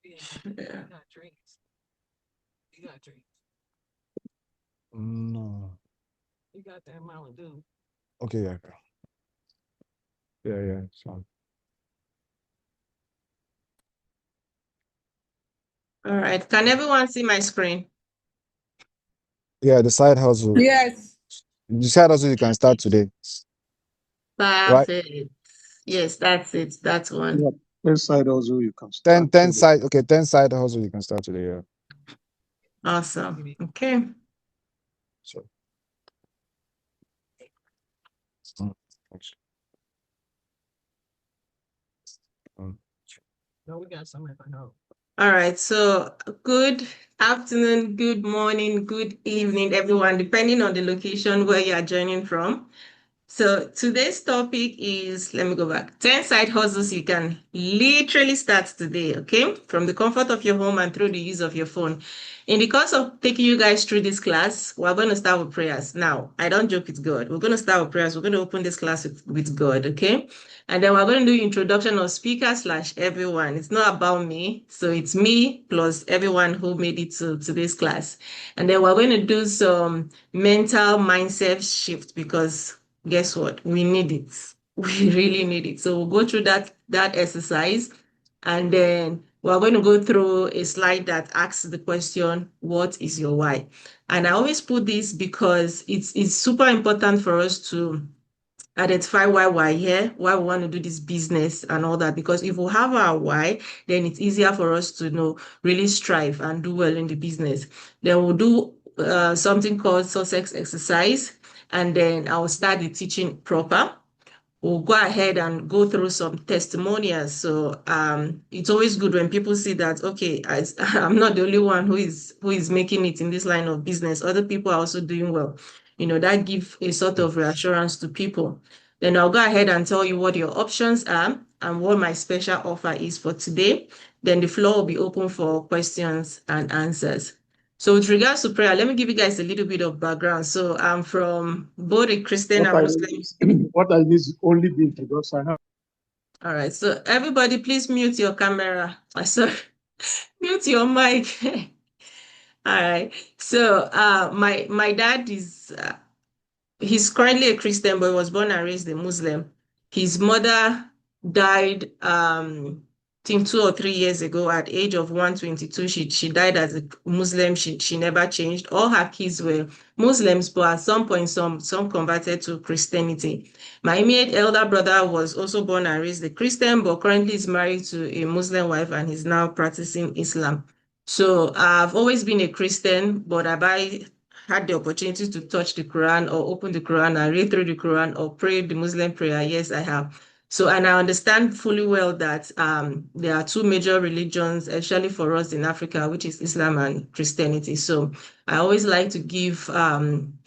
Yeah. You got dreams. No. You got that Mountain Dew. Okay, yeah. Yeah, so All right. Can everyone see my screen? yeah, the side hustle. Yes. The side hustle you can start today. Right? Perfect. Yes, that's it. That's one. Yeah, which side also you can 10, start 10 today. side, okay, 10 side hustle you can start today, yeah. Awesome. Okay. So thanks. Um, No, we got something I know. All right. So good afternoon, good morning, good evening, everyone, depending on the location where you are joining from. So today's topic is, let me go back, 10 side hustles you can literally start today, okay? From the comfort of your home and through the use of your phone. In the course of taking you guys through this class, we're going to start with prayers. Now, I don't joke with God. We're going to start with prayers. We're going to open this class with God, okay? And then we're going to do introduction of speaker / everyone. It's not about me. So it's me plus everyone who made it to this class. And then we're going to do some mental mindset shift because guess what? We need it. We really need it. So we'll go through that exercise, and then we're going to go through a slide that asks the question, what is your why? And I always put this because it's super important for us to identify why we're here, why we want to do this business and all that. Because if we have our why, then it's easier for us to really strive and do well in the business. Then we'll do something called success exercise, and then I'll start the teaching proper. We'll go ahead and go through some testimonials. So it's always good when people see that, okay, I'm not the only one who is making it in this line of business. Other people are also doing well. That gives a sort of reassurance to people. Then I'll go ahead and tell you what your options are and what my special offer is for today. Then the floor will be open for questions and answers. So with regards to prayer, let me give you guys a little bit of background. So I'm from both a Christian and Muslim. What I need is only the introduction. All right, so everybody, please mute your camera. Sorry, mute your mic. All right. So, my dad is he's currently a Christian, but he was born and raised a Muslim. His mother died, I think 2 or 3 years ago at the age of 122. She died as a Muslim. She never changed. All her kids were Muslims, but at some point, some converted to Christianity. My immediate elder brother was also born and raised a Christian, but currently is married to a Muslim wife and he's now practicing Islam. So I've always been a Christian, but I had the opportunity to touch the Quran or open the Quran and read through the Quran or pray the Muslim prayer. Yes, I have. So, and I understand fully well that there are two major religions, especially for us in Africa, which is Islam and Christianity. So I always like to give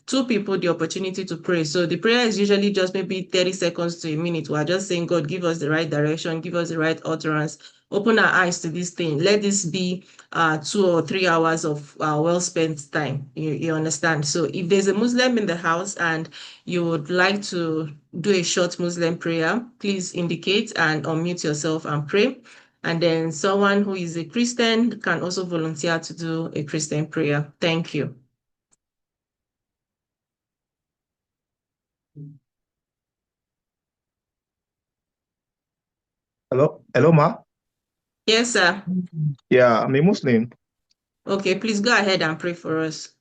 two people the opportunity to pray. So the prayer is usually just maybe 30 seconds to a minute. We're just saying, God, give us the right direction, give us the right utterance, open our eyes to this thing. Let this be 2 or 3 hours of well spent time. You understand? So if there's a Muslim in the house and you would like to do a short Muslim prayer, please indicate and unmute yourself and pray. And then someone who is a Christian can also volunteer to do a Christian prayer. Thank you. Hello, ma. Yes, sir. Yeah, I'm a Muslim. Okay, please go ahead and pray for us.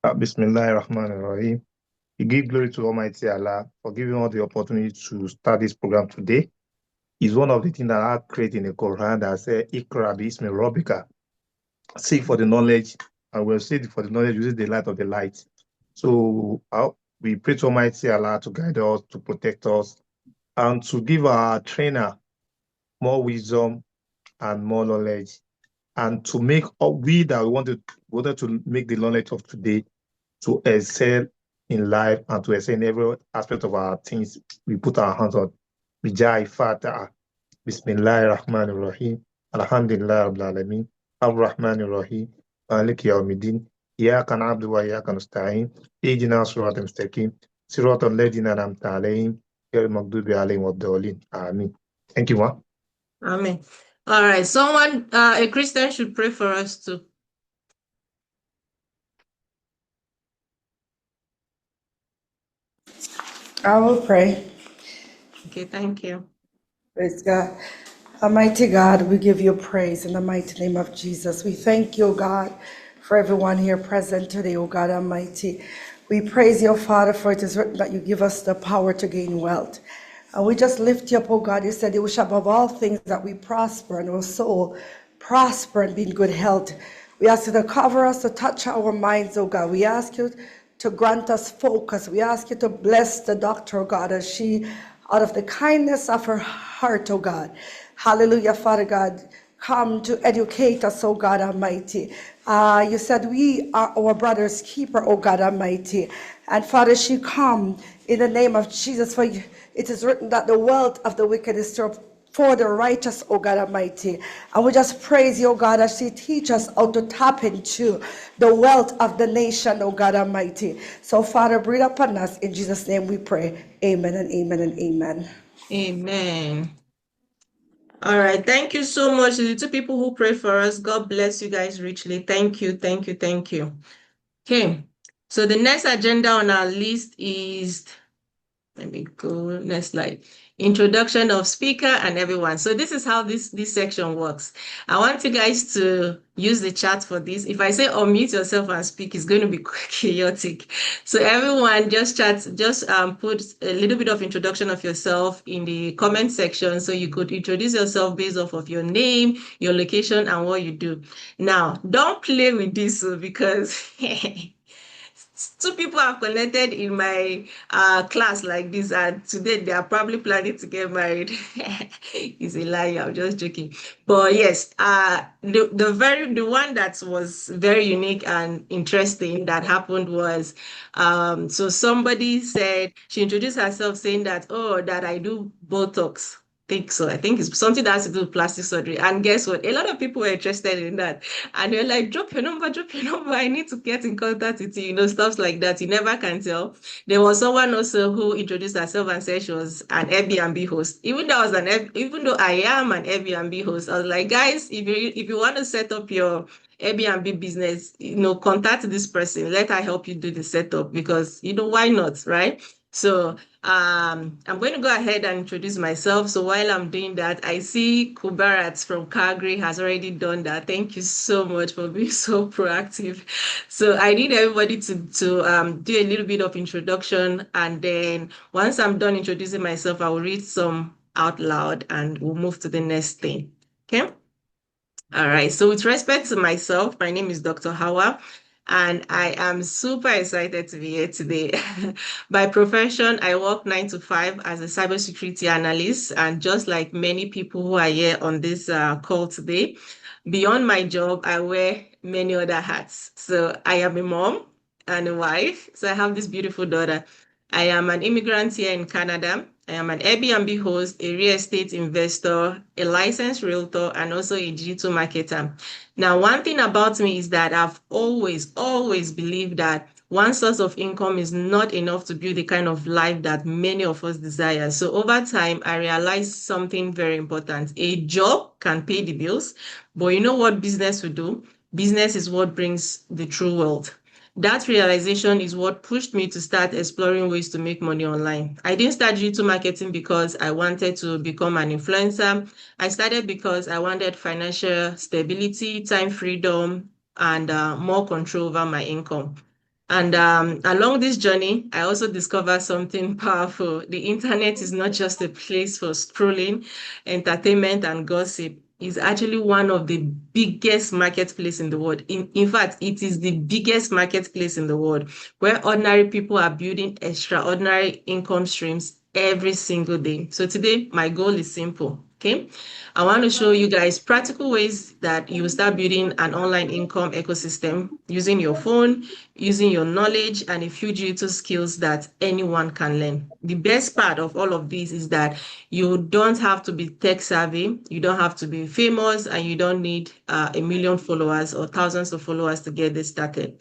Bismillahir Rahmanir Rahim. We give glory to Almighty Allah for giving us the opportunity to start this program today. It's one of the things that I create in the Quran that says, Ikra bismi rabbika. Seek for the knowledge, and we'll seek for the knowledge using the light of the light. So we pray to Almighty Allah to guide us, to protect us, and to give our trainer more wisdom and more knowledge, and to make we that wanted to make the knowledge of today to excel in life and to excel in every aspect of our things we put our hands on. Bijai Fataha. Bismillahir Rahmanir Rahim. Alhamdulillah Rabbil Alamin. Ar-Rahmanir Rahim. Malik Yawmiddin. Iyyaka na'budu wa iyyaka nasta'in. Ihdina siratal mustaqim. Siratal ladzina an'amta 'alaihim ghayril maghdubi 'alaihim wad-dallin. Amen. Thank you, ma. Amen. All right. Someone, a Christian should pray for us too. I will pray. Okay, thank you. Praise God. Almighty God, we give you praise in the mighty name of Jesus. We thank you, God, for everyone here present today, oh God Almighty. We praise you, Father, for it is written that you give us the power to gain wealth. And we just lift you up, oh God. You said you wish above all things that we prosper and our soul prosper and be in good health. We ask you to cover us, to touch our minds, oh God. We ask you to grant us focus. We ask you to bless the doctor, oh God, as she, out of the kindness of her heart, oh God. Hallelujah, Father God. Come to educate us, oh God Almighty. You said we are our brother's keeper, oh God Almighty. And Father, she come in the name of Jesus. For it is written that the wealth of the wicked is stored up for the righteous, oh God Almighty. And we just praise you, oh God, as she teach us how to tap into the wealth of the nation, oh God Almighty. So Father, breathe upon us. In Jesus' name we pray. Amen and amen and amen. Amen. All right. Thank you so much to the two people who prayed for us. God bless you guys richly. Thank you. Thank you. Thank you. Okay. So the next agenda on our list is, let me go next slide. Introduction of speaker and everyone. So this is how this section works. I want you guys to use the chat for this. If I say unmute yourself and speak, it's going to be chaotic. So everyone just chat, just put a little bit of introduction of yourself in the comment section. So you could introduce yourself based off of your name, your location, and what you do. Now, don't play with this because two people are connected in my class like this, and today they are probably planning to get married. He's a liar. I'm just joking. But yes, the one that was very unique and interesting that happened was so somebody said she introduced herself saying that, oh, that I do Botox. Think so. I think it's something that has to do with plastic surgery. And guess what? A lot of people were interested in that. And they're like, drop your number, drop your number. I need to get in contact with you, stuff like that. You never can tell. There was someone also who introduced herself and said she was an Airbnb host. Even though I am an Airbnb host, I was like, guys, if you want to set up your Airbnb business, contact this person. Let her help you do the setup because, why not, right? So I'm going to go ahead and introduce myself. So while I'm doing that, I see Kubarat from Calgary has already done that. Thank you so much for being so proactive. So I need everybody to do a little bit of introduction, and then once I'm done introducing myself, I will read some out loud, and we'll move to the next thing. Okay. All right. So with respect to myself, my name is Dr. Hawa, and I am super excited to be here today. By profession, I work 9 to 5 as a cybersecurity analyst, and just like many people who are here on this call today, beyond my job, I wear many other hats. So I am a mom and a wife. So I have this beautiful daughter. I am an immigrant here in Canada. I am an Airbnb host, a real estate investor, a licensed realtor, and also a digital marketer. Now, one thing about me is that I've always, always believed that one source of income is not enough to build the kind of life that many of us desire. So over time, I realized something very important. A job can pay the bills, but you know what business will do? Business is what brings the true wealth. That realization is what pushed me to start exploring ways to make money online. I didn't start digital marketing because I wanted to become an influencer. I started because I wanted financial stability, time freedom, and more control over my income. And along this journey, I also discovered something powerful. The internet is not just a place for scrolling, entertainment, and gossip. It's actually one of the biggest marketplace in the world. In fact, it is the biggest marketplace in the world where ordinary people are building extraordinary income streams every single day. So today, my goal is simple. Okay. I want to show you guys practical ways that you will start building an online income ecosystem using your phone, using your knowledge, and a few digital skills that anyone can learn. The best part of all of this is that you don't have to be tech savvy, you don't have to be famous, and you don't need a million followers or thousands of followers to get this started.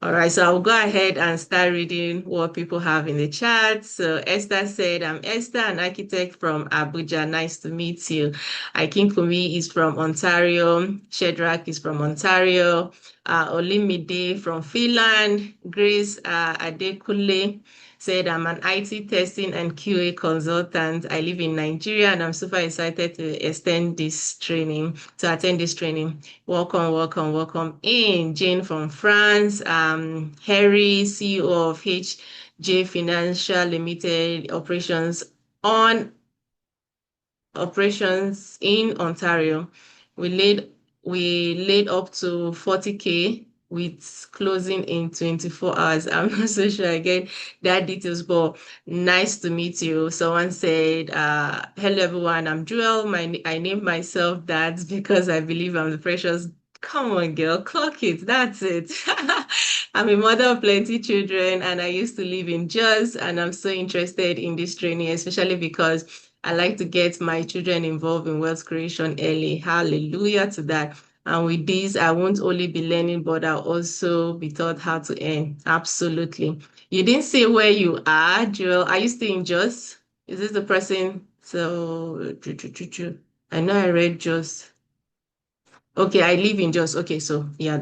All right, so I'll go ahead and start reading what people have in the chat. So Esther said, I'm Esther, an architect from Abuja. Nice to meet you. Kumi is from Ontario. Shedrack is from Ontario. Olimide from Finland. Grace Adekule said, I'm an IT testing and QA consultant. I live in Nigeria and I'm super excited to attend this training. Welcome, welcome, welcome in. Jane from France, Harry, CEO of HJ Financial Limited on operations in Ontario. We laid up to 40K with closing in 24 hours. I'm not so sure I get that details, but nice to meet you. Someone said, hello everyone, I'm Jewel. I named myself that because I believe I'm the precious. Come on, girl, clock it. That's it. I'm a mother of plenty children and I used to live in Jos, and I'm so interested in this training, especially because I like to get my children involved in wealth creation early. Hallelujah to that. And with this, I won't only be learning, but I'll also be taught how to earn. Absolutely. You didn't say where you are, Joel. Are you still in Jos? Is this the person? So, I know I read Jos. Okay, I live in Jos. Okay, so yeah,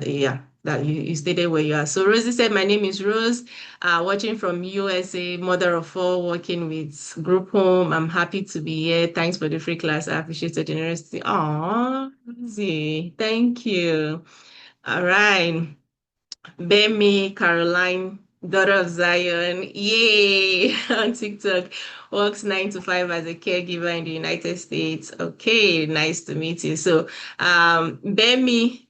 that you stated where you are. So Rosie said, my name is Rose, watching from USA, mother of four, working with group home. I'm happy to be here. Thanks for the free class. I appreciate the generosity. Aw, Rosie, thank you. All right. Bemi Caroline, daughter of Zion, yay, on TikTok, works 9 to 5 as a caregiver in the United States. Okay, nice to meet you. So, Bemi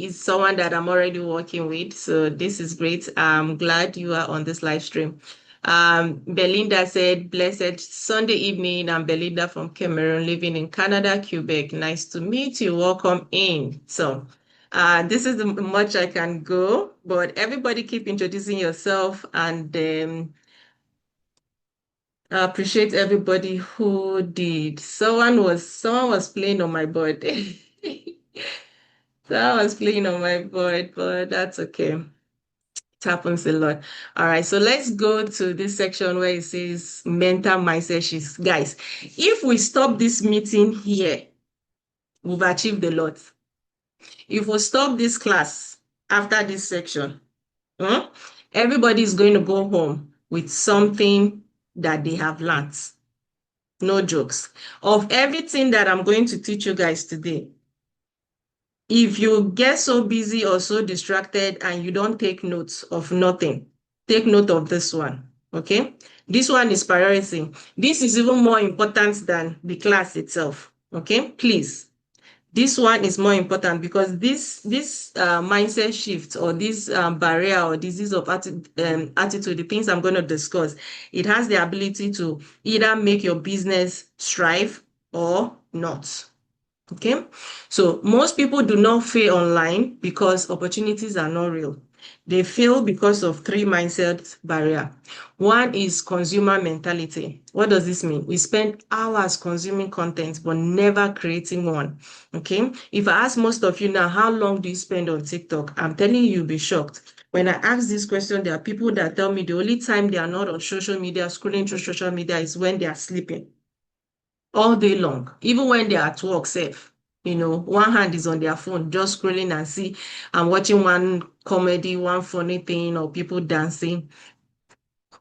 is someone that I'm already working with. So this is great. I'm glad you are on this live stream. Belinda said, blessed Sunday evening. I'm Belinda from Cameroon, living in Canada, Quebec. Nice to meet you. Welcome in. So, this is the much I can go, but everybody keep introducing yourself, and I appreciate everybody who did. Someone was playing on my board. Someone was playing on my board, but that's okay. It happens a lot. All right, so let's go to this section where it says mental mindset shifts. Guys, if we stop this meeting here, we've achieved a lot. If we stop this class after this section, everybody is going to go home with something that they have learned. No jokes. Of everything that I'm going to teach you guys today, if you get so busy or so distracted and you don't take notes of nothing, take note of this one, okay? This one is priority. This is even more important than the class itself, okay? Please. This one is more important because this mindset shift or this barrier or disease of attitude, the things I'm going to discuss, it has the ability to either make your business strive or not. Okay, so most people do not fail online because opportunities are not real. They fail because of three mindset barrier. One is consumer mentality. What does this mean? We spend hours consuming content but never creating one. Okay, if I ask most of you now, how long do you spend on TikTok? I'm telling you, you'll be shocked. When I ask this question, there are people that tell me the only time they are not on social media, scrolling through social media, is when they are sleeping all day long, even when they're at work safe. One hand is on their phone, just scrolling and see and watching one comedy, one funny thing, or people dancing.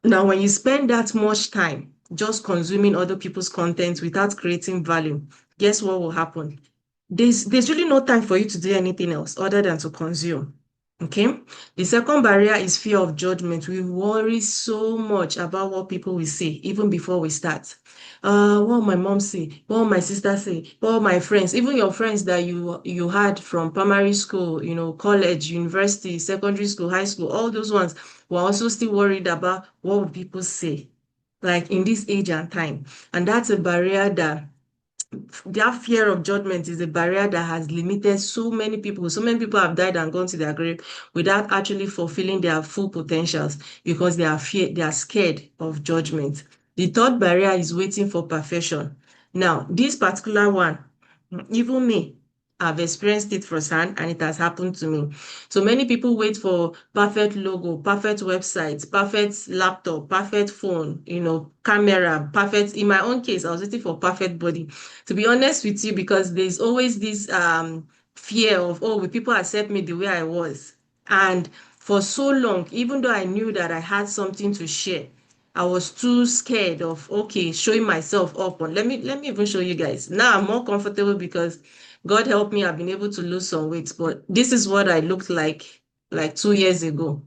Now, when you spend that much time just consuming other people's content without creating value, guess what will happen? There's really no time for you to do anything else other than to consume. Okay. The second barrier is fear of judgment. We worry so much about what people will say even before we start. What will my mom say? What will my sister say? What will my friends? Even your friends that you had from primary school, college, university, secondary school, high school, all those ones were also still worried about what will people say, like in this age and time. And that's a barrier that fear of judgment is a barrier that has limited so many people. So many people have died and gone to their grave without actually fulfilling their full potentials because they are scared of judgment. The third barrier is waiting for perfection. Now, this particular one, even me, I've experienced it firsthand and it has happened to me. So many people wait for perfect logo, perfect website, perfect laptop, perfect phone, camera, perfect. In my own case, I was waiting for perfect body. To be honest with you, because there's always this fear of, oh, will people accept me the way I was? And for so long, even though I knew that I had something to share, I was too scared of, okay, showing myself up on. Let me even show you guys. Now I'm more comfortable because God help me, I've been able to lose some weight, but this is what I looked like 2 years ago.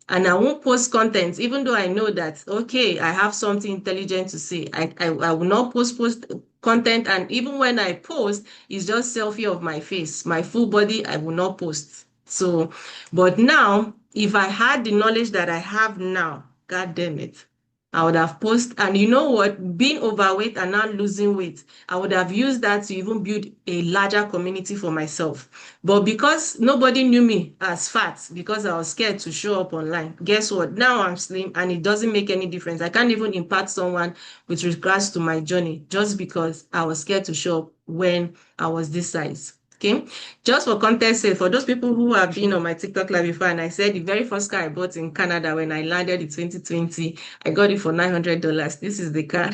And I won't post content, even though I know that, okay, I have something intelligent to say. I will not post content. And even when I post, it's just selfie of my face. My full body, I will not post. So, but now, if I had the knowledge that I have now, God damn it, I would have posted. And you know what? Being overweight and now losing weight, I would have used that to even build a larger community for myself. But because nobody knew me as fat, because I was scared to show up online, guess what? Now I'm slim and it doesn't make any difference. I can't even impact someone with regards to my journey just because I was scared to show up when I was this size. Okay, just for context sake, for those people who have been on my TikTok live before, and I said the very first car I bought in Canada when I landed in 2020, I got it for $900. This is the car.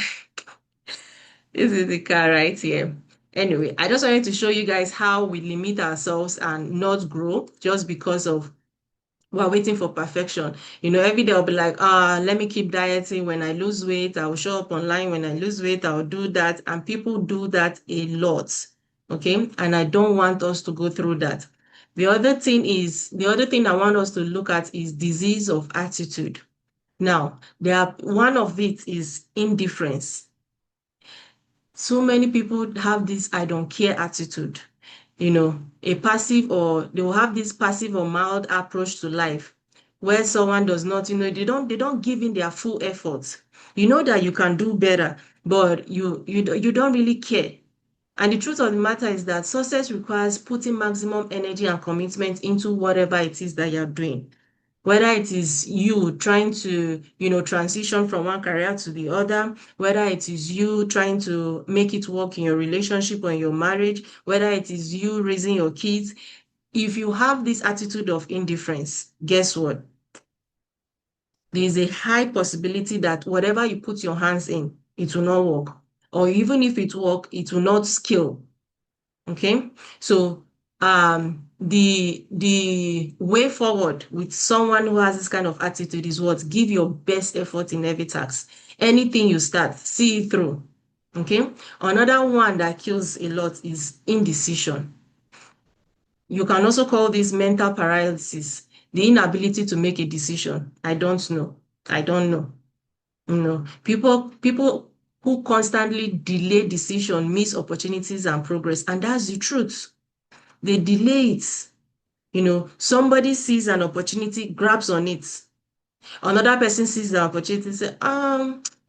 This is the car right here. Anyway, I just wanted to show you guys how we limit ourselves and not grow just because of we're waiting for perfection. Every day I'll be like, let me keep dieting. When I lose weight, I'll show up online. When I lose weight, I'll do that. And people do that a lot. Okay. And I don't want us to go through that. The other thing I want us to look at is disease of attitude. Now, one of it is indifference. So many people have this I don't care attitude, a passive, or they will have this passive or mild approach to life where someone does not, they don't give in their full effort. You know that you can do better, but you don't really care. And the truth of the matter is that success requires putting maximum energy and commitment into whatever it is that you're doing, whether it is you trying to, transition from one career to the other, whether it is you trying to make it work in your relationship or in your marriage, whether it is you raising your kids. If you have this attitude of indifference, guess what? There is a high possibility that whatever you put your hands in, it will not work. Or even if it work, it will not scale. Okay, so the way forward with someone who has this kind of attitude is what? Give your best effort in every task. Anything you start, see it through. Okay, another one that kills a lot is indecision. You can also call this mental paralysis, the inability to make a decision. I don't know. I don't know. People who constantly delay decision miss opportunities and progress, and that's the truth. They delay it. Somebody sees an opportunity, grabs on it. Another person sees the opportunity, say,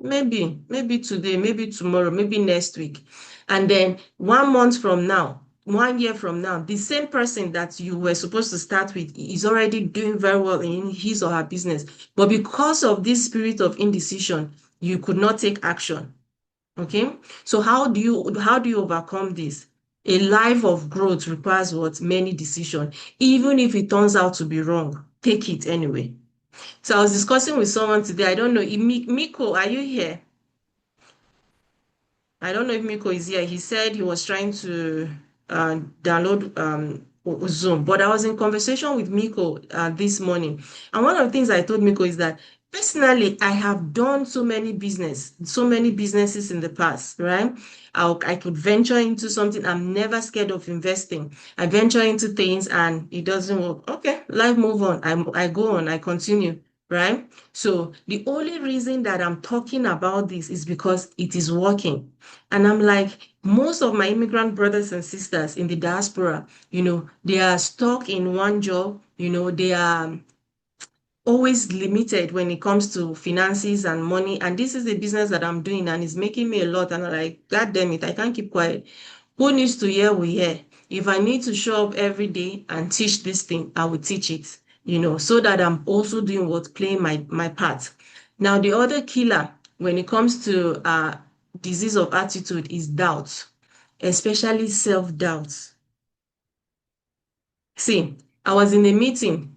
maybe today, maybe tomorrow, maybe next week. And then 1 month from now, 1 year from now, the same person that you were supposed to start with is already doing very well in his or her business. But because of this spirit of indecision, you could not take action. Okay, so how do you overcome this? A life of growth requires what? Many decisions. Even if it turns out to be wrong, take it anyway. So I was discussing with someone today. I don't know. Miko, are you here? I don't know if Miko is here. He said he was trying to download Zoom, but I was in conversation with Miko this morning. And one of the things I told Miko is that personally, I have done so many businesses in the past, right? I could venture into something. I'm never scared of investing. I venture into things and it doesn't work. Okay, life move on. I go on, I continue, right? So the only reason that I'm talking about this is because it is working. And I'm like, most of my immigrant brothers and sisters in the diaspora, they are stuck in one job, they are always limited when it comes to finances and money. And this is a business that I'm doing and it's making me a lot. And I'm like, God damn it, I can't keep quiet. Who needs to hear, we hear. If I need to show up every day and teach this thing, I will teach it, so that I'm also doing what? Playing my part. Now, the other killer when it comes to disease of attitude is doubt, especially self-doubt. See, I was in a meeting,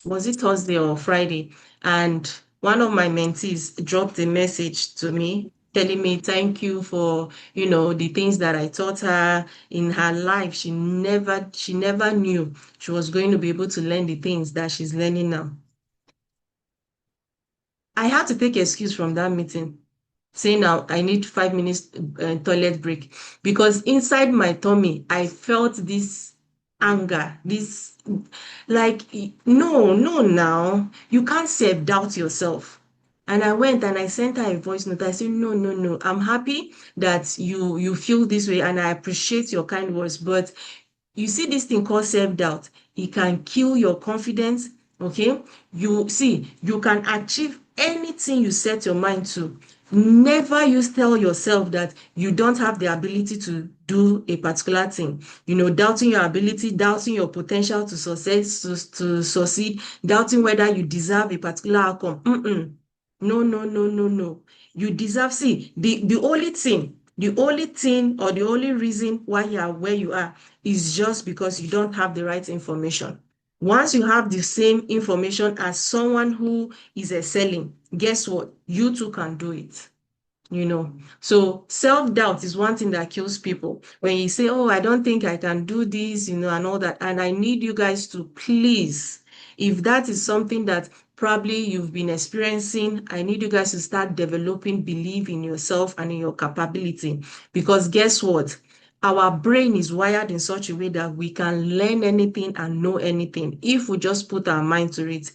was it Thursday or Friday? And one of my mentees dropped a message to me telling me thank you for, the things that I taught her in her life. She never knew she was going to be able to learn the things that she's learning now. I had to take excuse from that meeting, saying now I need 5 minutes toilet break, because inside my tummy I felt this anger, this, like, no, no, now you can't self-doubt yourself. And I went and I sent her a voice note. I said, no, no, no, I'm happy that you feel this way, and I appreciate your kind words, but you see this thing called self-doubt, it can kill your confidence. Okay, you see, you can achieve anything you set your mind to. Never you tell yourself that you don't have the ability to do a particular thing, doubting your ability, doubting your potential to success, to succeed, doubting whether you deserve a particular outcome. No, no, no, no, no. You deserve, see, the only thing or the only reason why you are where you are is just because you don't have the right information. Once you have the same information as someone who is excelling, guess what? You too can do it. So self-doubt is one thing that kills people. When you say, oh, I don't think I can do this, and all that. And I need you guys to please, if that is something that probably you've been experiencing, I need you guys to start developing belief in yourself and in your capability. Because guess what? Our brain is wired in such a way that we can learn anything and know anything if we just put our mind to it.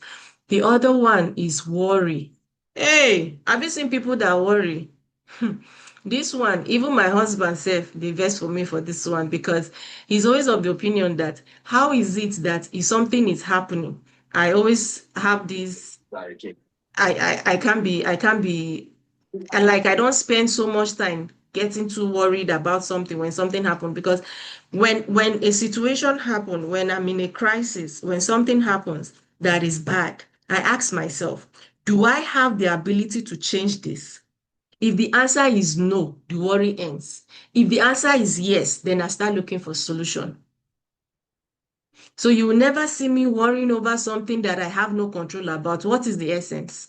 The other one is worry. Hey, have you seen people that worry? This one, even my husband self, they vex for me for this one, because he's always of the opinion that how is it that if something is happening, I always have this, I can't be, and like I don't spend so much time getting too worried about something when something happened, because when a situation happens, when I'm in a crisis, when something happens that is bad, I ask myself, do I have the ability to change this? If the answer is no, the worry ends. If the answer is yes, then I start looking for solution. So you will never see me worrying over something that I have no control about. What is the essence?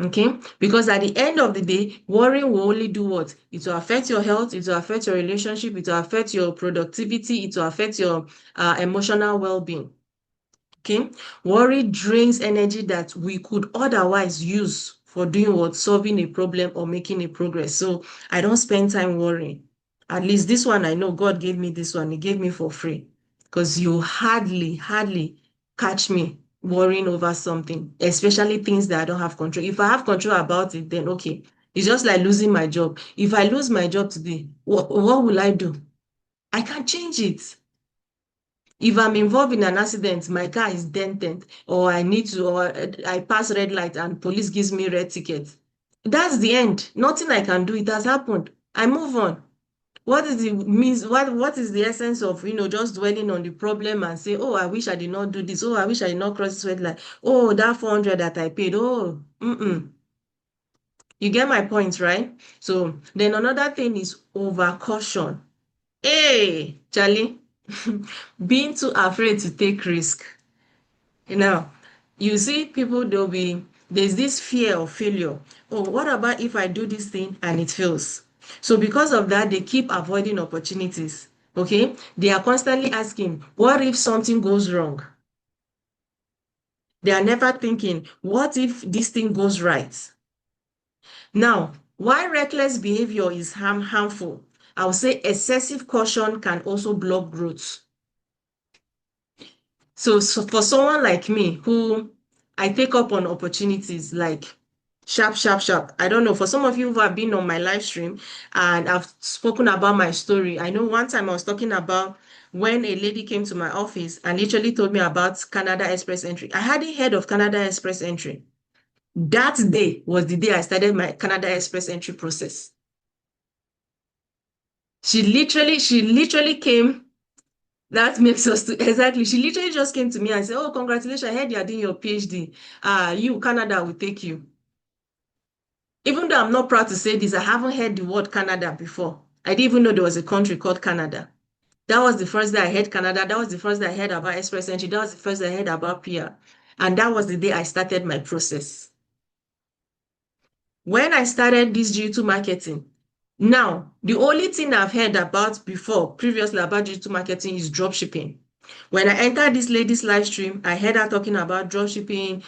Okay, because at the end of the day, worrying will only do what? It will affect your health, it will affect your relationship, it will affect your productivity, it will affect your emotional well-being. Okay, worry drains energy that we could otherwise use for doing what? Solving a problem or making a progress. So I don't spend time worrying. At least this one, I know God gave me this one. He gave me for free, because you hardly catch me worrying over something, especially things that I don't have control. If I have control about it, then okay. It's just like losing my job. If I lose my job today, what will I do? I can't change it. If I'm involved in an accident, my car is dented, or I pass red light and police gives me red ticket. That's the end. Nothing I can do. It has happened. I move on. What is the means? What is the essence of just dwelling on the problem and say, oh, I wish I did not do this. Oh, I wish I did not cross this red line. Oh, that 400 that I paid. Oh, you get my point, right? So then another thing is over caution. Hey, Charlie, being too afraid to take risk. You know, you see people, there's this fear of failure. Oh, what about if I do this thing and it fails? So because of that, they keep avoiding opportunities. Okay, they are constantly asking, what if something goes wrong? They are never thinking, what if this thing goes right? Now, why reckless behavior is harmful, I would say excessive caution can also block growth. So for someone like me, who I take up on opportunities like sharp, sharp, sharp. I don't know, for some of you who have been on my live stream and I've spoken about my story. I know one time I was talking about when a lady came to my office and literally told me about Canada Express entry. I hadn't heard of Canada Express entry. That day was the day I started my Canada Express entry process. She literally came. That makes us to exactly. She literally just came to me and said, "Oh, congratulations! I heard you are doing your PhD. You Canada will take you." Even though I'm not proud to say this, I haven't heard the word Canada before. I didn't even know there was a country called Canada. That was the first day I heard Canada. That was the first day I heard about Express Entry. That was the first day I heard about PR. And that was the day I started my process. When I started this digital marketing, now the only thing I've heard about previously about digital marketing is dropshipping. When I entered this lady's live stream, I heard her talking about dropshipping,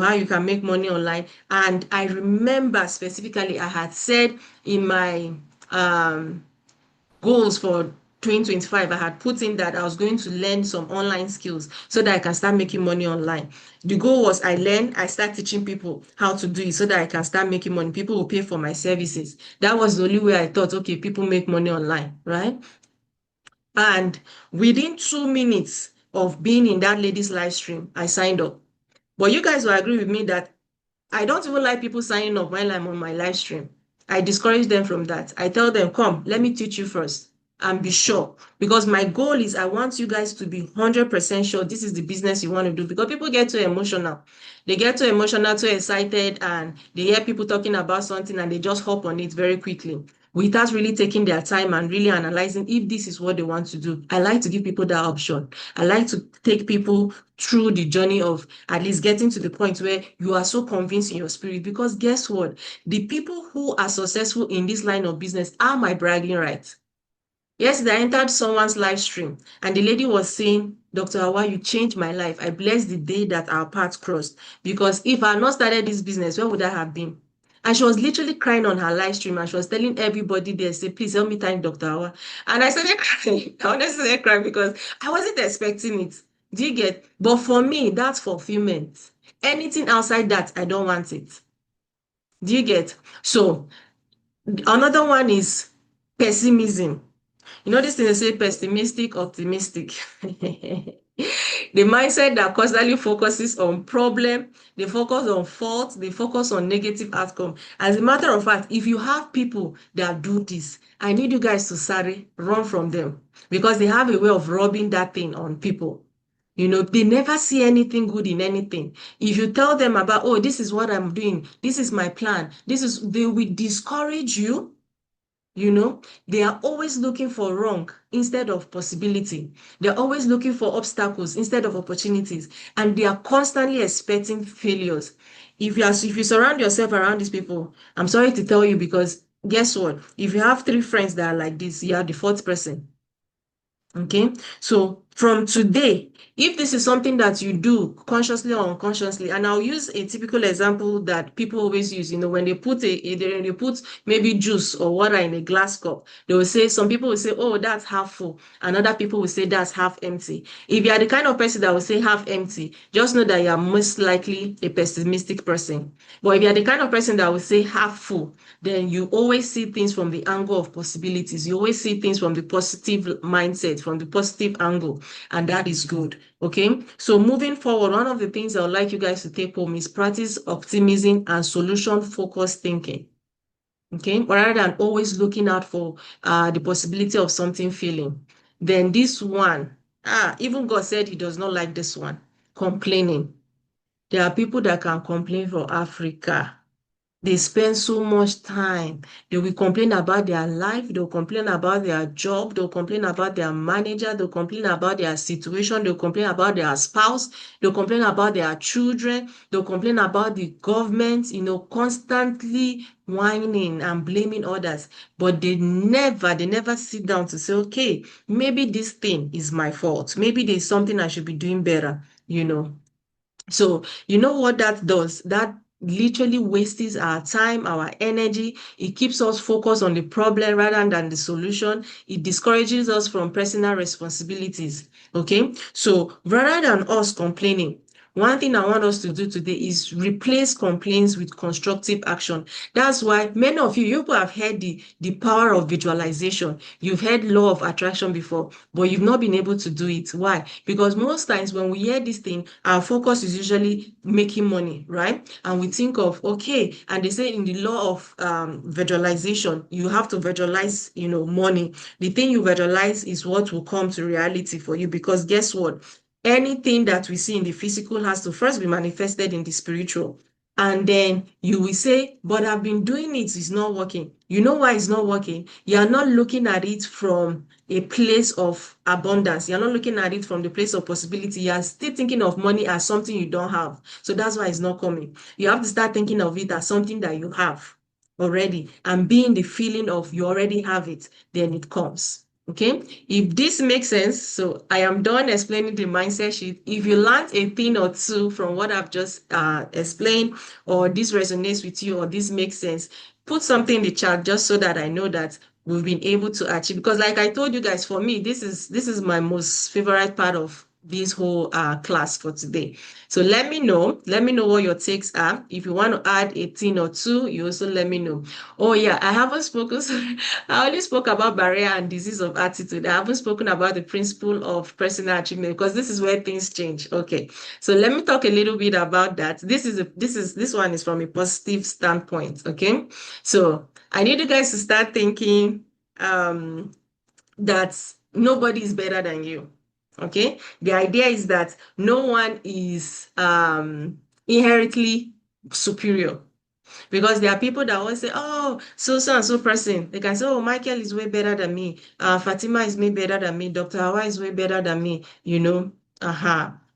how you can make money online. And I remember specifically I had said in my goals for 2025, I had put in that I was going to learn some online skills so that I can start making money online. The goal was I start teaching people how to do it so that I can start making money. People will pay for my services. That was the only way I thought, okay, people make money online, right? And within 2 minutes of being in that lady's live stream, I signed up. But you guys will agree with me that I don't even like people signing up while I'm on my live stream. I discourage them from that. I tell them, come, let me teach you first and be sure. Because my goal is I want you guys to be 100% sure this is the business you want to do. Because people get too emotional. They get too emotional, too excited, and they hear people talking about something and they just hop on it very quickly without really taking their time and really analyzing if this is what they want to do. I like to give people that option. I like to take people through the journey of at least getting to the point where you are so convinced in your spirit. Because guess what? The people who are successful in this line of business are my bragging rights. Yesterday, I entered someone's live stream and the lady was saying, Dr. Awa, you changed my life. I bless the day that our paths crossed. Because if I had not started this business, where would I have been? And she was literally crying on her live stream and she was telling everybody there, say, please help me thank Dr. Awa. And I started crying. I honestly started crying because I wasn't expecting it. Do you get? But for me, that's fulfillment. Anything outside that, I don't want it. Do you get? So another one is pessimism. You know this thing they say pessimistic, optimistic. The mindset that constantly focuses on problem, they focus on fault, they focus on negative outcome. As a matter of fact, if you have people that do this, I need you guys to run from them because they have a way of rubbing that thing on people. They never see anything good in anything. If you tell them about, oh, this is what I'm doing, this is my plan, they will discourage you. They are always looking for wrong instead of possibility. They're always looking for obstacles instead of opportunities. And they are constantly expecting failures. If you surround yourself around these people, I'm sorry to tell you, because guess what? If you have 3 friends that are like this, you are the fourth person. Okay, so from today, if this is something that you do consciously or unconsciously, and I'll use a typical example that people always use, when they put they put maybe juice or water in a glass cup, they will say, some people will say, oh, that's half full, and other people will say that's half empty. If you are the kind of person that will say half empty, just know that you are most likely a pessimistic person. But if you are the kind of person that will say half full, then you always see things from the angle of possibilities. You always see things from the positive mindset, from the positive angle, and that is good. Okay, so moving forward, one of the things I would like you guys to take home is practice optimism and solution-focused thinking. Okay, rather than always looking out for the possibility of something failing. Then this one, even God said he does not like this one, complaining. There are people that can complain for Africa. They spend so much time. They will complain about their life. They'll complain about their job. They'll complain about their manager. They'll complain about their situation. They'll complain about their spouse. They'll complain about their children. They'll complain about the government, constantly whining and blaming others. But they never sit down to say, okay, maybe this thing is my fault. Maybe there's something I should be doing better. So you know what that does? That literally wastes our time, our energy. It keeps us focused on the problem rather than the solution. It discourages us from personal responsibilities. Okay, so rather than us complaining, one thing I want us to do today is replace complaints with constructive action. That's why many of you have heard the power of visualization. You've heard law of attraction before, but you've not been able to do it. Why? Because most times when we hear this thing, our focus is usually making money, right? And we think of, okay, and they say in the law of visualization, you have to visualize, money. The thing you visualize is what will come to reality for you, because guess what? Anything that we see in the physical has to first be manifested in the spiritual. And then you will say, but I've been doing it, it's not working. You know why it's not working? You are not looking at it from a place of abundance. You're not looking at it from the place of possibility. You are still thinking of money as something you don't have. So that's why it's not coming. You have to start thinking of it as something that you have already and being the feeling of you already have it, then it comes. Okay, if this makes sense, so I am done explaining the mindset sheet. If you learned a thing or two from what I've just explained, or this resonates with you, or this makes sense, put something in the chat just so that I know that we've been able to achieve. Because like I told you guys, for me, this is my most favorite part of this whole class for today. So let me know what your takes are. If you want to add a thing or two, you also let me know. Oh yeah, I haven't spoken. I only spoke about barrier and disease of attitude. I haven't spoken about the principle of personal achievement because this is where things change. Okay, so let me talk a little bit about that. This one is from a positive standpoint. Okay, so I need you guys to start thinking that nobody is better than you. Okay, the idea is that no one is inherently superior. Because there are people that always say, oh, so and so person. They can say, oh, Michael is way better than me. Fatima is way better than me. Dr. Hawa is way better than me.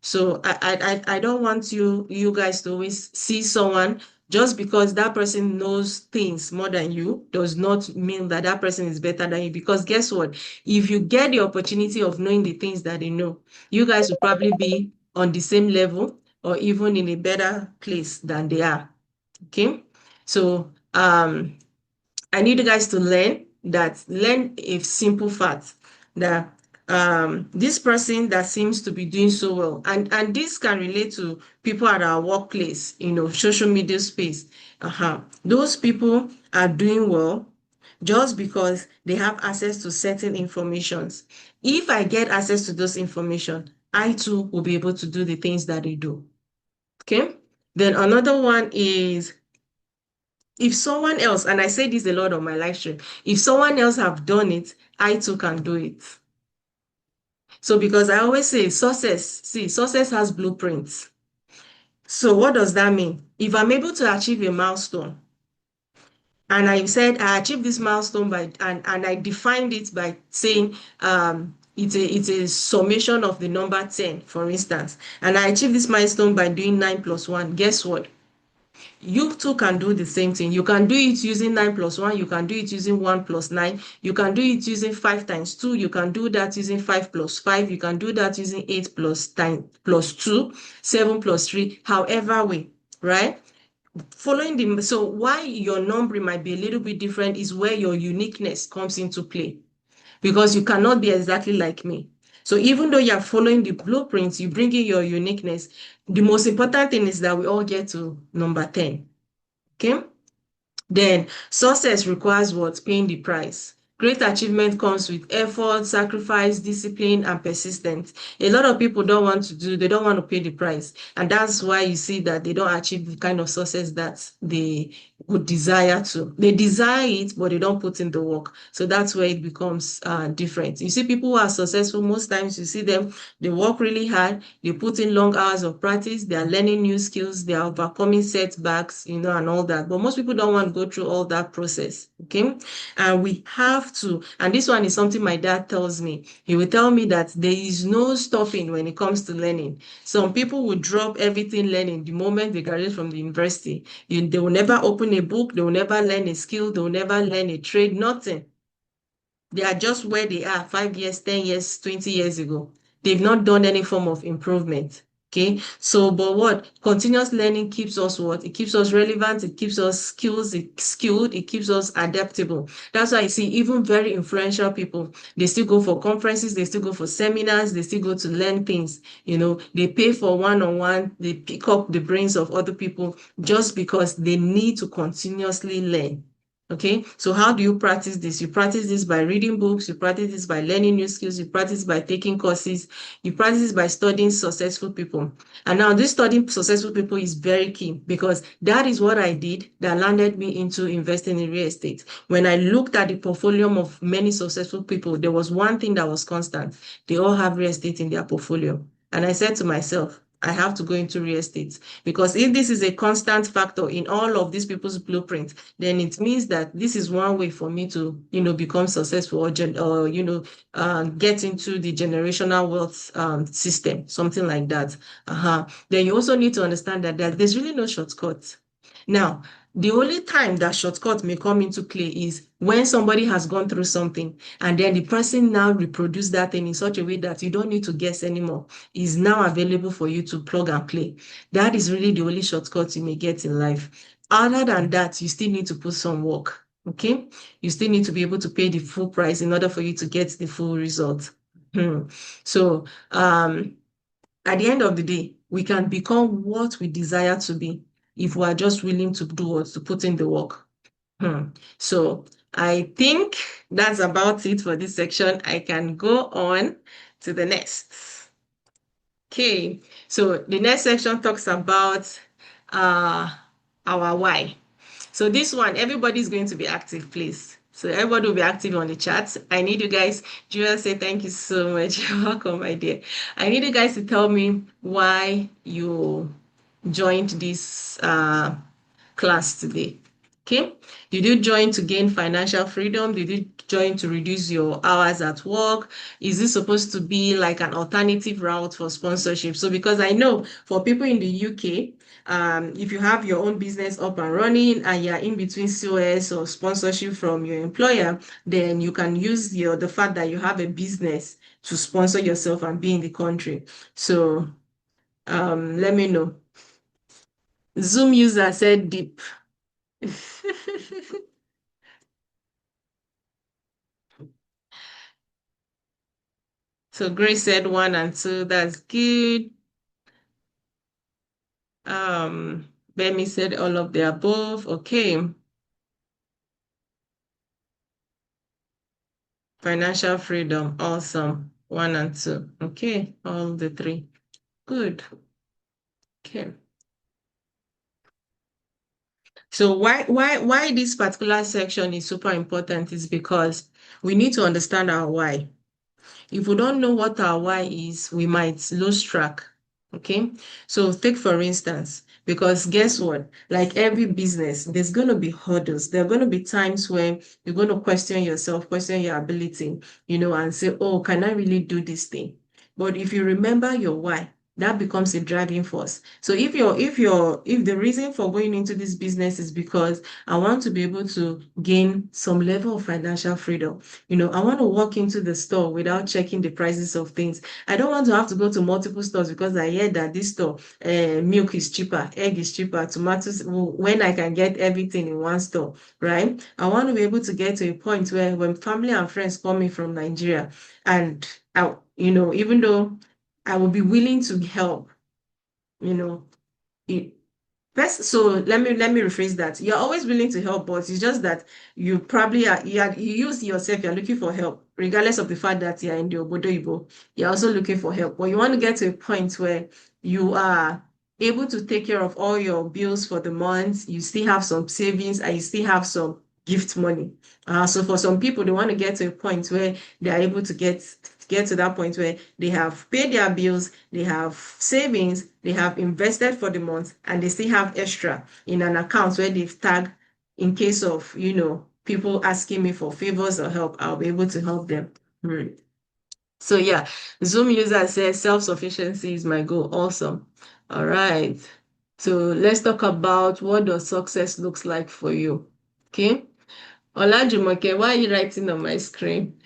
So I don't want you guys to always see someone just because that person knows things more than you does not mean that that person is better than you. Because guess what? If you get the opportunity of knowing the things that they know, you guys will probably be on the same level or even in a better place than they are. Okay. So I need you guys to learn a simple fact that this person that seems to be doing so well, and this can relate to people at our workplace, social media space. Those people are doing well just because they have access to certain informations. If I get access to those information, I too will be able to do the things that they do. Okay. Then another one is if someone else, and I say this a lot on my live stream, if someone else have done it, I too can do it. So because I always say success has blueprints. So what does that mean? If I'm able to achieve a milestone, and I said I achieved this milestone and I defined it by saying it's a summation of the number 10, for instance, and I achieved this milestone by doing 9 plus 1, guess what? You too can do the same thing. You can do it using 9 plus 1. You can do it using 1 plus 9. You can do it using 5 times 2. You can do that using 5 plus 5. You can do that using 8 plus 2, 7 plus 3, however way, right? So why your numbering might be a little bit different is where your uniqueness comes into play, because you cannot be exactly like me. So even though you're following the blueprints, you bring in your uniqueness. The most important thing is that we all get to number 10. Okay. Then success requires what? Paying the price. Great achievement comes with effort, sacrifice, discipline, and persistence. A lot of people they don't want to pay the price. And that's why you see that they don't achieve the kind of success that they would desire to. They desire it, but they don't put in the work. So that's where it becomes different. You see people who are successful, most times you see them, they work really hard, they put in long hours of practice, they are learning new skills, they are overcoming setbacks, and all that. But most people don't want to go through all that process. Okay. And we have to, and this one is something my dad tells me. He will tell me that there is no stopping when it comes to learning. Some people will drop everything learning the moment they graduate from the university. They will never open a book, they will never learn a skill, they will never learn a trade, nothing. They are just where they are 5 years, 10 years, 20 years ago. They've not done any form of improvement. Okay. So, but what? Continuous learning keeps us what? It keeps us relevant. It keeps us skilled. It keeps us adaptable. That's why I see even very influential people, they still go for conferences. They still go for seminars. They still go to learn things. They pay for one-on-one. They pick up the brains of other people just because they need to continuously learn. Okay, so how do you practice this? You practice this by reading books, you practice this by learning new skills, you practice by taking courses, you practice this by studying successful people. And now this studying successful people is very key, because that is what I did that landed me into investing in real estate. When I looked at the portfolio of many successful people, there was one thing that was constant. They all have real estate in their portfolio. And I said to myself, I have to go into real estate. Because if this is a constant factor in all of these people's blueprint, then it means that this is one way for me to, become successful or get into the generational wealth system, something like that. Then you also need to understand that there's really no shortcut. Now, the only time that shortcut may come into play is when somebody has gone through something and then the person now reproduce that thing in such a way that you don't need to guess anymore. Is now available for you to plug and play. That is really the only shortcut you may get in life. Other than that, you still need to put some work. Okay? You still need to be able to pay the full price in order for you to get the full result. So at the end of the day, we can become what we desire to be if we are just willing to do what, to put in the work. So I think that's about it for this section. I can go on to the next. Okay, so the next section talks about our why. So this one, everybody's going to be active, please. So everybody will be active on the chat. I need you guys, Julia say thank you so much. You're welcome, my dear. I need you guys to tell me why you joined this class today. Okay, did you join to gain financial freedom? Did you join to reduce your hours at work? Is this supposed to be like an alternative route for sponsorship? So because I know for people in the UK, if you have your own business up and running and you're in between COS or sponsorship from your employer, then you can use the fact that you have a business to sponsor yourself and be in the country. So let me know. Zoom user said deep. So Grace said 1 and 2. That's good. Bemi said all of the above. Okay. Financial freedom. Awesome. 1 and 2. Okay. All the 3. Good. Okay. So why this particular section is super important is because we need to understand our why. If we don't know what our why is, we might lose track. Okay. So take for instance, because guess what? Like every business, there's going to be hurdles. There are going to be times when you're going to question yourself, question your ability, and say, oh, can I really do this thing? But if you remember your why, that becomes a driving force. So if the reason for going into this business is because I want to be able to gain some level of financial freedom, I want to walk into the store without checking the prices of things. I don't want to have to go to multiple stores because I hear that this store, milk is cheaper, egg is cheaper, tomatoes, when I can get everything in one store, right? I want to be able to get to a point where when family and friends call me from Nigeria and even though I will be willing to help, it, First, so let me rephrase that. You're always willing to help, but it's just that you probably you use yourself, you're looking for help, regardless of the fact that you're in the Obodo Ibo. You're also looking for help. But you want to get to a point where you are able to take care of all your bills for the month, you still have some savings, and you still have some gift money. So for some people, they want to get to a point where they are able to get to that point where they have paid their bills, they have savings, they have invested for the month, and they still have extra in an account where they've tagged in case of, people asking me for favors or help, I'll be able to help them. So yeah, Zoom user says self-sufficiency is my goal. Awesome. All right. So let's talk about what does success looks like for you. Okay. Olajumoke, why are you writing on my screen?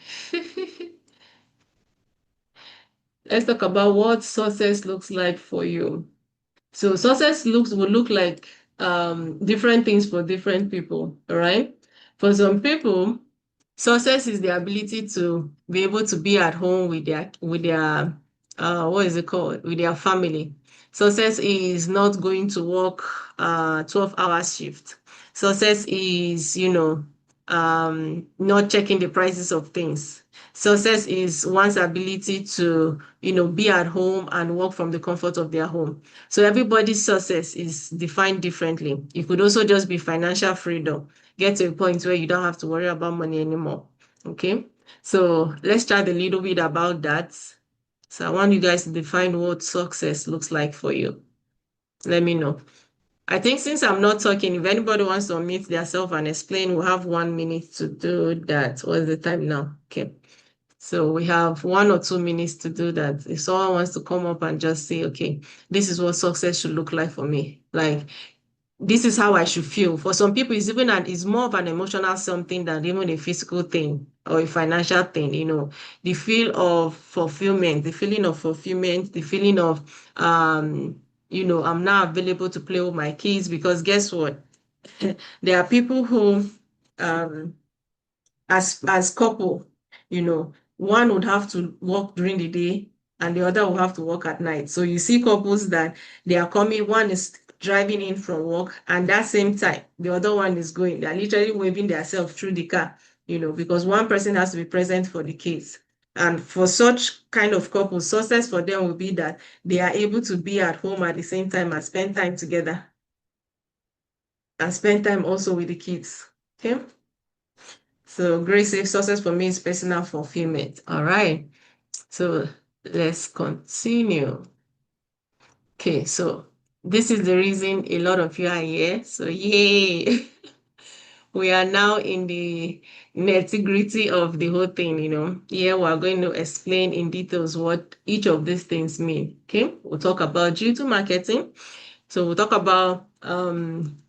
Let's talk about what success looks like for you. So success will look like different things for different people, all right? For some people, success is the ability to be able to be at home with their what is it called? With their family. Success is not going to work 12-hour shift. Success is, not checking the prices of things. Success is one's ability to, be at home and work from the comfort of their home. So everybody's success is defined differently. It could also just be financial freedom. Get to a point where you don't have to worry about money anymore. Okay. So let's chat a little bit about that. So I want you guys to define what success looks like for you. Let me know. I think since I'm not talking, if anybody wants to unmute themselves and explain, we'll have 1 minute to do that. What's the time now? Okay. So we have 1 or 2 minutes to do that. If someone wants to come up and just say, okay, this is what success should look like for me. Like, this is how I should feel. For some people, it's more of an emotional something than even a physical thing or a financial thing, the feel of fulfillment, the feeling of fulfillment, the feeling of, I'm now available to play with my kids because guess what? There are people who, um, as couple, one would have to work during the day and the other will have to work at night. So you see couples that they are coming, one is driving in from work and that same time the other one is going. They're literally waving themselves through the car, because one person has to be present for the kids. And for such kind of couples, success for them will be that they are able to be at home at the same time and spend time together and spend time also with the kids. Okay. So grace safe success for me is personal fulfillment. All right. So let's continue. Okay, so this is the reason a lot of you are here. So yay. We are now in the nitty-gritty of the whole thing, Here we're going to explain in details what each of these things mean. Okay, we'll talk about digital marketing. So we'll talk about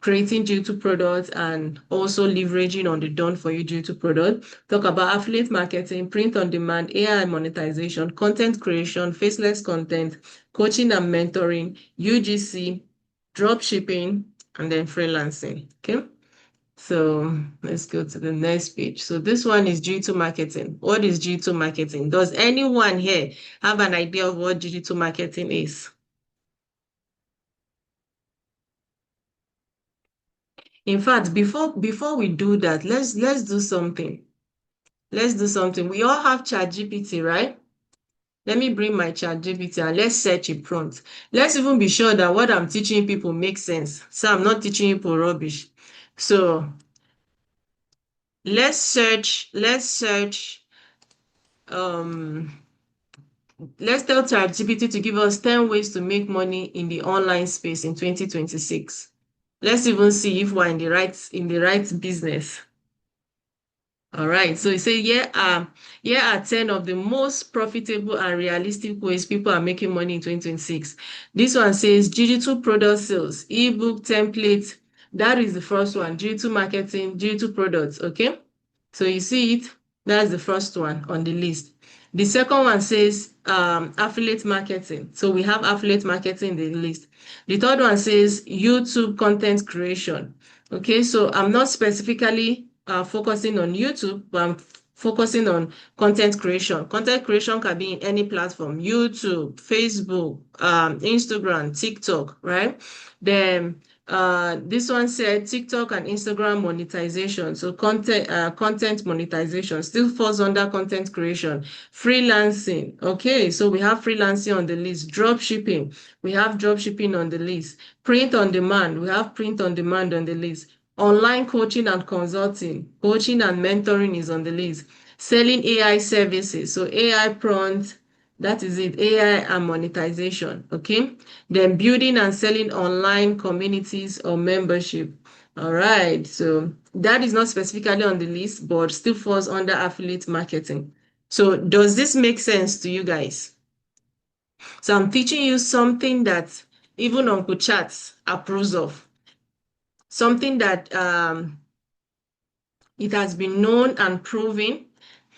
creating digital products and also leveraging on the done for you digital product. Talk about affiliate marketing, print on demand, AI monetization, content creation, faceless content, coaching and mentoring, UGC, drop shipping, and then freelancing. Okay. So let's go to the next page. So this one is digital marketing. What is digital marketing? Does anyone here have an idea of what digital marketing is? In fact, before we do that, let's do something. Let's do something. We all have ChatGPT, right? Let me bring my ChatGPT and let's search a prompt. Let's even be sure that what I'm teaching people makes sense. So I'm not teaching people rubbish. So let's search, let's tell ChatGPT to give us 10 ways to make money in the online space in 2026. Let's even see if we're in the right business. All right, so you say here are 10 of the most profitable and realistic ways people are making money in 2026. This one says digital product sales, ebook template. That is the first one, digital marketing, digital products, okay? So you see it, that's the first one on the list. The second one says affiliate marketing. So we have affiliate marketing in the list. The third one says YouTube content creation. Okay, so I'm not specifically focusing on YouTube, but I'm focusing on content creation. Content creation can be in any platform, YouTube, Facebook, Instagram, TikTok, right? Then this one said TikTok and Instagram monetization. So content monetization still falls under content creation. Freelancing. Okay, so we have freelancing on the list. Drop shipping. We have drop shipping on the list. Print on demand. We have print on demand on the list. Online coaching and consulting. Coaching and mentoring is on the list. Selling AI services. So AI prompt. That is it, AI and monetization, okay? Then building and selling online communities or membership. All right, so that is not specifically on the list, but still falls under affiliate marketing. So does this make sense to you guys? So I'm teaching you something that even Uncle Chats approves of. Something that it has been known and proven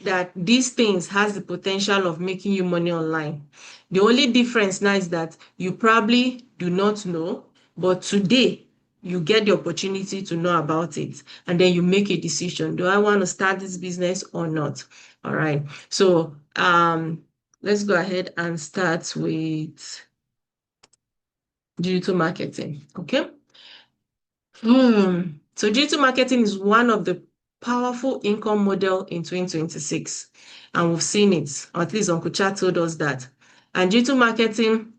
that these things has the potential of making you money online. The only difference now is that you probably do not know, but today you get the opportunity to know about it and then you make a decision. Do I want to start this business or not? All right. So let's go ahead and start with digital marketing. Okay. So digital marketing is one of the powerful income model in 2026. And we've seen it, or at least Uncle Chat told us that. And digital marketing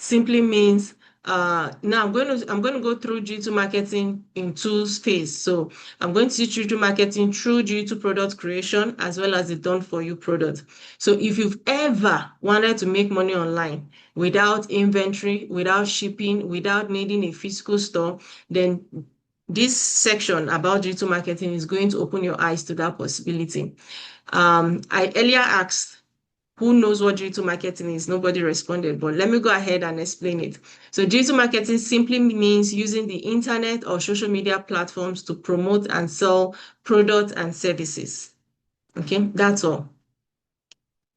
simply means Now I'm going to go through digital marketing in two phases. So I'm going to teach digital marketing through digital product creation as well as the done for you product. So if you've ever wanted to make money online without inventory, without shipping, without needing a physical store, then this section about digital marketing is going to open your eyes to that possibility. I earlier asked who knows what digital marketing is? Nobody responded, but let me go ahead and explain it. So digital marketing simply means using the internet or social media platforms to promote and sell products and services. Okay, that's all.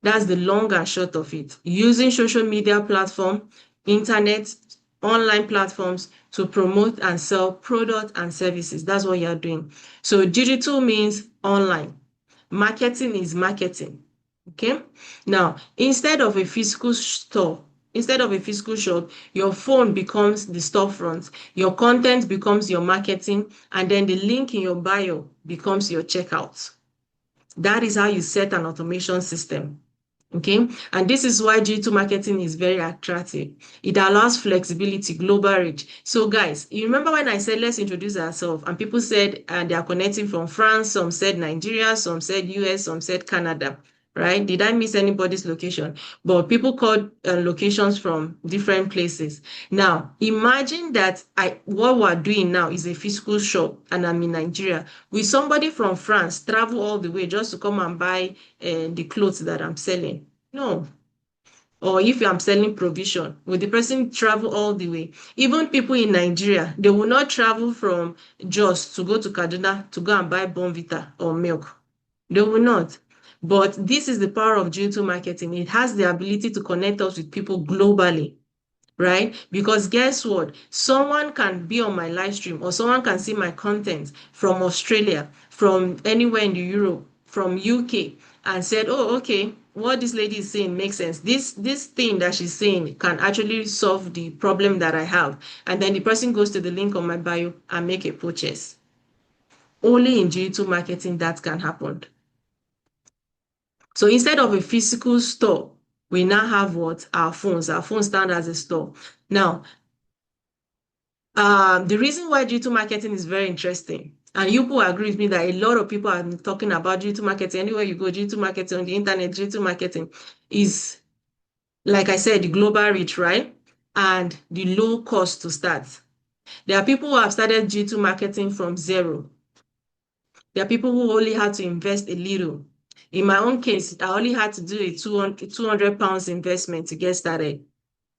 That's the long and short of it. Using social media platform, internet, online platforms to promote and sell products and services. That's what you're doing. So digital means online. Marketing is marketing. Okay. Now, instead of a physical store, instead of a physical shop, your phone becomes the storefront, your content becomes your marketing, and then the link in your bio becomes your checkout. That is how you set an automation system. Okay, and this is why digital marketing is very attractive. It allows flexibility, global reach. So guys, you remember when I said let's introduce ourselves, and people said they are connecting from France, some said Nigeria, some said US, some said Canada, right? Did I miss anybody's location? But people called locations from different places. Now imagine that what we're doing now is a physical shop and I'm in Nigeria. Will somebody from France travel all the way just to come and buy the clothes that I'm selling? No. Or if I'm selling provision, will the person travel all the way? Even people in Nigeria, they will not travel from Jos to go to Kaduna to go and buy Bonvita or milk. They will not. But this is the power of digital marketing. It has the ability to connect us with people globally, right? Because guess what? Someone can be on my live stream or someone can see my content from Australia, from anywhere in the Europe, from UK, and said, oh, okay, what this lady is saying makes sense. This thing that she's saying can actually solve the problem that I have. And then the person goes to the link on my bio and make a purchase. Only in digital marketing that can happen. So instead of a physical store, we now have what? Our phones. Our phones stand as a store. Now, the reason why digital marketing is very interesting, and you will agree with me that a lot of people are talking about digital marketing. Anywhere you go, digital marketing on the internet, digital marketing is, like I said, the global reach, right? And the low cost to start. There are people who have started digital marketing from zero. There are people who only had to invest a little. In my own case, I only had to do a 200 pounds investment to get started.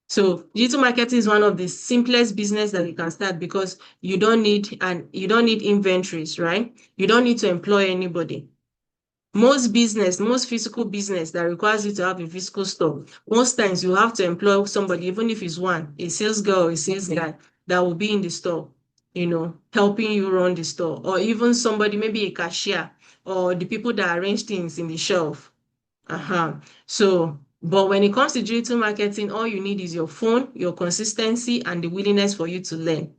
So digital marketing is one of the simplest business that you can start because you don't need inventories, right? You don't need to employ anybody. Most physical business that requires you to have a physical store, most times you have to employ somebody, even if it's one, a sales girl or a sales guy that will be in the store, helping you run the store, or even somebody, maybe a cashier or the people that arrange things in the shelf. So, but when it comes to digital marketing, all you need is your phone, your consistency, and the willingness for you to learn.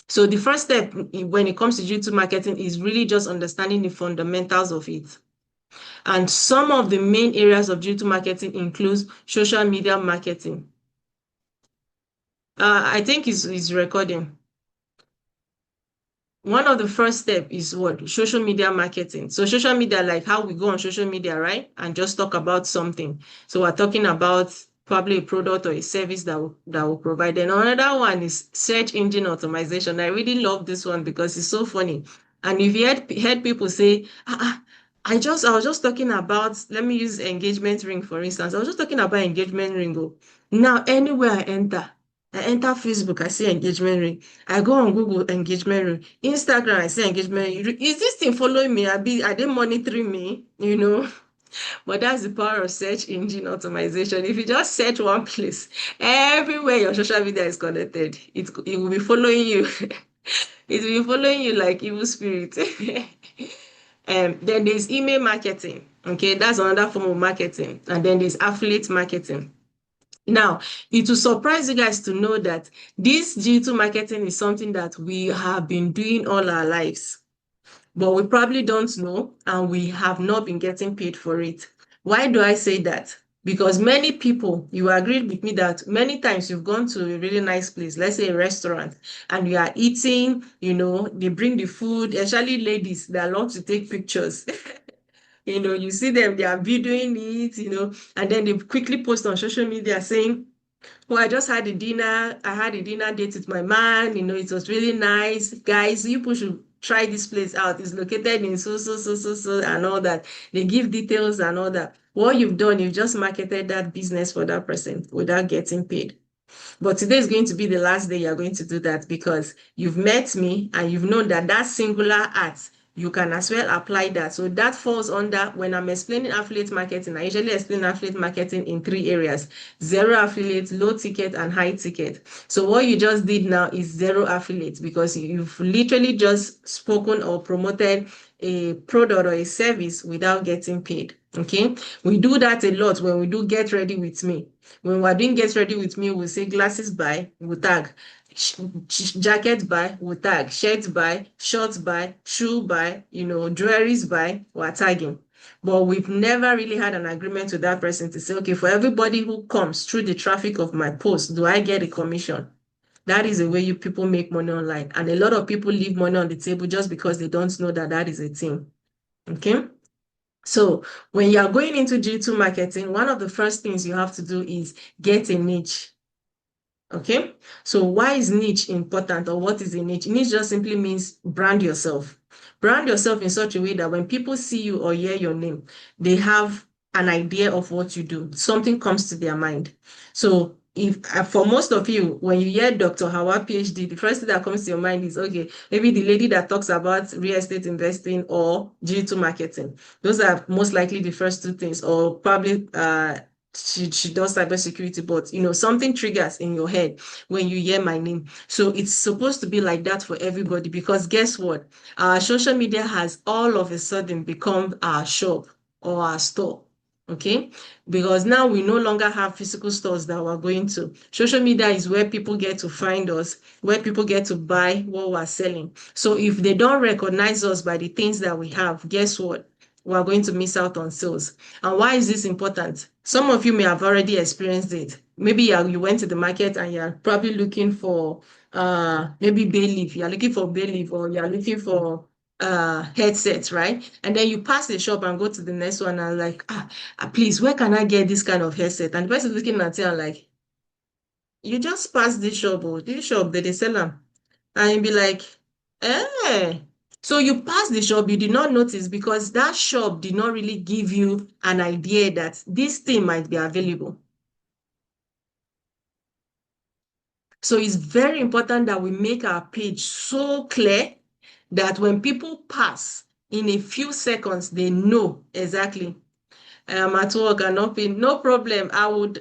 So the first step when it comes to digital marketing is really just understanding the fundamentals of it. And some of the main areas of digital marketing includes social media marketing. I think it's recording. One of the first step is what? Social media marketing. So social media, like how we go on social media, right? And just talk about something. So we're talking about probably a product or a service that will provide. And another one is search engine optimization. I really love this one because it's so funny. And if you heard people say, I was just talking about, let me use engagement ring, for instance. I was just talking about engagement ring. Now, anywhere I enter Facebook, I see engagement ring. I go on Google, engagement ring. Instagram, I see engagement ring. Is this thing following me? Are they monitoring me? But that's the power of search engine optimization. If you just search one place, everywhere your social media is connected, it will be following you. It will be following you like evil spirit. Then there's email marketing. Okay, that's another form of marketing. And then there's affiliate marketing. Now, it will surprise you guys to know that this digital marketing is something that we have been doing all our lives, but we probably don't know and we have not been getting paid for it. Why do I say that? Because many people, you agreed with me that many times you've gone to a really nice place, let's say a restaurant, and you are eating, they bring the food, especially ladies that love to take pictures. You see them, they are videoing it, and then they quickly post on social media saying, "Oh, I just had a dinner. I had a dinner date with my man. It was really nice. Guys, you people should try this place out. It's located in so, and all that." They give details and all that. What you've done, you've just marketed that business for that person without getting paid. But today is going to be the last day you're going to do that, because you've met me and you've known that that singular art, you can as well apply that. So that falls under, when I'm explaining affiliate marketing, I usually explain affiliate marketing in 3 areas: zero affiliate, low ticket, and high ticket. So what you just did now is zero affiliate, because you've literally just spoken or promoted a product or a service without getting paid. Okay, we do that a lot when we do Get Ready With Me. When we're doing Get Ready With Me, we'll say glasses buy, we'll tag. Jacket buy, we'll tag. Shirt buy, shorts buy, shoe buy, jewelries buy, we're tagging. But we've never really had an agreement with that person to say, okay, for everybody who comes through the traffic of my post, do I get a commission? That is the way you people make money online. And a lot of people leave money on the table just because they don't know that that is a thing. Okay? So when you are going into digital marketing, one of the first things you have to do is get a niche. Okay, so why is niche important, or what is a niche? Niche just simply means brand yourself. Brand yourself in such a way that when people see you or hear your name, they have an idea of what you do. Something comes to their mind. So if for most of you, when you hear Dr. Hawa PhD, the first thing that comes to your mind is, okay, maybe the lady that talks about real estate investing or digital marketing. Those are most likely the first two things, or probably she does cybersecurity, but something triggers in your head when you hear my name. So it's supposed to be like that for everybody, because guess what? Our social media has all of a sudden become our shop or our store. Okay, because now we no longer have physical stores that we're going to. Social media is where people get to find us, where people get to buy what we're selling. So if they don't recognize us by the things that we have, guess what? We're going to miss out on sales. And why is this important? Some of you may have already experienced it. Maybe you went to the market and you're probably looking for maybe bay leaf. You're looking for bay leaf, or you're looking for headsets, right? And then you pass the shop and go to the next one and like, please, where can I get this kind of headset? And the person is looking at you and like, you just passed this shop, or this shop, they sell them. And you'd be like, eh. So you passed the shop, you did not notice, because that shop did not really give you an idea that this thing might be available. So it's very important that we make our page so clear that when people pass in a few seconds, they know exactly. I am at work and not paying. No problem. I would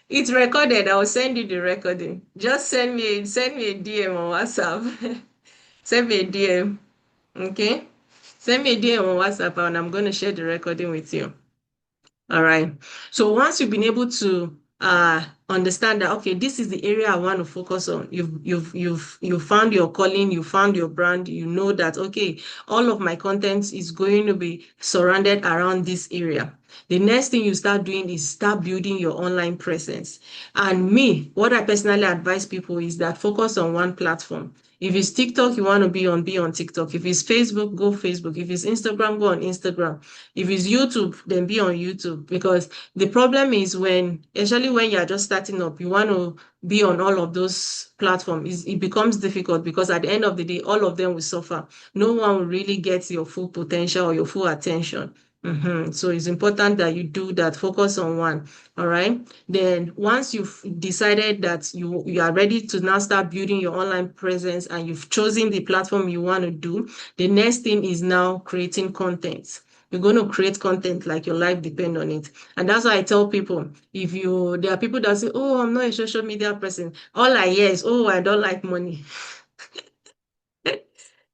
it's recorded. I will send you the recording. Just send me a DM on WhatsApp. Send me a DM. Okay? Send me a DM on WhatsApp and I'm going to share the recording with you. All right. So once you've been able to understand that, okay, this is the area I want to focus on. You've found your calling, you found your brand, you know that, okay, all of my content is going to be surrounded around this area. The next thing you start doing is start building your online presence. And me, what I personally advise people is that focus on one platform. If it's TikTok, you want to be on TikTok. If it's Facebook, go Facebook. If it's Instagram, go on Instagram. If it's YouTube, then be on YouTube. Because the problem is especially when you're just starting up, you want to be on all of those platforms. It becomes difficult, because at the end of the day, all of them will suffer. No one will really get your full potential or your full attention. So it's important that you do that. Focus on one. All right. Then once you've decided that you are ready to now start building your online presence and you've chosen the platform you want to do, the next thing is now creating content. You're going to create content like your life depends on it. And that's why I tell people, there are people that say, oh, I'm not a social media person. All I hear is, oh, I don't like money.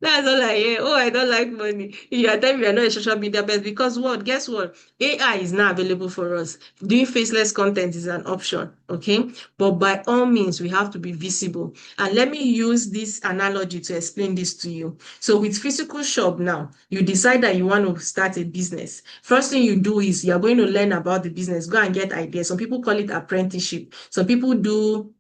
That's all I hear. Oh, I don't like money. You are telling me you're not a social media person because what? Guess what? AI is now available for us. Doing faceless content is an option, okay? But by all means, we have to be visible. And let me use this analogy to explain this to you. So with physical shop now, you decide that you want to start a business. First thing you do is you're going to learn about the business, go and get ideas. Some people call it apprenticeship. Some people do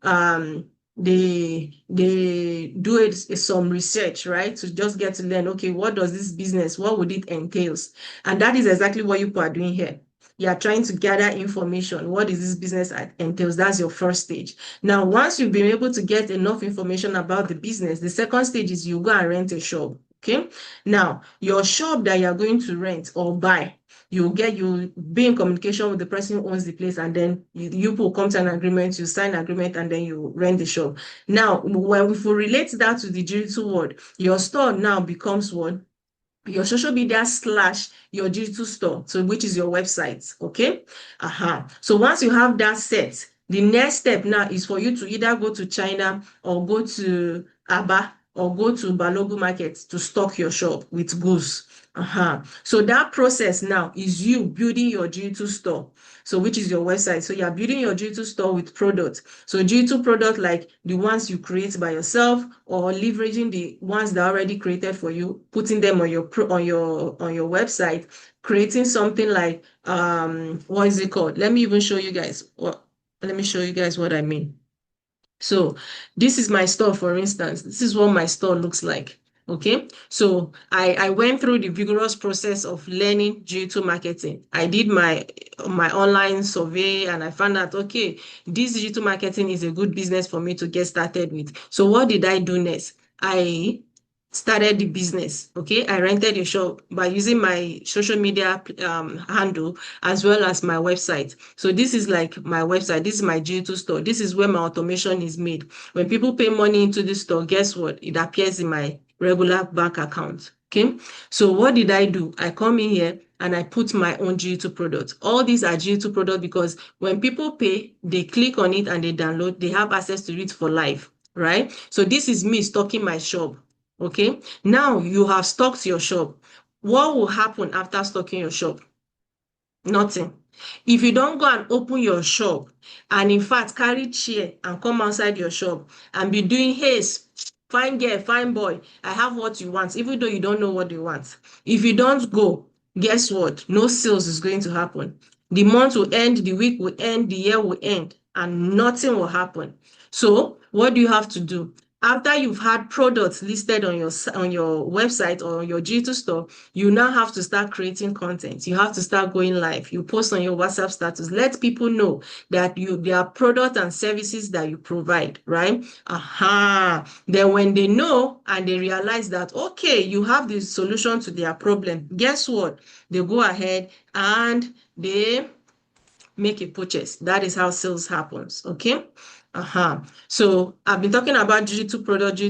they do some research, right? To just get to learn, okay, what does this business, what would it entails? And that is exactly what you are doing here. You are trying to gather information. What is this business entails? That's your first stage. Now, once you've been able to get enough information about the business, the second stage is you go and rent a shop. Okay. Now, your shop that you're going to rent or buy, you be in communication with the person who owns the place, and then you will come to an agreement, you sign an agreement, and then you rent the shop. Now, when we relate that to the digital world, your store now becomes what? Your social media / your digital store, so which is your website, okay? So once you have that set, the next step now is for you to either go to China or go to Aba or go to Balogu market to stock your shop with goods. So that process now is you building your digital store, so which is your website. So you're building your digital store with products. So digital product like the ones you create by yourself, or leveraging the ones that are already created for you, putting them on your website, creating something like what is it called? Let me even show you guys what I mean. So this is my store, for instance. This is what my store looks like. Okay, so I went through the vigorous process of learning digital marketing. I did my online survey and I found out, okay, this digital marketing is a good business for me to get started with. So what did I do next? I started the business. Okay, I rented a shop by using my social media handle as well as my website. So this is like my website. This is my digital store. This is where my automation is made. When people pay money into the store, guess what? It appears in my regular bank account. Okay, so what did I do? I come in here and I put my own digital product. All these are digital products because when people pay, they click on it and they download, they have access to it for life, right? So this is me stocking my shop. Okay, now you have stocked your shop. What will happen after stocking your shop? Nothing. If you don't go and open your shop and in fact carry chair and come outside your shop and be doing, hey, fine girl, fine boy, I have what you want, even though you don't know what you want. If you don't go, guess what? No sales is going to happen. The month will end, the week will end, the year will end, and nothing will happen. So what do you have to do? After you've had products listed on your website or on your digital store, you now have to start creating content. You have to start going live. You post on your WhatsApp status. Let people know that there are products and services that you provide, right? Then when they know and they realize that, okay, you have the solution to their problem, guess what? They go ahead and they make a purchase. That is how sales happens. Okay. So I've been talking about digital product.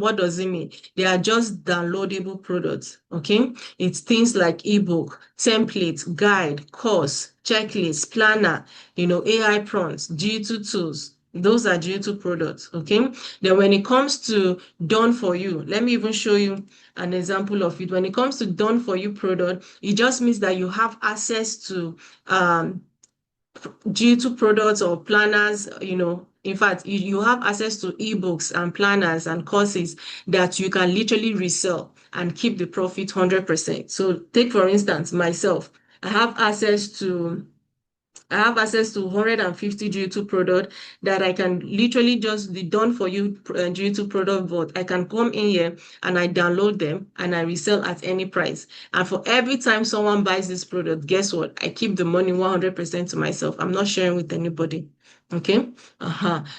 What does it mean? They are just downloadable products. Okay. It's things like ebook, templates, guide, course, checklist, planner, AI prompts, digital tools. Those are digital products. Okay. Then when it comes to done for you, let me even show you an example of it. When it comes to done for you product, it just means that you have access to digital products or planners. In fact, you have access to ebooks and planners and courses that you can literally resell and keep the profit 100%. So take, for instance, myself. I have access to 150 digital product that I can literally just be done for you digital product, but I can come in here and I download them and I resell at any price. And for every time someone buys this product, guess what? I keep the money 100% to myself. I'm not sharing with anybody. Okay.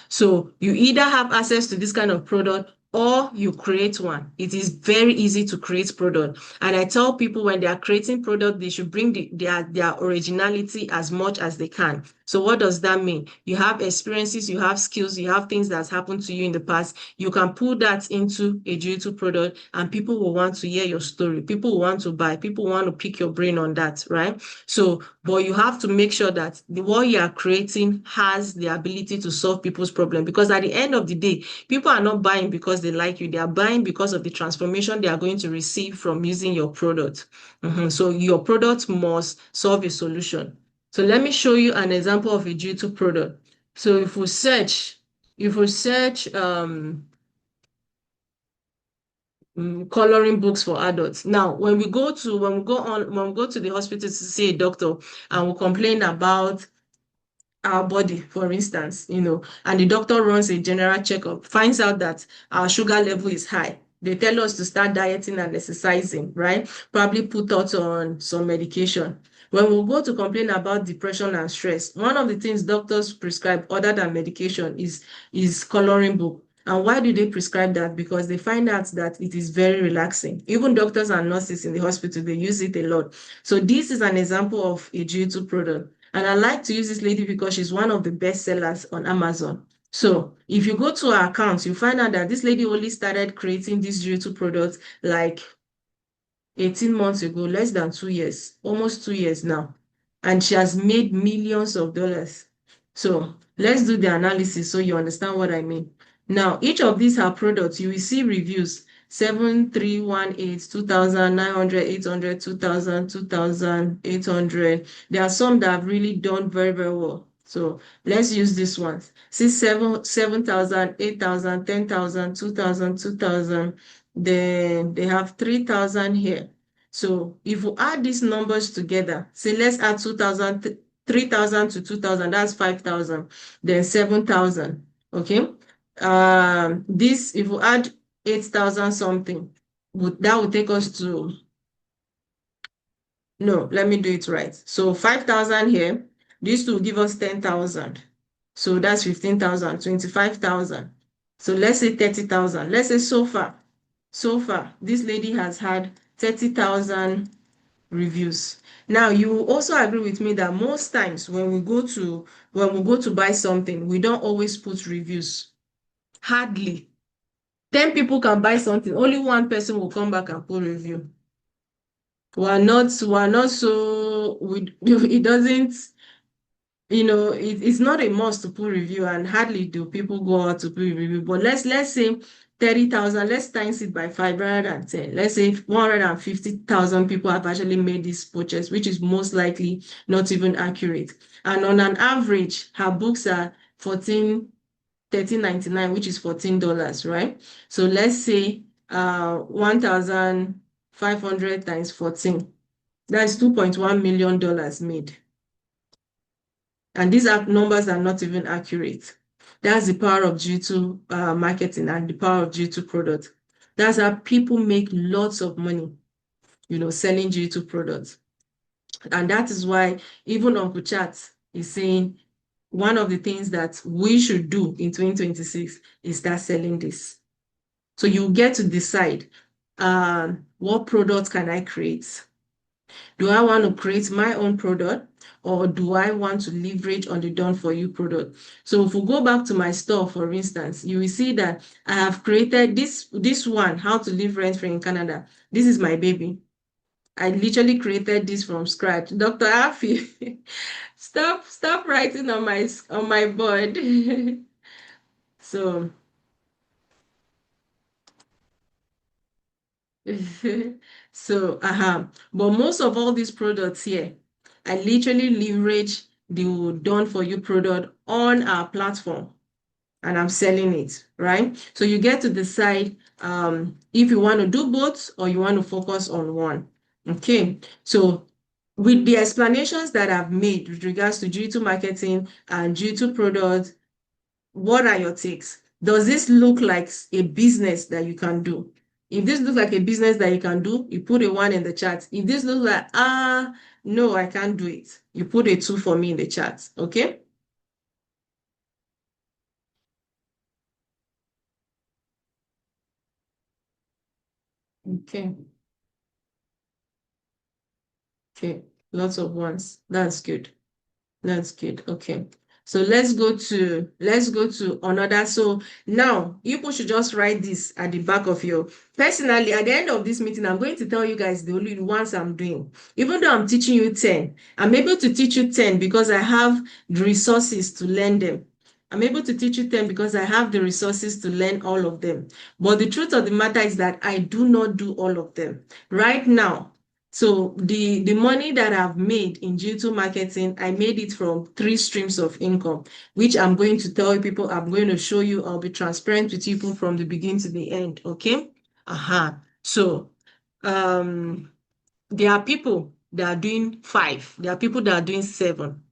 So you either have access to this kind of product or you create one. It is very easy to create product. And I tell people when they are creating product, they should bring their originality as much as they can. So what does that mean? You have experiences, you have skills, you have things that's happened to you in the past. You can put that into a digital product and people will want to hear your story. People will want to buy. People want to pick your brain on that, right? So, but you have to make sure that what you are creating has the ability to solve people's problem, because at the end of the day, people are not buying because because they like you. They are buying because of the transformation they are going to receive from using your product. So your product must solve a solution. So let me show you an example of a G2 product. So if we search coloring books for adults. Now, when we go to the hospital to see a doctor and we complain about our body, for instance, and the doctor runs a general checkup, finds out that our sugar level is high. They tell us to start dieting and exercising, right? Probably put us on some medication. When we go to complain about depression and stress, one of the things doctors prescribe other than medication is coloring book. And why do they prescribe that? Because they find out that it is very relaxing. Even doctors and nurses in the hospital, they use it a lot. So this is an example of a G2 product. And I like to use this lady because she's one of the best sellers on Amazon. So if you go to her account, you find out that this lady only started creating these G2 products like 18 months ago, less than 2 years, almost 2 years now. And she has made millions of dollars. So let's do the analysis so you understand what I mean. Now, each of these her products, you will see reviews 7318, 2000, 900, 800, 2000, 2800. There are some that have really done very, very well. So let's use this one. See 7,000, 8,000, 10,000, 2,000, 2,000. Then they have 3,000 here. So if we add these numbers together, say let's add 2,000, 3,000 to 2,000, that's 5,000, then 7,000, okay? This, if we add 8,000 something, that would take us to, no, let me do it right. So 5,000 here, this will give us 10,000. So that's 15,000, 25,000. So let's say 30,000. Let's say so far, this lady has had 30,000 reviews. Now, you will also agree with me that most times when we go to buy something, we don't always put reviews. Hardly. 10 people can buy something, only one person will come back and put review. We're not so, it doesn't, it's not a must to put review, and hardly do people go out to put review. But let's say 30,000, let's times it by 5 rather than 10. Let's say 150,000 people have actually made this purchase, which is most likely not even accurate. And on an average, her books are $13.99, which is $14, right? So let's say 1,500 times 14. That's $2.1 million made. And these numbers are not even accurate. That's the power of G2 marketing and the power of G2 product. That's how people make lots of money, selling G2 products. And that is why even Uncle Chat is saying one of the things that we should do in 2026 is start selling this. So you get to decide what product can I create? Do I want to create my own product, or do I want to leverage on the done for you product? So if we go back to my store, for instance, you will see that I have created this one, how to live rent-free in Canada. This is my baby. I literally created this from scratch. Dr. Afi, stop writing on my board. So but most of all these products here, I literally leverage the done for you product on our platform and I'm selling it, right? So you get to decide if you want to do both or you want to focus on one. Okay, so with the explanations that I've made with regards to G2 marketing and G2 products, what are your takes? Does this look like a business that you can do? If this looks like a business that you can do, you put a 1 in the chat. If this looks like, no, I can't do it, you put a 2 for me in the chat, okay? Okay. Okay, lots of ones. That's good. That's good. Okay. So let's go to another. So now you should just write this at the back of your, personally, at the end of this meeting, I'm going to tell you guys the only ones I'm doing. Even though I'm teaching you 10, I'm able to teach you 10 because I have the resources to learn them. I'm able to teach you 10 because I have the resources to learn all of them. But the truth of the matter is that I do not do all of them. Right now, so the money that I've made in digital marketing, I made it from 3 streams of income, which I'm going to tell you people, I'm going to show you, I'll be transparent with you people from the beginning to the end, okay? So there are people that are doing 5, there are people that are doing 7.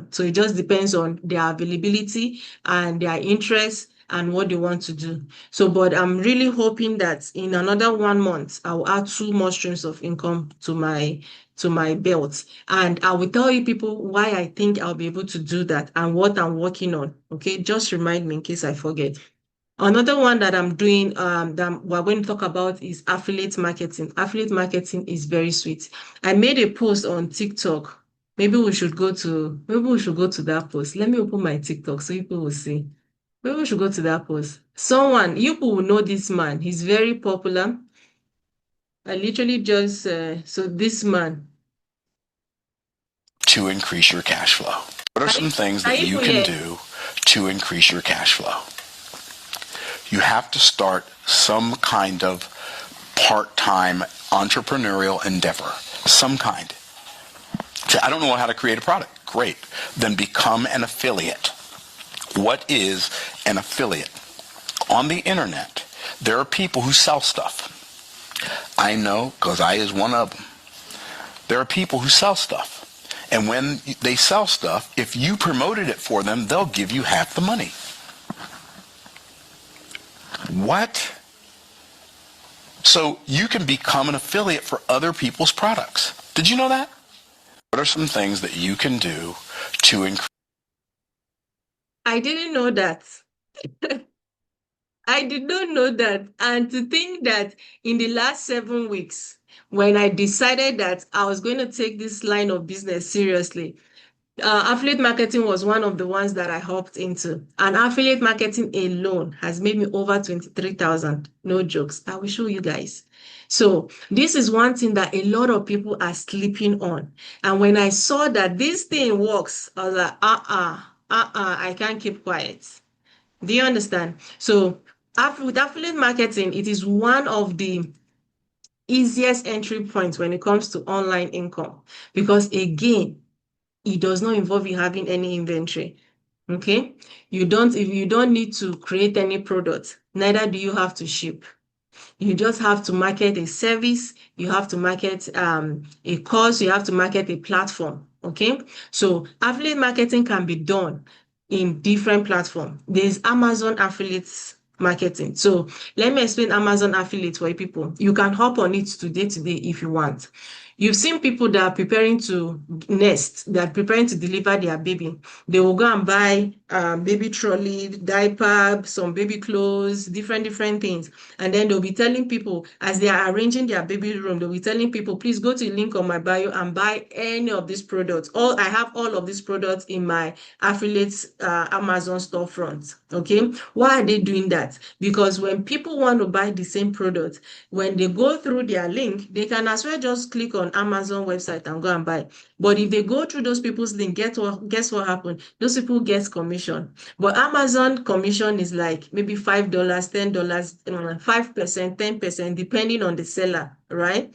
So it just depends on their availability and their interest and what they want to do. So, but I'm really hoping that in another 1 month, I'll add 2 more streams of income to my belt. And I will tell you people why I think I'll be able to do that and what I'm working on. Okay, just remind me in case I forget. Another one that I'm doing that we're going to talk about is affiliate marketing. Affiliate marketing is very sweet. I made a post on TikTok. Maybe we should go to that post. Let me open my TikTok so people will see. Maybe we should go to that post. You people will know this man. He's very popular. I literally just so this man. To increase your cash flow. What are some things that you can do to increase your cash flow? You have to start some kind of part-time entrepreneurial endeavor, some kind. Say, I don't know how to create a product. Great. Then become an affiliate. What is an affiliate? On the internet, there are people who sell stuff. I know because I is one of them. There are people who sell stuff. And when they sell stuff, if you promoted it for them, they'll give you half the money. What? So you can become an affiliate for other people's products. Did you know that? What are some things that you can do to increase? I didn't know that. I did not know that. And to think that in the last 7 weeks, when I decided that I was going to take this line of business seriously, affiliate marketing was one of the ones that I hopped into. And affiliate marketing alone has made me over 23,000. No jokes. I will show you guys. So this is one thing that a lot of people are sleeping on. And when I saw that this thing works, I was like, I can't keep quiet. Do you understand? So with affiliate marketing, it is one of the easiest entry points when it comes to online income because again, it does not involve you having any inventory. Okay, you don't need to create any product, neither do you have to ship. You just have to market a service, you have to market a course, you have to market a platform. Okay, so affiliate marketing can be done in different platforms. There's Amazon affiliates marketing. So let me explain Amazon affiliates for you people. You can hop on it today if you want. You've seen people that are preparing to nest, that are preparing to deliver their baby. They will go and buy baby trolley, diaper, some baby clothes, different things. And then they'll be telling people, as they are arranging their baby room, they'll be telling people, please go to the link on my bio and buy any of these products. I have all of these products in my affiliate Amazon storefront. Okay, why are they doing that? Because when people want to buy the same product, when they go through their link, they can as well just click on Amazon website and go and buy. But if they go through those people's link, guess what happened? Those people get commission. But Amazon commission is like maybe $5, $10, 5%, 10%, depending on the seller, right?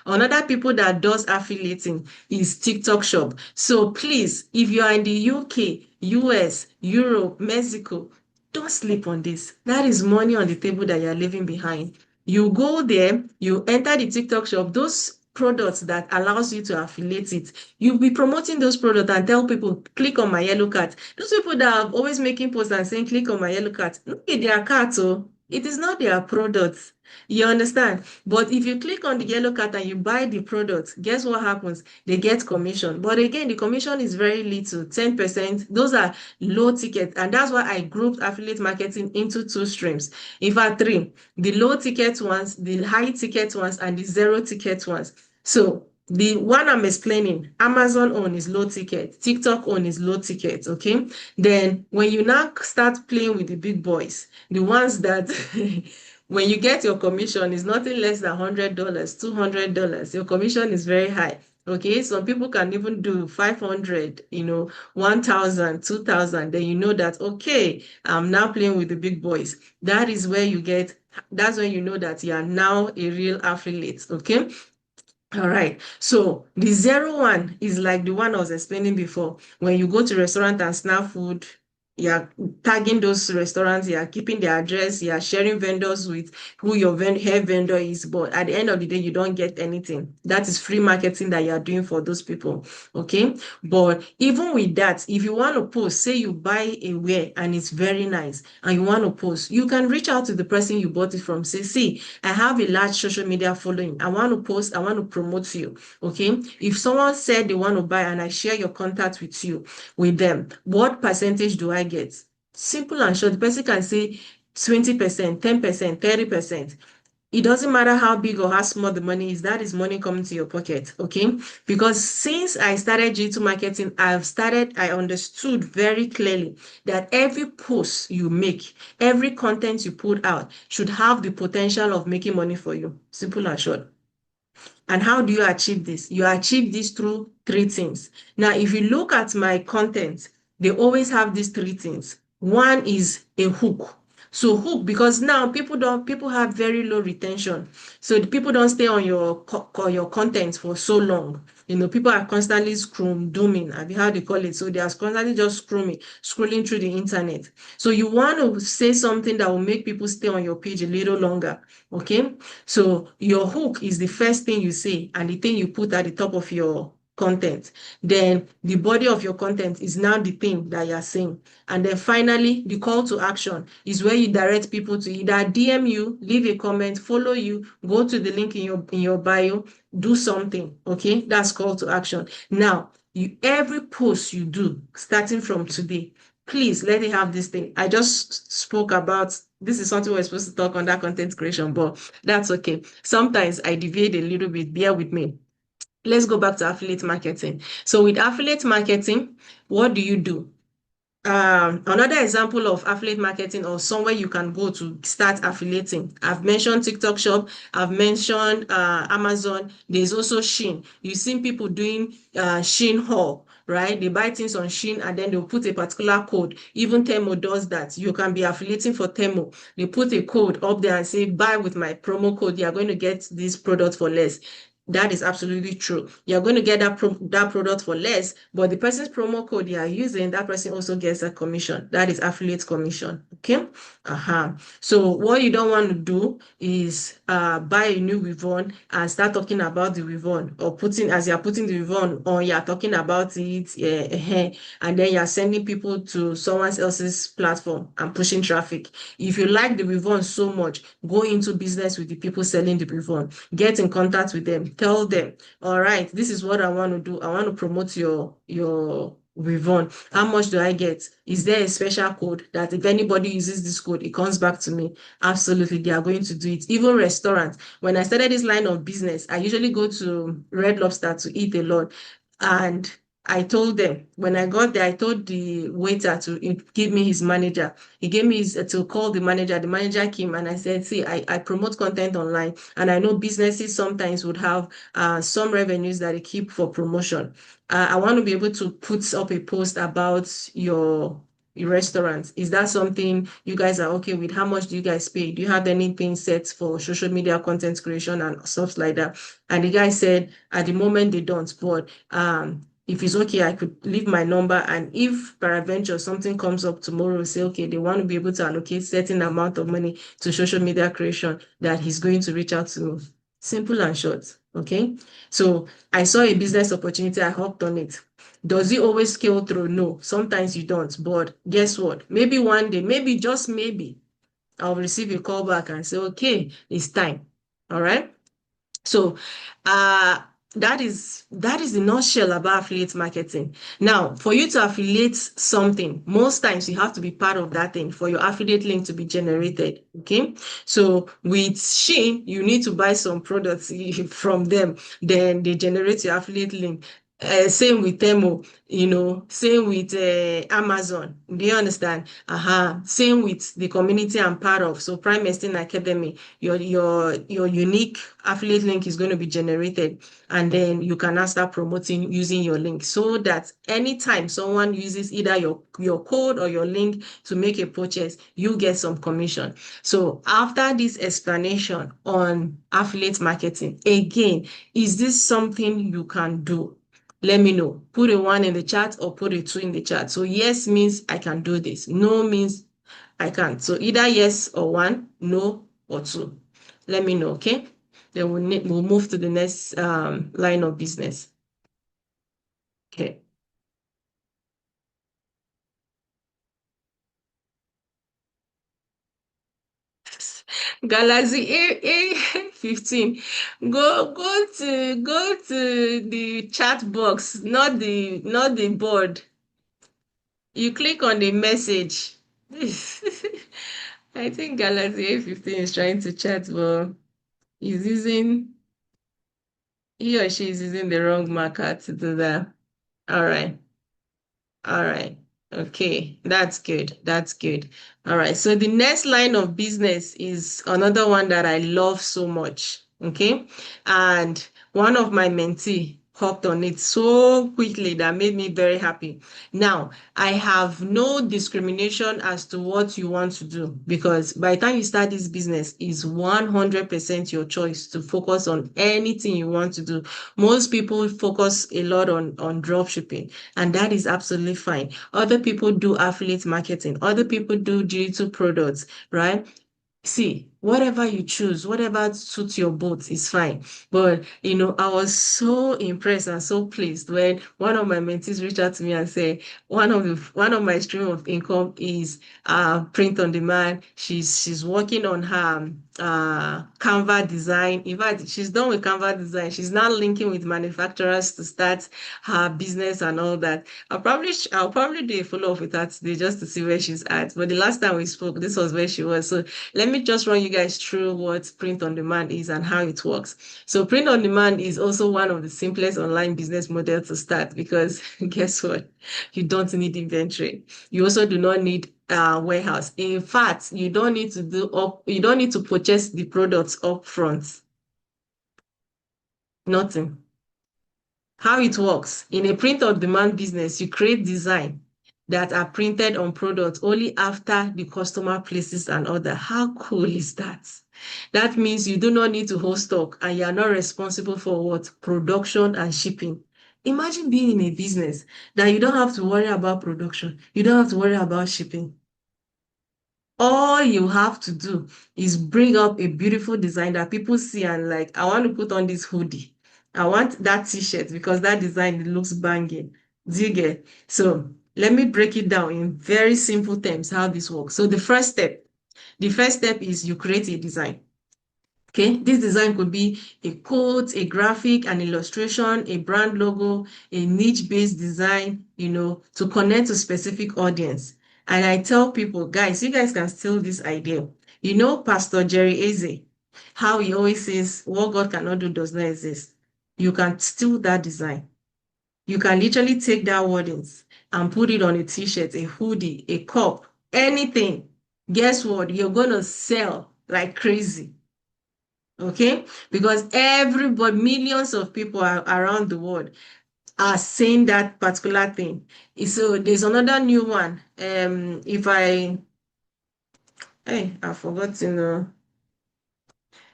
Another people that does affiliating is TikTok shop. So please, if you are in the UK, US, Europe, Mexico, don't sleep on this. That is money on the table that you're leaving behind. You go there, you enter the TikTok shop, those products that allows you to affiliate it. You'll be promoting those products and tell people, click on my yellow card. Those people that are always making posts and saying, click on my yellow card, look at their cart, oh. It is not their products. You understand? But if you click on the yellow card and you buy the product, guess what happens? They get commission. But again, the commission is very little, 10%. Those are low ticket. And that's why I grouped affiliate marketing into 2 streams. In fact, 3. The low ticket ones, the high ticket ones, and the 0 ticket ones. So the one I'm explaining, Amazon own is low ticket, TikTok own is low ticket, okay? Then when you now start playing with the big boys, the ones that when you get your commission is nothing less than $100, $200. Your commission is very high. Okay, some people can even do 500, 1,000, 2,000. Then you know that, okay, I'm now playing with the big boys. That's when you know that you are now a real affiliate. Okay. All right. So the zero one is like the one I was explaining before. When you go to restaurant and snap food, you're tagging those restaurants, you're keeping their address, you're sharing vendors with who your hair vendor is. But at the end of the day, you don't get anything. That is free marketing that you're doing for those people. Okay. But even with that, if you want to post, say you buy a wear and it's very nice and you want to post, you can reach out to the person you bought it from. Say, see, I have a large social media following. I want to post, I want to promote you. Okay. If someone said they want to buy and I share your contact with them, what percentage do I get? Simple and short. The person can say 20%, 10%, 30%. It doesn't matter how big or how small the money is, that is money coming to your pocket, okay? Because since I started G2 marketing, I understood very clearly that every post you make, every content you put out should have the potential of making money for you. Simple and short. And how do you achieve this? You achieve this through three things. Now, if you look at my content, they always have these three things. One is a hook. So hook, because now people have very low retention. So the people don't stay on your content for so long. People are constantly dooming, have you how they call it? So they are constantly just scrolling through the internet. So you want to say something that will make people stay on your page a little longer. Okay. So your hook is the first thing you say and the thing you put at the top of your content. Then the body of your content is now the thing that you're saying. And then finally, the call to action is where you direct people to either DM you, leave a comment, follow you, go to the link in your bio, do something. Okay, that's call to action. Now, every post you do, starting from today, please let it have this thing. I just spoke about this is something we're supposed to talk on that content creation, but that's okay. Sometimes I deviate a little bit. Bear with me. Let's go back to affiliate marketing. So with affiliate marketing, what do you do? Another example of affiliate marketing or somewhere you can go to start affiliating. I've mentioned TikTok Shop. I've mentioned Amazon. There's also Shein. You've seen people doing Shein haul, right? They buy things on Shein and then they'll put a particular code. Even Temo does that. You can be affiliating for Temo. They put a code up there and say, buy with my promo code. You're going to get this product for less. That is absolutely true. You're going to get that product for less, but the person's promo code you are using, that person also gets a commission. That is affiliate commission. Okay. So what you don't want to do is buy a new Weave-On and start talking about the Weave-On, or as you're putting the Weave-On on, you're talking about it, and then you're sending people to someone else's platform and pushing traffic. If you like the Weave-On so much, go into business with the people selling the Weave-On. Get in contact with them. Tell them, all right, this is what I want to do. I want to promote your Weave-On. How much do I get? Is there a special code that if anybody uses this code, it comes back to me? Absolutely, they are going to do it. Even restaurants. When I started this line of business, I usually go to Red Lobster to eat a lot. And I told them, when I got there, I told the waiter to give me his manager. He gave me to call the manager. The manager came and I said, see, I promote content online and I know businesses sometimes would have some revenues that they keep for promotion. I want to be able to put up a post about your restaurant. Is that something you guys are okay with? How much do you guys pay? Do you have anything set for social media content creation and stuff like that? And the guy said, at the moment they don't, but if it's okay, I could leave my number. And if peradventure something comes up tomorrow, say, okay, they want to be able to allocate certain amount of money to social media creation, that he's going to reach out to me. Simple and short. Okay. So I saw a business opportunity. I hopped on it. Does it always scale through? No, sometimes you don't. But guess what? Maybe one day, maybe just maybe, I'll receive a call back and say, okay, it's time. All right. So that is the nutshell about affiliate marketing. Now, for you to affiliate something, most times you have to be part of that thing for your affiliate link to be generated. Okay. So with Shein, you need to buy some products from them. Then they generate your affiliate link. Same with Temo, same with Amazon. Do you understand? Same with the community I'm part of. So Prime Estate Academy, your unique affiliate link is going to be generated, and then you can now start promoting using your link, so that anytime someone uses either your code or your link to make a purchase, you get some commission. So after this explanation on affiliate marketing, again, is this something you can do? Let me know. Put a 1 in the chat or put a 2 in the chat. So yes means I can do this. No means I can't. So either yes or 1, no or 2. Let me know, okay? Then we'll move to the next line of business. Okay. Galaxy A15. Go to the chat box, not the board. You click on the message. I think Galaxy A15 is trying to chat, but he's using he or she is using the wrong marker to do that. All right. All right. Okay. That's good. That's good. All right. So the next line of business is another one that I love so much. Okay. And one of my mentee hopped on it so quickly that made me very happy. Now, I have no discrimination as to what you want to do, because by the time you start this business, it's 100% your choice to focus on anything you want to do. Most people focus a lot on drop shipping, and that is absolutely fine. Other people do affiliate marketing, other people do digital products, right? See, whatever you choose, whatever suits your boat is fine. But I was so impressed and so pleased when one of my mentees reached out to me and said, one of my stream of income is print on demand. She's working on her Canva design. In fact, she's done with Canva design. She's now linking with manufacturers to start her business and all that. I'll probably do a follow-up with her today just to see where she's at. But the last time we spoke, this was where she was. So let me just run you guys through what print on demand is and how it works. So print on demand is also one of the simplest online business models to start, because guess what? You don't need inventory. You also do not need warehouse. In fact, you don't need to purchase the products up front. Nothing. How it works in a print on demand business, you create design that are printed on products only after the customer places an order. How cool is that? That means you do not need to hold stock, and you are not responsible for what? Production and shipping. Imagine being in a business that you don't have to worry about production. You don't have to worry about shipping. All you have to do is bring up a beautiful design that people see and like, I want to put on this hoodie. I want that t-shirt because that design looks banging. Do you get? So let me break it down in very simple terms how this works. So the first step is you create a design. Okay, this design could be a quote, a graphic, an illustration, a brand logo, a niche-based design, to connect to specific audience. And I tell people, guys, you guys can steal this idea. Pastor Jerry Eze, how he always says, what God cannot do does not exist. You can steal that design. You can literally take that wordings and put it on a t-shirt, a hoodie, a cup, anything. Guess what? You're going to sell like crazy. Okay, because everybody, millions of people around the world are saying that particular thing. So there's another new one. I forgot to know.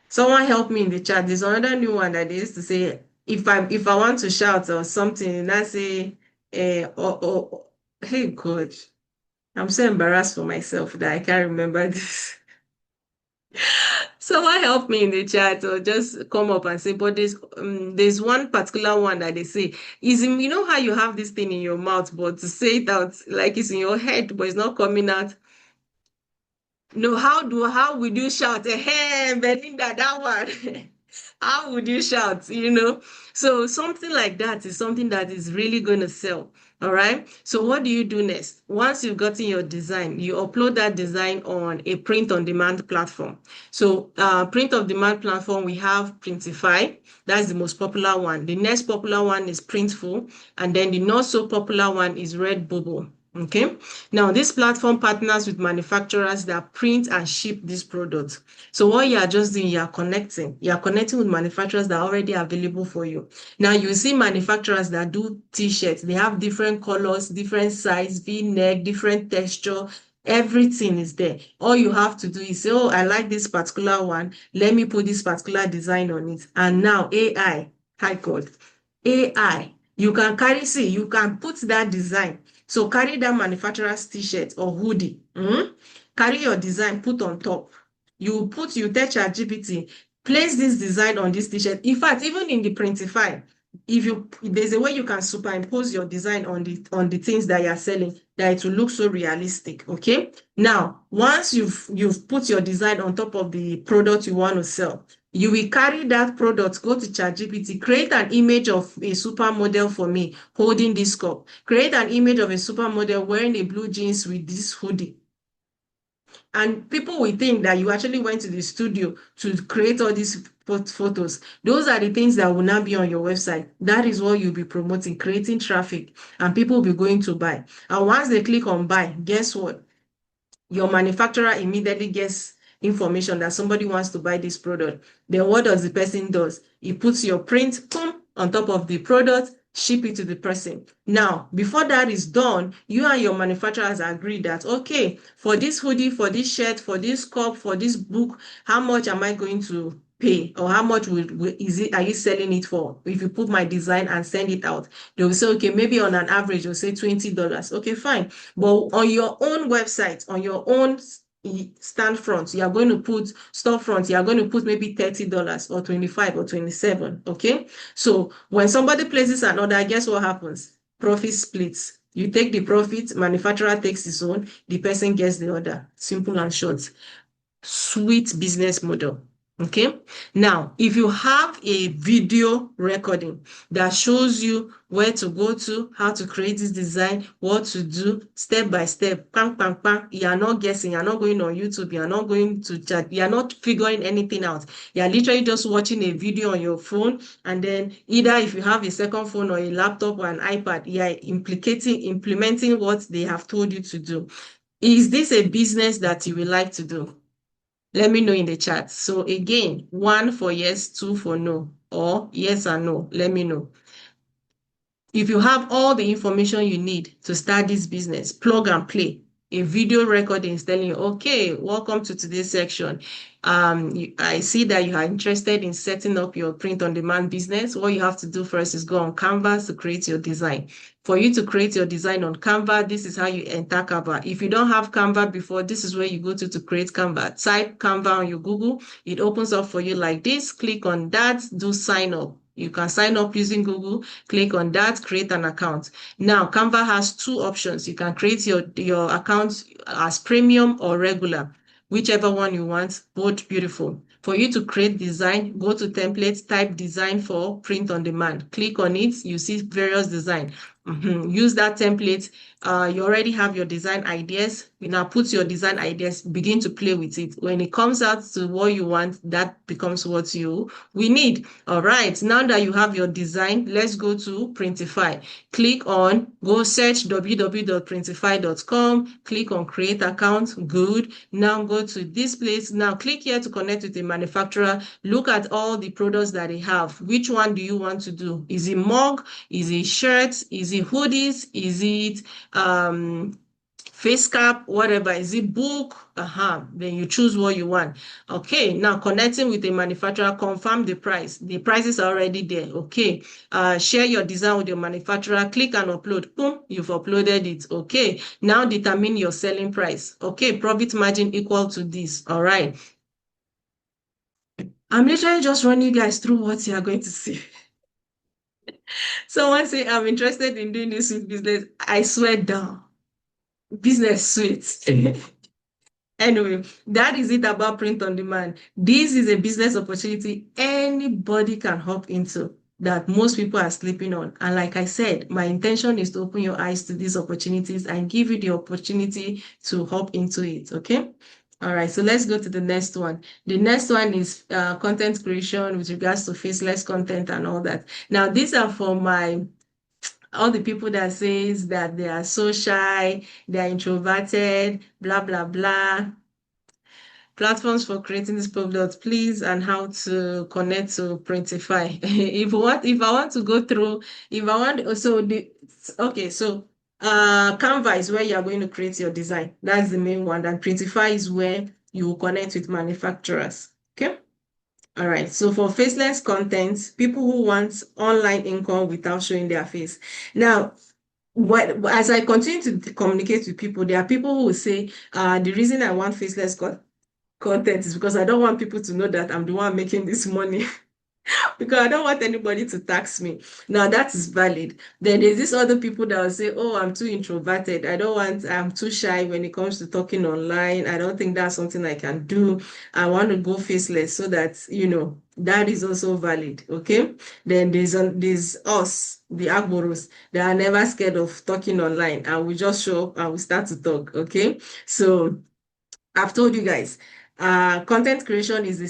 Someone help me in the chat. There's another new one that they used to say, if I want to shout or something, and I say, hey God, I'm so embarrassed for myself that I can't remember this. Someone help me in the chat or just come up and say, but there's one particular one that they say is how you have this thing in your mouth, but to say it out like it's in your head, but it's not coming out. No, how would you shout, hey, Belinda, that one? How would you shout, you know? So something like that is something that is really going to sell. All right. So what do you do next? Once you've gotten your design, you upload that design on a print on demand platform. So print on demand platform, we have Printify. That's the most popular one. The next popular one is Printful. And then the not so popular one is Redbubble. Okay. Now, this platform partners with manufacturers that print and ship these products. So what you are just doing, you are connecting. You are connecting with manufacturers that are already available for you. Now, you see manufacturers that do t-shirts. They have different colors, different size, V-neck, different texture. Everything is there. All you have to do is say, oh, I like this particular one. Let me put this particular design on it. And now AI, hi God, AI, you can put that design. So carry that manufacturer's t-shirt or hoodie. Carry your design, put on top. You tell ChatGPT, place this design on this t-shirt. In fact, even in the Printify, there's a way you can superimpose your design on the things that you're selling, that it will look so realistic. Okay. Now, once you've put your design on top of the product you want to sell, you will carry that product, go to ChatGPT, create an image of a supermodel for me holding this cup. Create an image of a supermodel wearing a blue jeans with this hoodie. And people will think that you actually went to the studio to create all these photos. Those are the things that will now be on your website. That is what you'll be promoting, creating traffic, and people will be going to buy. And once they click on buy, guess what? Your manufacturer immediately gets information that somebody wants to buy this product. Then what does the person do? He puts your print, boom, on top of the product, ship it to the person. Now, before that is done, you and your manufacturers agree that, okay, for this hoodie, for this shirt, for this cup, for this book, how much am I going to pay, or how much are you selling it for? If you put my design and send it out, they will say, okay, maybe on an average, they'll say $20. Okay, fine. But on your own website, on your own stand front, you are going to put storefront, you are going to put maybe $30 or 25 or 27. Okay. So when somebody places an order, guess what happens? Profit splits. You take the profit, manufacturer takes his own, the person gets the order. Simple and short. Sweet business model. Okay. Now, if you have a video recording that shows you where to go to, how to create this design, what to do, step by step, bang, bang, bang, you are not guessing, you're not going on YouTube, you're not going to chat, you're not figuring anything out. You're literally just watching a video on your phone, and then either if you have a second phone or a laptop or an iPad, you're implementing what they have told you to do. Is this a business that you would like to do? Let me know in the chat. So again, 1 for yes, 2 for no, or yes and no. Let me know. If you have all the information you need to start this business, plug and play. A video recording is telling you, okay, welcome to today's section. I see that you are interested in setting up your print-on-demand business. What you have to do first is go on Canva to create your design. For you to create your design on Canva, this is how you enter Canva. If you don't have Canva before, this is where you go to create Canva. Type Canva on your Google. It opens up for you like this. Click on that, do sign up. You can sign up using Google, click on that, create an account. Now, Canva has 2 options. You can create your account as premium or regular, whichever one you want, both beautiful. For you to create design, go to templates, type design for print on demand. Click on it, you see various design. Use that template. You already have your design ideas. You now put your design ideas, begin to play with it. When it comes out to what you want, that becomes what we need. All right. Now that you have your design, let's go to Printify. Go search www.printify.com. Click on create account. Good. Now go to this place. Now click here to connect with the manufacturer. Look at all the products that they have. Which one do you want to do? Is it mug? Is it shirts? Is it hoodies? Is it face cap, whatever? Is it book? Then you choose what you want. Okay, now connecting with the manufacturer, confirm the price. The prices are already there. Okay, share your design with your manufacturer, click and upload. Boom, you've uploaded it. Okay, now determine your selling price. Okay, profit margin equal to this. All right. I'm literally just running you guys through what you are going to see. Someone say, I'm interested in doing this with business. I swear down. Business sweet. Anyway, that is it about print on demand. This is a business opportunity anybody can hop into that most people are sleeping on. And like I said, my intention is to open your eyes to these opportunities and give you the opportunity to hop into it. Okay. All right. So let's go to the next one. The next one is content creation with regards to faceless content and all that. Now, these are for all the people that says that they are so shy, they are introverted, blah, blah, blah. Platforms for creating this product, please, and how to connect to Printify. If I want to go through, if I want, so Canva is where you are going to create your design. That's the main one. And Printify is where you will connect with manufacturers. Okay. All right. So for faceless content, people who want online income without showing their face. Now, as I continue to communicate with people, there are people who will say, the reason I want faceless content is because I don't want people to know that I'm the one making this money. Because I don't want anybody to tax me. Now that is valid. Then there's this other people that will say, oh, I'm too introverted. I'm too shy when it comes to talking online. I don't think that's something I can do. I want to go faceless so that, that is also valid. Okay. Then there's us, the Agboros, that are never scared of talking online, and we just show up and we start to talk. Okay. So I've told you guys, content creation is the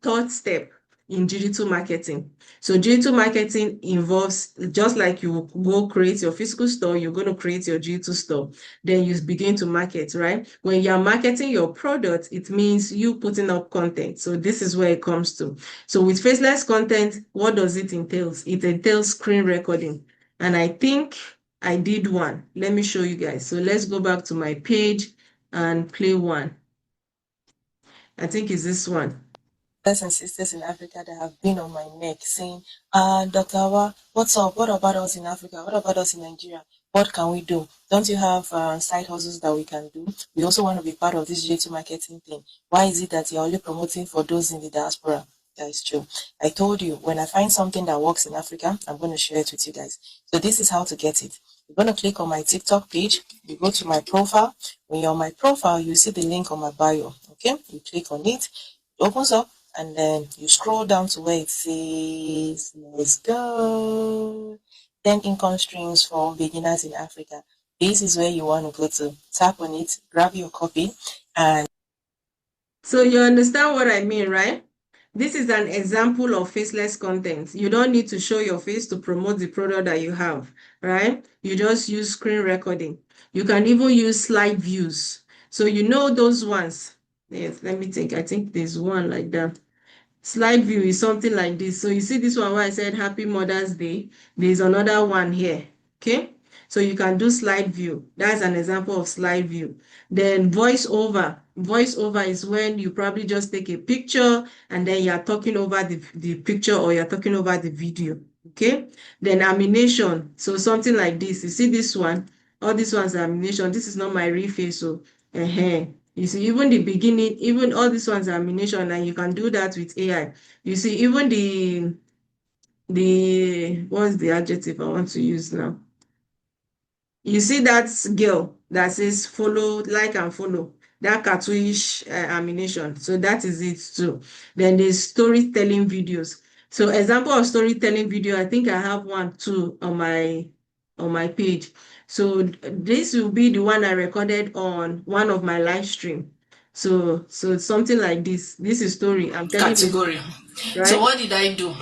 third step in digital marketing. So digital marketing involves, just like you go create your physical store, you're going to create your digital store. Then you begin to market, right? When you're marketing your product, it means you putting up content. So this is where it comes to. So with faceless content, what does it entail? It entails screen recording. And I think I did one. Let me show you guys. So let's go back to my page and play one. I think it's this one. Brothers and sisters in Africa that have been on my neck saying, Dr. Awa, what's up? What about us in Africa? What about us in Nigeria? What can we do? Don't you have side hustles that we can do? We also want to be part of this digital marketing thing. Why is it that you're only promoting for those in the diaspora? That is true. I told you, when I find something that works in Africa, I'm going to share it with you guys. So this is how to get it. You're going to click on my TikTok page. You go to my profile. When you're on my profile, you see the link on my bio. Okay? You click on it. It opens up, and then you scroll down to where it says, let's go. Then income streams for beginners in Africa. This is where you want to go to. Tap on it, grab your copy, and so you understand what I mean, right? This is an example of faceless content. You don't need to show your face to promote the product that you have, right? You just use screen recording. You can even use slide views. So you know those ones. Yes, let me think. I think there's one like that. Slide view is something like this. So you see this one where I said Happy Mother's Day. There's another one here. Okay. So you can do slide view. That's an example of slide view. Then voiceover. Voiceover is when you probably just take a picture and then you're talking over the picture, or you're talking over the video. Okay. Then animation. So something like this. You see this one? All these ones are animation. This is not my real face. So you see, even the beginning, even all these ones are animation, and you can do that with AI. You see, even what's the adjective I want to use now? You see that girl that says follow, like and follow, that cartoonish animation. So that is it too. Then there's storytelling videos. So example of storytelling video, I think I have one too on my page. So this will be the one I recorded on one of my live stream. So something like this. This is story. I'm telling you, category. right? So what did I do?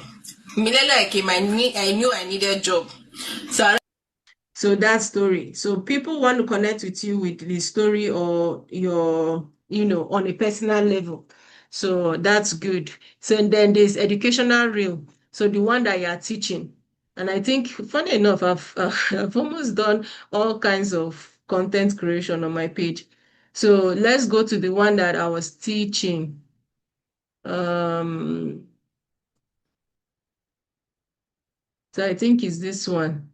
Immediately I came, I knew I needed a job. So that story. So people want to connect with you with the story, or your, on a personal level. So that's good. So and then there's educational reel. So the one that you are teaching. And I think, funny enough, I've almost done all kinds of content creation on my page. So let's go to the one that I was teaching. So I think it's this one.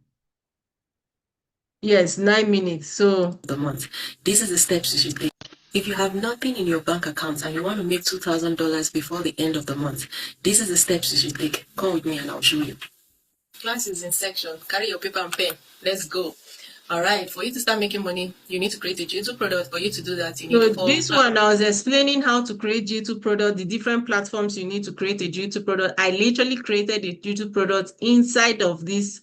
Yes, 9 minutes. So The month. These are the steps you should take. If you have nothing in your bank account and you want to make $2,000 before the end of the month, these are the steps you should take. Come with me and I'll show you. Class is in section. Carry your paper and pen. Let's go. All right, for you to start making money, you need to create a digital product. For you to do that, you need So four. this one, I was explaining how to create G2 product, the different platforms you need to create a G2 product. I literally created a G2 product inside of this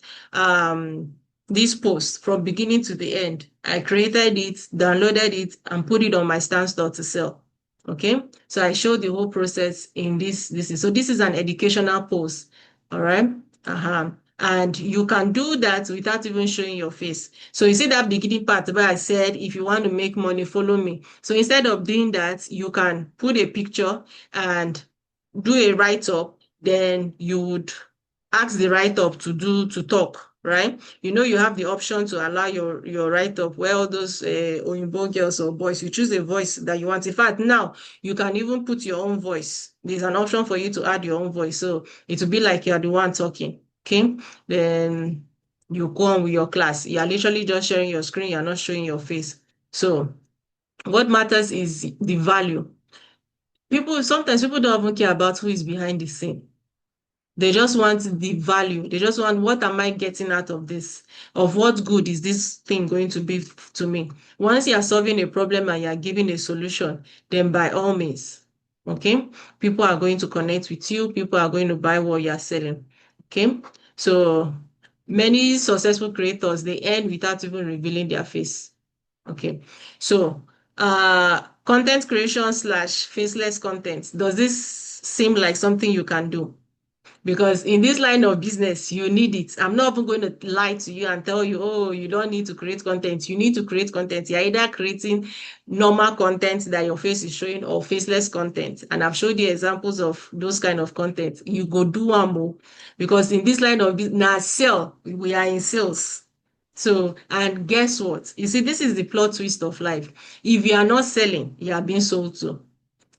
post from beginning to the end. I created it, downloaded it, and put it on my stand store to sell. Okay, so I showed the whole process in this is so this is an educational post. All right. And you can do that without even showing your face. So you see that beginning part where I said, if you want to make money, follow me. So instead of doing that, you can put a picture and do a write-up. Then you would ask the write-up to talk, right? You know, you have the option to allow your write-up where all those Oyinbo girls or boys, you choose a voice that you want. In fact, now you can even put your own voice. There's an option for you to add your own voice. So it will be like you're the one talking. Okay. Then you go on with your class. You're literally just sharing your screen. You're not showing your face. So what matters is the value. Sometimes people don't even care about who is behind the scene. They just want the value. They just want, what am I getting out of this? Of what good is this thing going to be to me? Once you are solving a problem and you are giving a solution, then by all means, okay, people are going to connect with you. People are going to buy what you are selling. Okay, so many successful creators, they end without even revealing their face. Okay, so content creation slash faceless content. Does this seem like something you can do? Because in this line of business, you need it. I'm not even going to lie to you and tell you, oh, you don't need to create content. You need to create content. You're either creating normal content that your face is showing or faceless content. And I've showed you examples of those kind of content. You go do one more. Because in this line of business, now sell, we are in sales. So, and guess what? You see, this is the plot twist of life. If you are not selling, you are being sold to.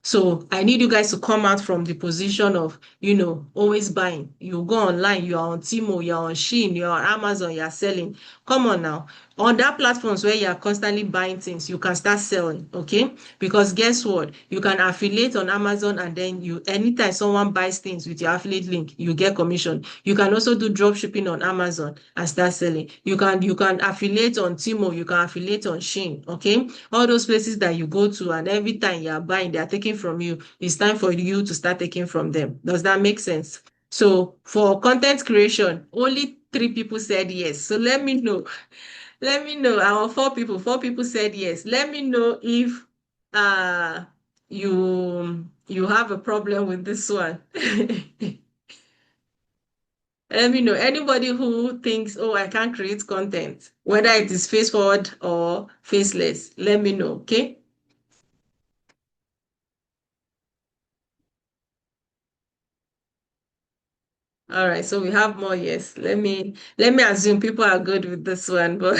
So I need you guys to come out from the position of, always buying. You go online, you are on Timo, you're on Shein, you're on Amazon, you're selling. Come on now. On that platforms where you are constantly buying things, you can start selling, okay? Because guess what? You can affiliate on Amazon and then anytime someone buys things with your affiliate link, you get commission. You can also do drop shipping on Amazon and start selling. You can affiliate on Timo, you can affiliate on Shein, okay? All those places that you go to and every time you are buying, they are taking from you. It's time for you to start taking from them. Does that make sense? So for content creation, only 3 people said yes. So let me know. Let me know. Our 4 people said yes. Let me know if uh you have a problem with this one. Let me know. Anybody who thinks, oh, I can't create content, whether it is face forward or faceless, let me know. Okay. All right, so we have more yes. Let me assume people are good with this one, but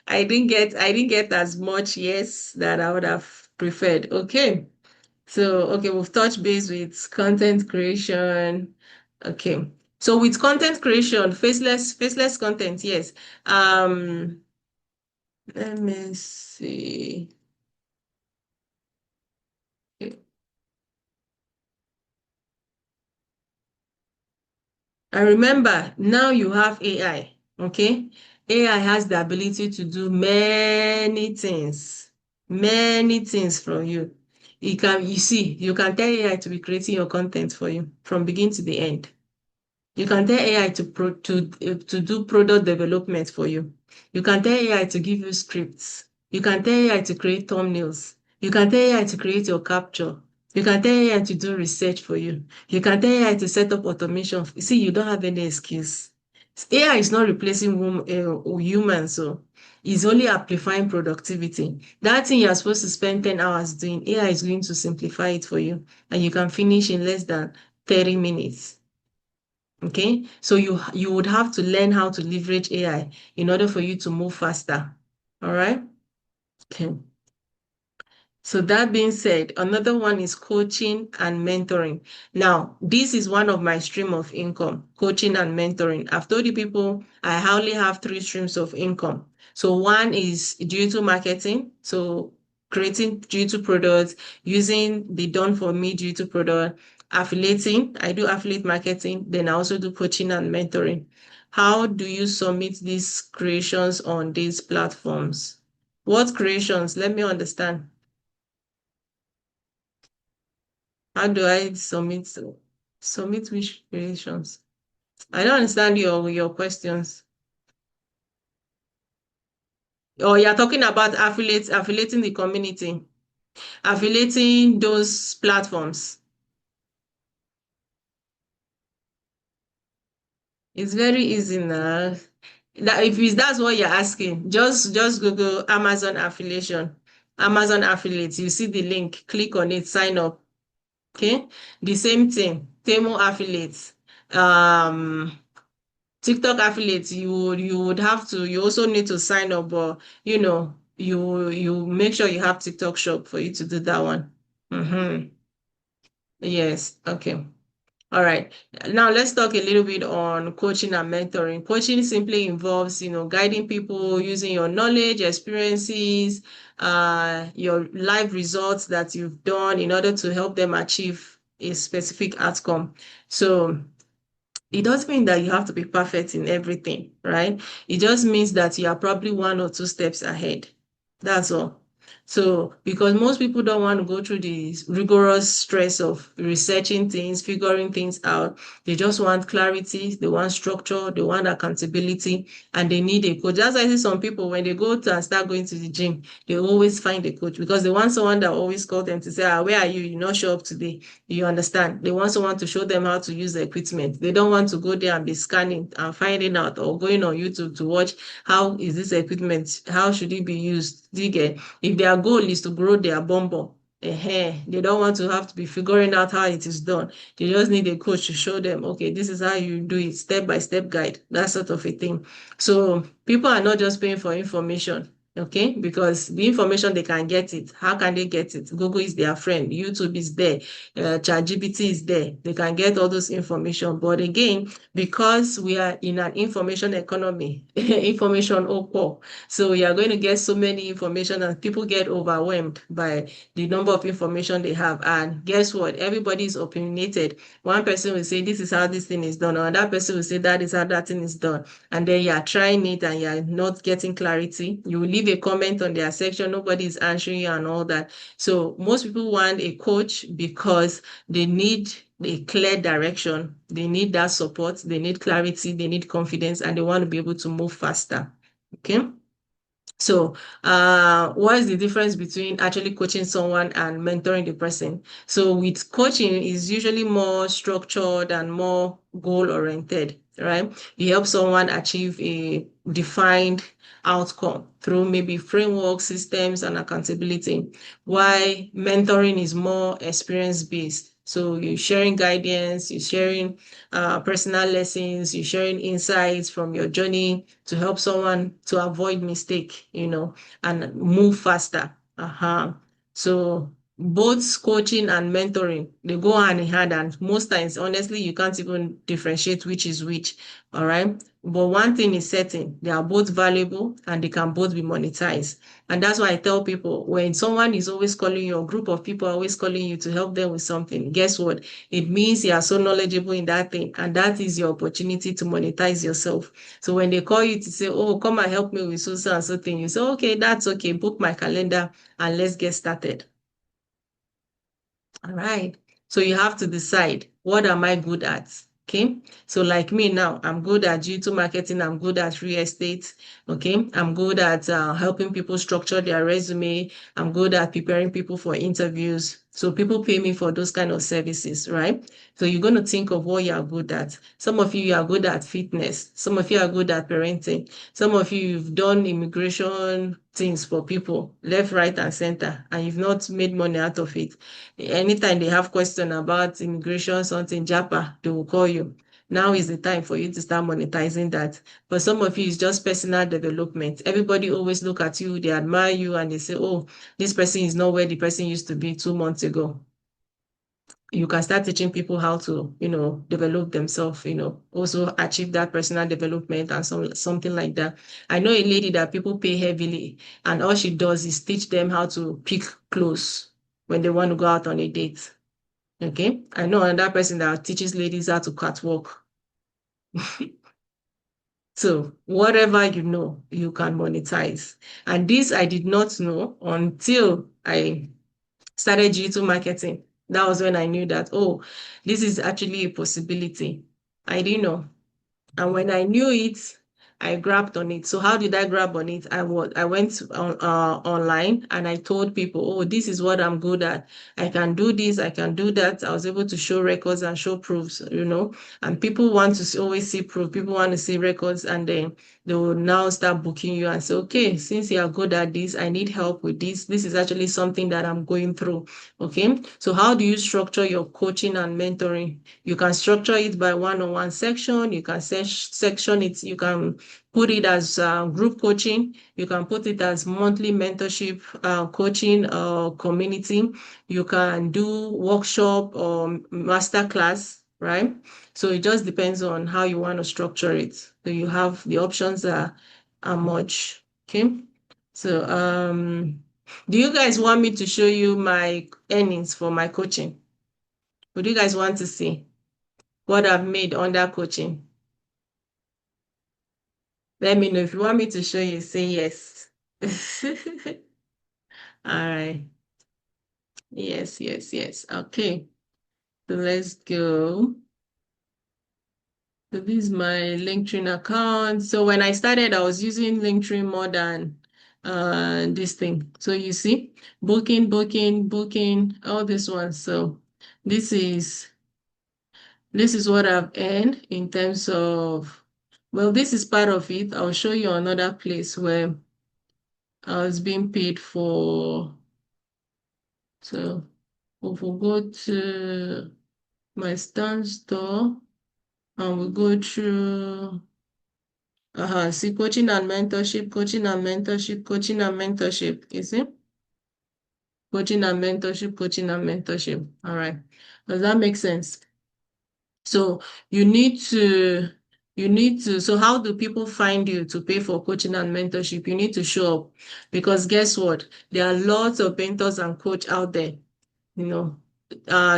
I didn't get as much yes that I would have preferred. Okay. So okay, we've touched base with content creation. Okay. So with content creation, faceless content, yes. Let me see. And remember, now you have AI, okay? AI has the ability to do many things from you. You can tell AI to be creating your content for you from beginning to the end. You can tell AI to do product development for you. You can tell AI to give you scripts. You can tell AI to create thumbnails. You can tell AI to create your capture. You can tell AI to do research for you. You can tell AI to set up automation. You see, you don't have any excuse. AI is not replacing humans, so it's only amplifying productivity. That thing you're supposed to spend 10 hours doing, AI is going to simplify it for you, and you can finish in less than 30 minutes. Okay, so you would have to learn how to leverage AI in order for you to move faster. All right. Okay. So that being said, another one is coaching and mentoring. Now, this is one of my stream of income, coaching and mentoring. I've told you people I only have 3 streams of income. So one is digital marketing. So creating digital products, using the done for me digital product, affiliating. I do affiliate marketing. Then I also do coaching and mentoring. how do you submit these creations on these platforms? What creations? Let me understand. How do I submit which creations? I don't understand your questions. Oh, you're talking about affiliating the community, affiliating those platforms. It's very easy now. That's what you're asking, just Google Amazon affiliation, Amazon affiliates. You see the link, click on it, sign up. Okay, the same thing. Temu affiliates, um, TikTok affiliates. You also need to sign up, but you make sure you have TikTok shop for you to do that one. Mm-hmm. Yes. Okay. All right. Now let's talk a little bit on coaching and mentoring. Coaching simply involves, guiding people using your knowledge, experiences, your life results that you've done in order to help them achieve a specific outcome. So it doesn't mean that you have to be perfect in everything, right? It just means that you are probably one or two steps ahead. That's all. So, because most people don't want to go through the rigorous stress of researching things, figuring things out, they just want clarity, they want structure, they want accountability, and they need a coach. That's why I see some people, when they go to and start going to the gym, they always find a coach because they want someone that always call them to say, where are you? You're not show up today. You understand? They want someone to show them how to use the equipment. They don't want to go there and be scanning and finding out, or going on YouTube to watch how is this equipment, how should it be used. Do you get? If their goal is to grow their bumble, they don't want to have to be figuring out how it is done. They just need a coach to show them, okay, this is how you do it, step by step guide, that sort of a thing. So people are not just paying for information. Okay, because the information they can get it. How can they get it? Google is their friend. YouTube is there. ChatGPT is there. They can get all those information. But again, because we are in an information economy, information equal, so we are going to get so many information, and people get overwhelmed by the number of information they have. And guess what? Everybody is opinionated. One person will say, this is how this thing is done. Or another person will say, that is how that thing is done. And then you are trying it and you are not getting clarity. You will leave a comment on their section. Nobody is answering you and all that. So most people want a coach because they need a clear direction. They need that support. They need clarity. They need confidence, and they want to be able to move faster. Okay. So, what is the difference between actually coaching someone and mentoring the person? So, with coaching is usually more structured and more goal-oriented, right? You help someone achieve a defined outcome through maybe framework, systems, and accountability. While mentoring is more experience-based. So, you're sharing guidance, you're sharing personal lessons, you're sharing insights from your journey to help someone to avoid mistake, and move faster. So both coaching and mentoring, they go hand in hand, and most times, honestly, you can't even differentiate which is which. All right. But one thing is certain, they are both valuable and they can both be monetized. And that's why I tell people, when someone is always calling you, a group of people are always calling you to help them with something, guess what? It means you are so knowledgeable in that thing, and that is your opportunity to monetize yourself. So when they call you to say, oh, come and help me with so and so thing, you say, okay, that's okay, book my calendar and let's get started. All right. So you have to decide, what am I good at? Okay. So like me now, I'm good at digital marketing. I'm good at real estate. Okay. I'm good at helping people structure their resume. I'm good at preparing people for interviews. So people pay me for those kind of services, right? So you're going to think of what you are good at. Some of you are good at fitness. Some of you are good at parenting. Some of you, you've done immigration things for people, left, right, and center, and you've not made money out of it. Anytime they have question about immigration, something, Japa, they will call you. Now is the time for you to start monetizing that. But some of you is just personal development. Everybody always look at you, they admire you, and they say, oh, this person is not where the person used to be 2 months ago. You can start teaching people how to, develop themselves, also achieve that personal development and something like that. I know a lady that people pay heavily, and all she does is teach them how to pick clothes when they want to go out on a date. Okay. I know another person that teaches ladies how to catwalk. So whatever you know, you can monetize. And this I did not know until I started digital marketing. That was when I knew that, oh, this is actually a possibility. I didn't know. And when I knew it, I grabbed on it. So how did I grab on it? I went online and I told people, oh, this is what I'm good at. I can do this, I can do that. I was able to show records and show proofs, and people want to always see proof. People want to see records, and then they will now start booking you and say, okay, since you are good at this, I need help with this. This is actually something that I'm going through. Okay. So how do you structure your coaching and mentoring? You can structure it by one-on-one section. You can section it. You can put it as group coaching. You can put it as monthly mentorship coaching or community. You can do workshop or master class, right? So it just depends on how you want to structure it. So you have the options are much. Okay. So do you guys want me to show you my earnings for my coaching? Would you guys want to see what I've made under coaching? Let me know. If you want me to show you, say yes. All right. Yes, yes, yes. Okay. So let's go. So this is my LinkedIn account. So when I started, I was using LinkedIn more than this thing. So you see, booking, all this one. So this is what I've earned in terms of, well, this is part of it. I'll show you another place where I was being paid for. So if we go to my Stan store and we go through, see, coaching and mentorship, coaching and mentorship, coaching and mentorship. You see? Coaching and mentorship, coaching and mentorship. All right. Does that make sense? So so how do people find you to pay for coaching and mentorship? You need to show up, because guess what? There are lots of mentors and coach out there.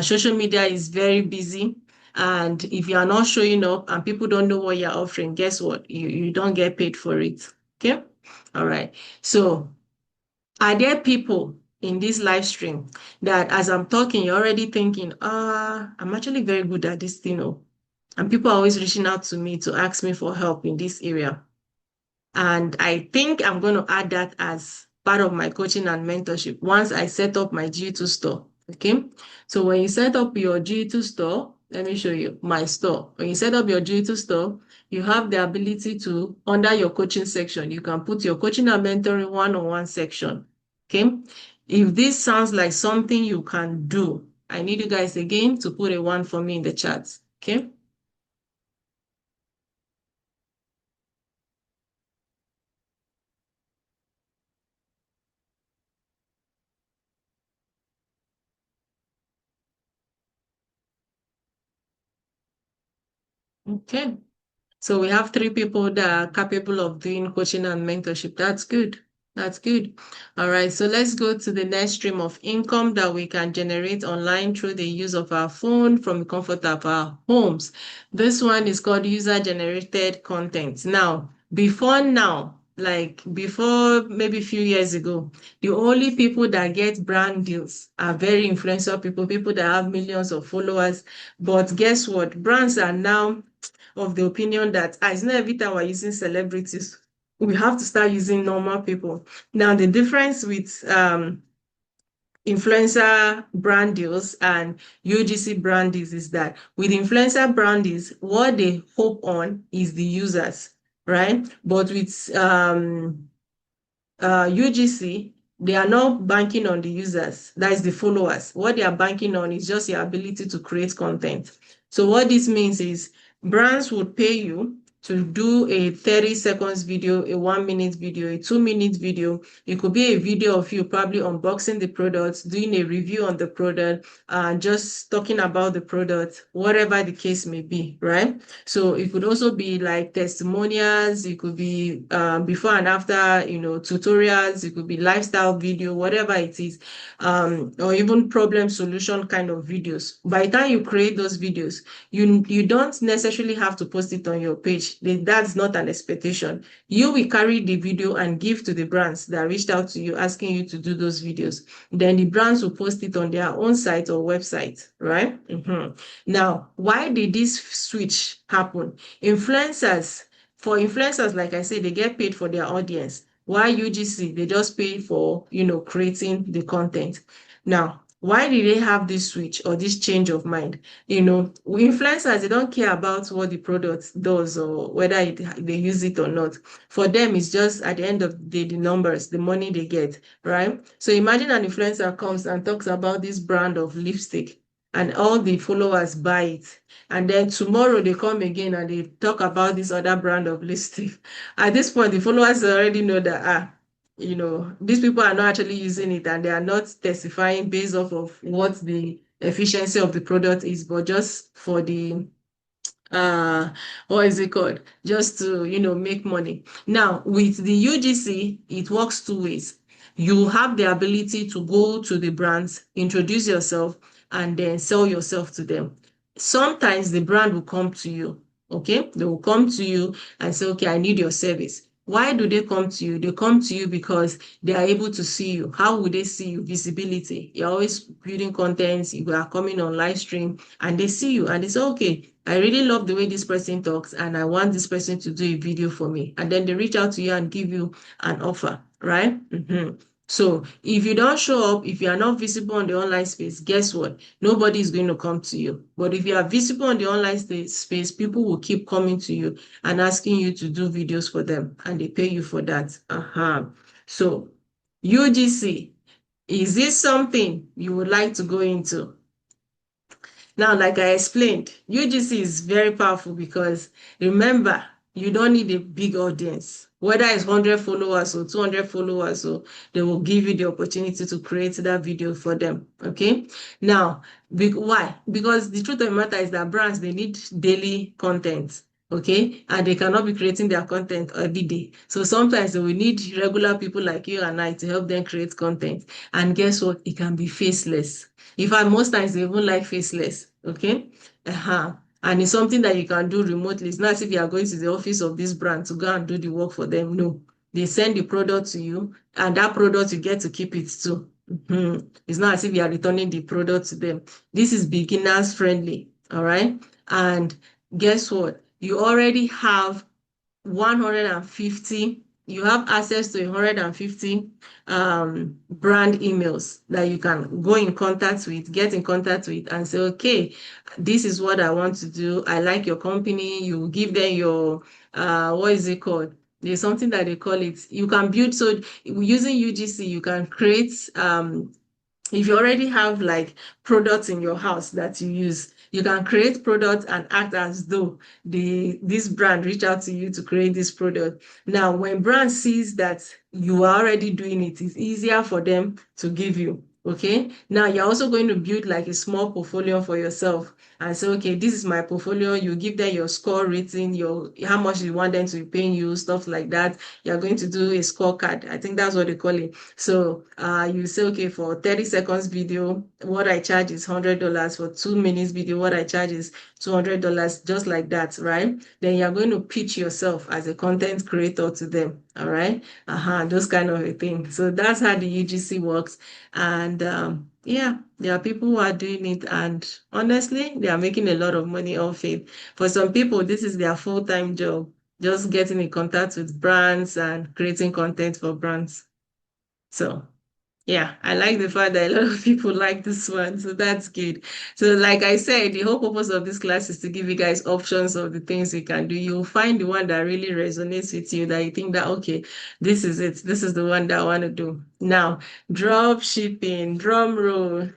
Social media is very busy. And if you are not showing up and people don't know what you're offering, guess what? You don't get paid for it. Okay? All right. So are there people in this live stream that as I'm talking, you're already thinking, I'm actually very good at this thing, and people are always reaching out to me to ask me for help in this area. And I think I'm going to add that as part of my coaching and mentorship once I set up my G2 store. Okay. So when you set up your G2 store, let me show you my store. When you set up your G2 store, you have the ability to, under your coaching section, you can put your coaching and mentoring one-on-one section. Okay. If this sounds like something you can do, I need you guys again to put a 1 for me in the chat. Okay. Okay. So we have 3 people that are capable of doing coaching and mentorship. That's good. That's good. All right. So let's go to the next stream of income that we can generate online through the use of our phone from the comfort of our homes. This one is called user generated content. Now, like before maybe a few years ago, the only people that get brand deals are very influential people that have millions of followers. But guess what? Brands are now of the opinion that it's not every time we're using celebrities. We have to start using normal people. Now, the difference with influencer brand deals and UGC brand deals is that with influencer brand deals, what they hope on is the users, right? But with UGC, they are not banking on the users, that is the followers. What they are banking on is just your ability to create content. So what this means is brands would pay you to do a 30 seconds video, a 1 minute video, a 2 minute video. It could be a video of you probably unboxing the product, doing a review on the product, just talking about the product, whatever the case may be, right? So it could also be like testimonials, it could be before and after, tutorials, it could be lifestyle video, whatever it is, or even problem solution kind of videos. By the time you create those videos, you don't necessarily have to post it on your page. page. That's not an expectation. You will carry the video and give to the brands that reached out to you asking you to do those videos. Then the brands will post it on their own site or website, right? Now, why did this switch happen? For influencers, like I said, they get paid for their audience. Why UGC? They just pay for, creating the content. Now, why did they have this switch or this change of mind? Influencers, they don't care about what the product does or whether they use it or not. For them, it's just at the end of the day, the numbers, the money they get, right? So imagine an influencer comes and talks about this brand of lipstick and all the followers buy it. And then tomorrow they come again and they talk about this other brand of lipstick. At this point, the followers already know that, these people are not actually using it and they are not testifying based off of what the efficiency of the product is, but just for the what is it called? Just to, make money. Now, with the UGC, it works two ways. You have the ability to go to the brands, introduce yourself, and then sell yourself to them. Sometimes the brand will come to you, okay? They will come to you and say, okay, I need your service. Why do they come to you? They come to you because they are able to see you. How would they see you? Visibility. You're always building content. You are coming on live stream and they see you and they say, okay, I really love the way this person talks and I want this person to do a video for me. And then they reach out to you and give you an offer, right? So if you don't show up, if you are not visible on the online space, guess what? Nobody is going to come to you. But if you are visible on the online space, people will keep coming to you and asking you to do videos for them and they pay you for that. So UGC, is this something you would like to go into? Now, like I explained, UGC is very powerful because remember, you don't need a big audience. Whether it's 100 followers or 200 followers, so they will give you the opportunity to create that video for them. Okay. Now, why? Because the truth of the matter is that brands, they need daily content. Okay. And they cannot be creating their content every day. So sometimes they will need regular people like you and I to help them create content. And guess what? It can be faceless. In fact, most times they even like faceless, okay? And it's something that you can do remotely. It's not as if you are going to the office of this brand to go and do the work for them. No, they send the product to you and that product you get to keep it too. It's not as if you are returning the product to them. This is beginners friendly, all right? And guess what? You already have 150, you have access to 150 brand emails that you can go in contact with, get in contact with and say, okay, this is what I want to do. I like your company. You give them your, what is it called? There's something that they call it. You can build, so using UGC, you can create, if you already have like products in your house that you use, you can create products and act as though this brand reach out to you to create this product. Now, when brand sees that you are already doing it, it's easier for them to give you. Okay. Now you're also going to build like a small portfolio for yourself and say, okay, this is my portfolio. You give them your score rating, how much you want them to be paying you, stuff like that. You're going to do a scorecard. I think that's what they call it. So you say, okay, for 30 seconds video, what I charge is $100. For 2 minutes video, what I charge is $200, just like that, right? Then you're going to pitch yourself as a content creator to them, all right? Those kind of a thing. So that's how the UGC works. And yeah, there are people who are doing it, and honestly, they are making a lot of money off it. For some people, this is their full-time job, just getting in contact with brands and creating content for brands. So yeah, I like the fact that a lot of people like this one, so that's good. So like I said, the whole purpose of this class is to give you guys options of the things you can do. You'll find the one that really resonates with you, that you think that, okay, this is it. This is the one that I want to do. Now, drop shipping, drum roll.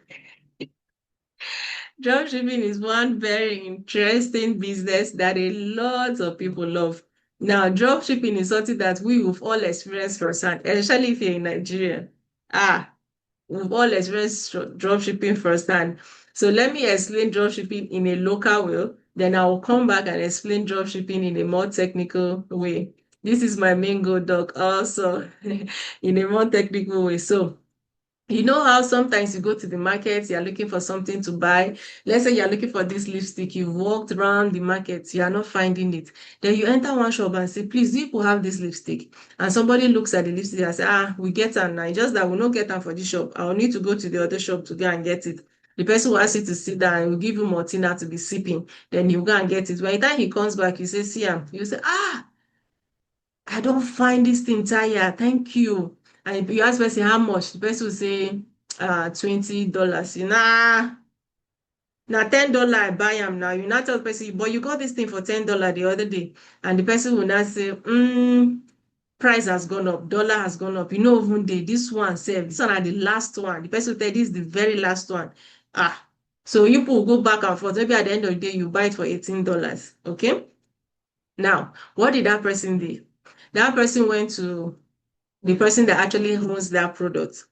Dropshipping is one very interesting business that a lot of people love. Now, dropshipping is something that we've all experienced firsthand, especially if you're in Nigeria. We've all experienced dropshipping firsthand. So let me explain dropshipping in a local way. Then I will come back and explain dropshipping in a more technical way. This is my main goal doc also in a more technical way. So You know how sometimes you go to the market, you're looking for something to buy. Let's say you're looking for this lipstick, you've walked around the market, you are not finding it. Then you enter one shop and say, please, do people have this lipstick? And somebody looks at the lipstick and say, we get them now. It's just that we don't get them for this shop. I'll need to go to the other shop to go and get it. The person will ask you to sit down and will give you Martina to be sipping. Then you go and get it. By the time he comes back, you say, see him. You say, I don't find this thing tired. Thank you. And you ask person how much, the person will say $20. You know, now $10 I buy them now. You not tell the person, but you got this thing for $10 the other day. And the person will not say, price has gone up, dollar has gone up. You know, even this one save. This one are the last one. The person will tell this is the very last one. So you will go back and forth. Maybe at the end of the day, you buy it for $18. Okay. Now, what did that person do? That person went to the person that actually owns that product,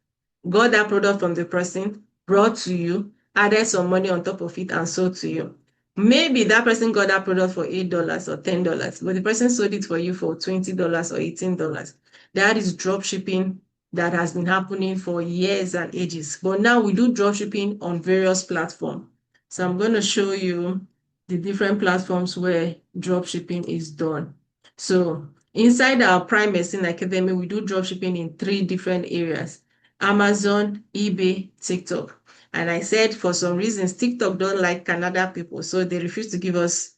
got that product from the person, brought to you, added some money on top of it, and sold to you. Maybe that person got that product for $8 or $10, but the person sold it for you for $20 or $18. That is drop shipping that has been happening for years and ages. But now we do drop shipping on various platforms. So I'm going to show you the different platforms where drop shipping is done. So inside our Prime Medicine Academy, we do dropshipping in 3 different areas: Amazon, eBay, TikTok. And I said for some reasons, TikTok don't like Canada people, so they refuse to give us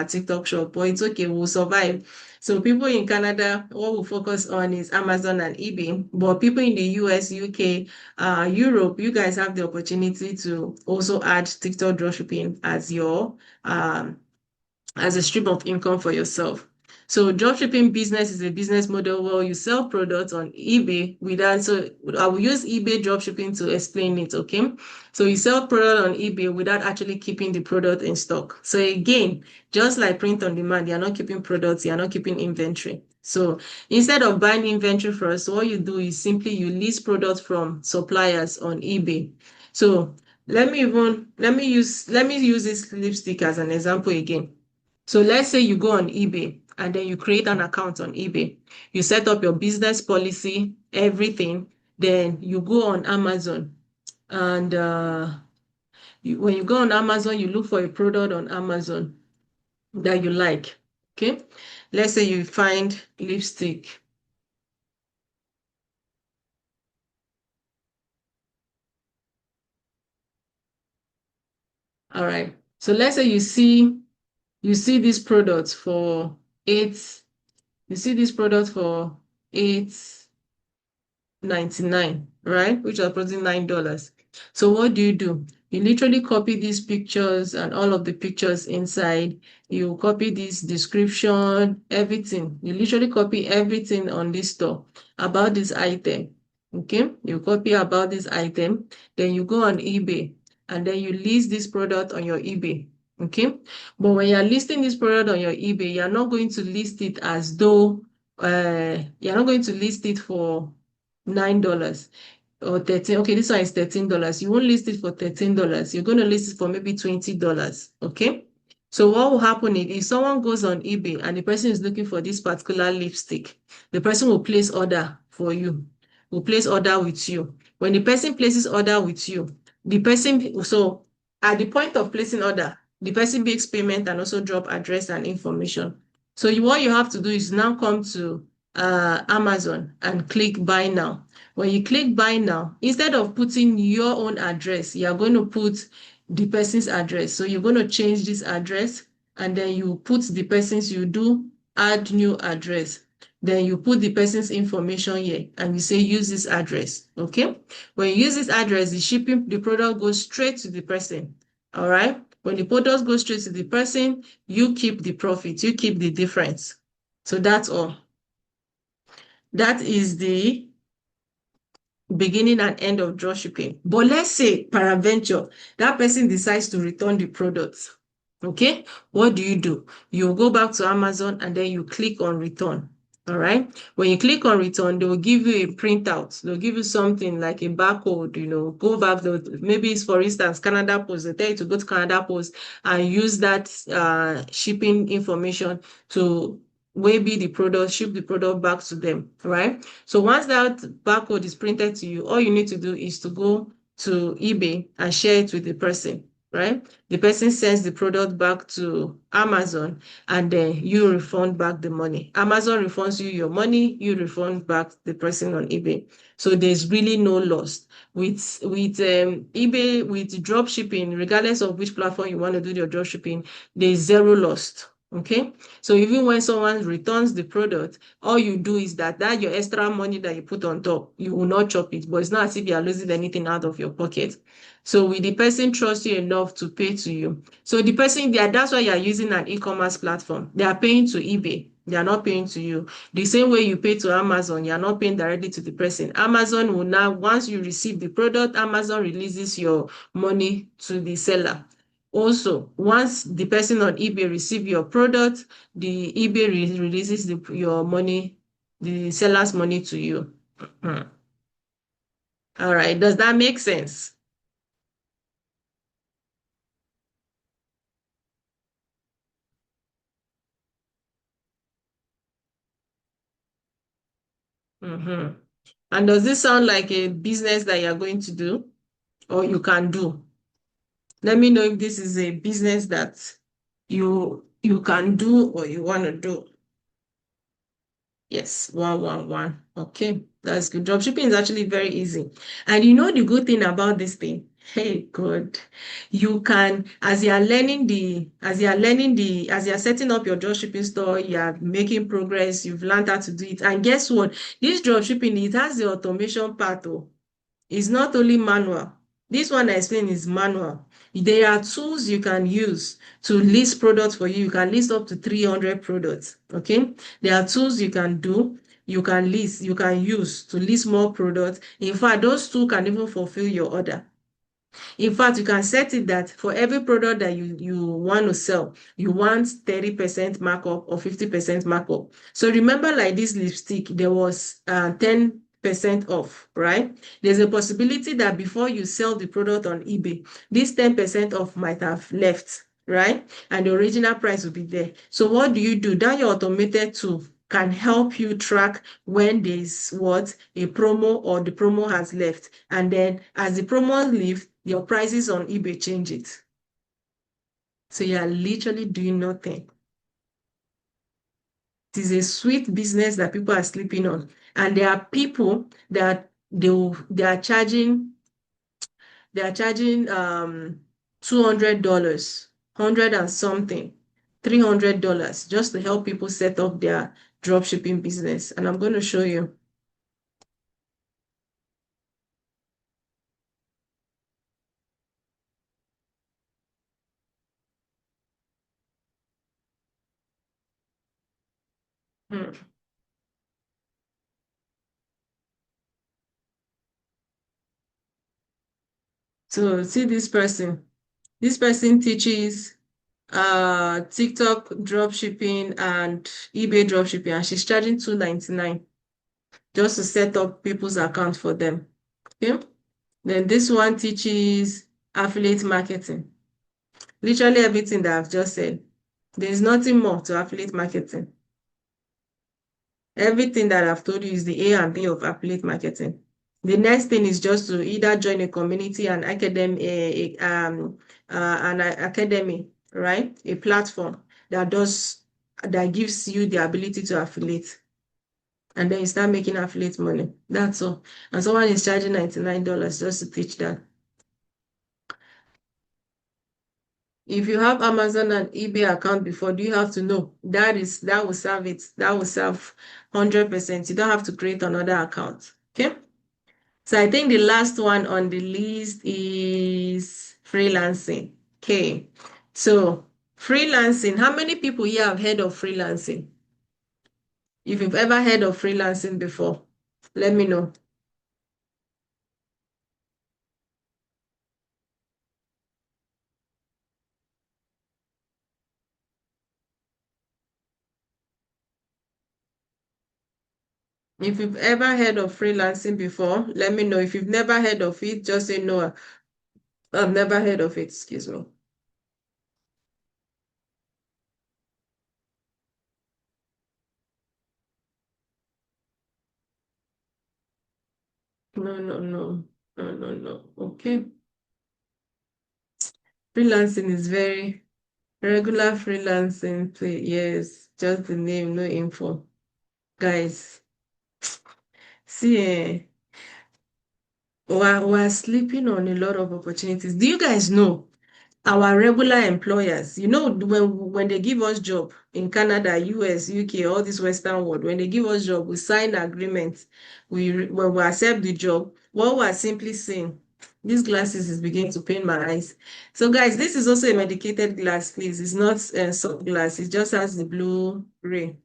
TikTok shop, but it's okay, we'll survive. So people in Canada, what we'll focus on is Amazon and eBay, but people in the US, UK, Europe, you guys have the opportunity to also add TikTok dropshipping as your as a stream of income for yourself. So dropshipping business is a business model where you sell products on eBay without, so I will use eBay dropshipping to explain it, okay? So you sell product on eBay without actually keeping the product in stock. So again, just like print on demand, you're not keeping products, you're not keeping inventory. So instead of buying inventory first, what you do is simply you lease products from suppliers on eBay. So let me use this lipstick as an example again. So let's say you go on eBay and then you create an account on eBay. You set up your business policy, everything. Then you go on Amazon. And when you go on Amazon, you look for a product on Amazon that you like. Okay. Let's say you find lipstick. All right. So let's say you see this product for eight. You see this product for $8.99, right? Which are approximately $9. So what do? You literally copy these pictures and all of the pictures inside. You copy this description, everything. You literally copy everything on this store about this item. Okay, you copy about this item, then you go on eBay and then you list this product on your eBay. Okay, but when you're listing this product on your eBay, you're not going to list it as though you're not going to list it for $9 or 13. Okay, this one is $13. You won't list it for $13. You're going to list it for maybe $20. Okay. So what will happen is if someone goes on eBay and the person is looking for this particular lipstick, the person will place order for you, will place order with you. When the person places order with you, the person, so at the point of placing order, the person makes payment and also drop address and information. So what you have to do is now come to Amazon and click buy now. When you click buy now, instead of putting your own address, you are going to put the person's address. So you're going to change this address and then you put the person's, you do add new address. Then you put the person's information here and you say use this address. Okay. When you use this address, the product goes straight to the person. All right. When the product goes straight to the person, you keep the profit, you keep the difference. So that's all. That is the beginning and end of dropshipping. But let's say peradventure, that person decides to return the products. Okay, what do? You go back to Amazon and then you click on return. All right. When you click on return, they will give you a printout. They'll give you something like a barcode, go back. Maybe it's, for instance, Canada Post. They tell you to go to Canada Post and use that shipping information to be the product, ship the product back to them, right? So once that barcode is printed to you, all you need to do is to go to eBay and share it with the person, right? The person sends the product back to Amazon, and then you refund back the money. Amazon refunds you your money, you refund back the person on eBay. So there's really no loss. With eBay, with drop shipping, regardless of which platform you want to do your drop shipping, there's zero loss. Okay, so even when someone returns the product, all you do is that your extra money that you put on top, you will not chop it, but it's not as if you are losing anything out of your pocket. So will the person trust you enough to pay to you? So the person there, that's why you are using an e-commerce platform. They are paying to eBay. They are not paying to you. The same way you pay to Amazon, you are not paying directly to the person. Amazon will now, once you receive the product, Amazon releases your money to the seller. Also, once the person on eBay receive your product, the eBay releases your money, the seller's money to you. All right, does that make sense? And does this sound like a business that you're going to do or you can do? Let me know if this is a business that you can do or you want to do. Yes, 111. Okay, that's good. Dropshipping is actually very easy. And you know the good thing about this thing? Hey, good. You can, as you are setting up your dropshipping store, you are making progress, you've learned how to do it. And guess what? This dropshipping, it has the automation part. Oh. It's not only manual. This one I explain is manual. There are tools you can use to list products for you. You can list up to 300 products. Okay. There are tools you can do, you can use to list more products. In fact, those tools can even fulfill your order. In fact, you can set it that for every product that you want to sell, you want 30% markup or 50% markup. So remember, like this lipstick, there was 10% off, right? There's a possibility that before you sell the product on eBay, this 10% off might have left, right? And the original price will be there. So what do you do? That your automated tool can help you track when there's a promo or the promo has left. And then as the promo leaves, your prices on eBay change it. So you are literally doing nothing. It is a sweet business that people are sleeping on. And there are people that they are charging $200, 100 and something, $300 just to help people set up their dropshipping business. And I'm going to show you. Hmm. So see this person. This person teaches TikTok dropshipping and eBay dropshipping, and she's charging $299 just to set up people's account for them. Okay. Then this one teaches affiliate marketing. Literally everything that I've just said. There's nothing more to affiliate marketing. Everything that I've told you is the A and B of affiliate marketing. The next thing is just to either join a community and an academy, right? A platform that gives you the ability to affiliate. And then you start making affiliate money. That's all. And someone is charging $99 just to teach that. If you have Amazon and eBay account before, do you have to know? That will serve it. That will serve 100%. You don't have to create another account. Okay. So I think the last one on the list is freelancing. Okay. So freelancing, how many people here have heard of freelancing? If you've ever heard of freelancing before, let me know. If you've ever heard of freelancing before, let me know. If you've never heard of it, just say no, I've never heard of it. Excuse me. No. Okay. Freelancing is very regular freelancing. Yes, just the name, no info. Guys, see, we're sleeping on a lot of opportunities. Do you guys know our regular employers, when they give us job in Canada, US, UK, all this Western world, when they give us job, we sign agreements. When we accept the job, what we're simply saying, these glasses is beginning to pain my eyes. So guys, this is also a medicated glass, please. It's not a soft glass. It just has the blue ray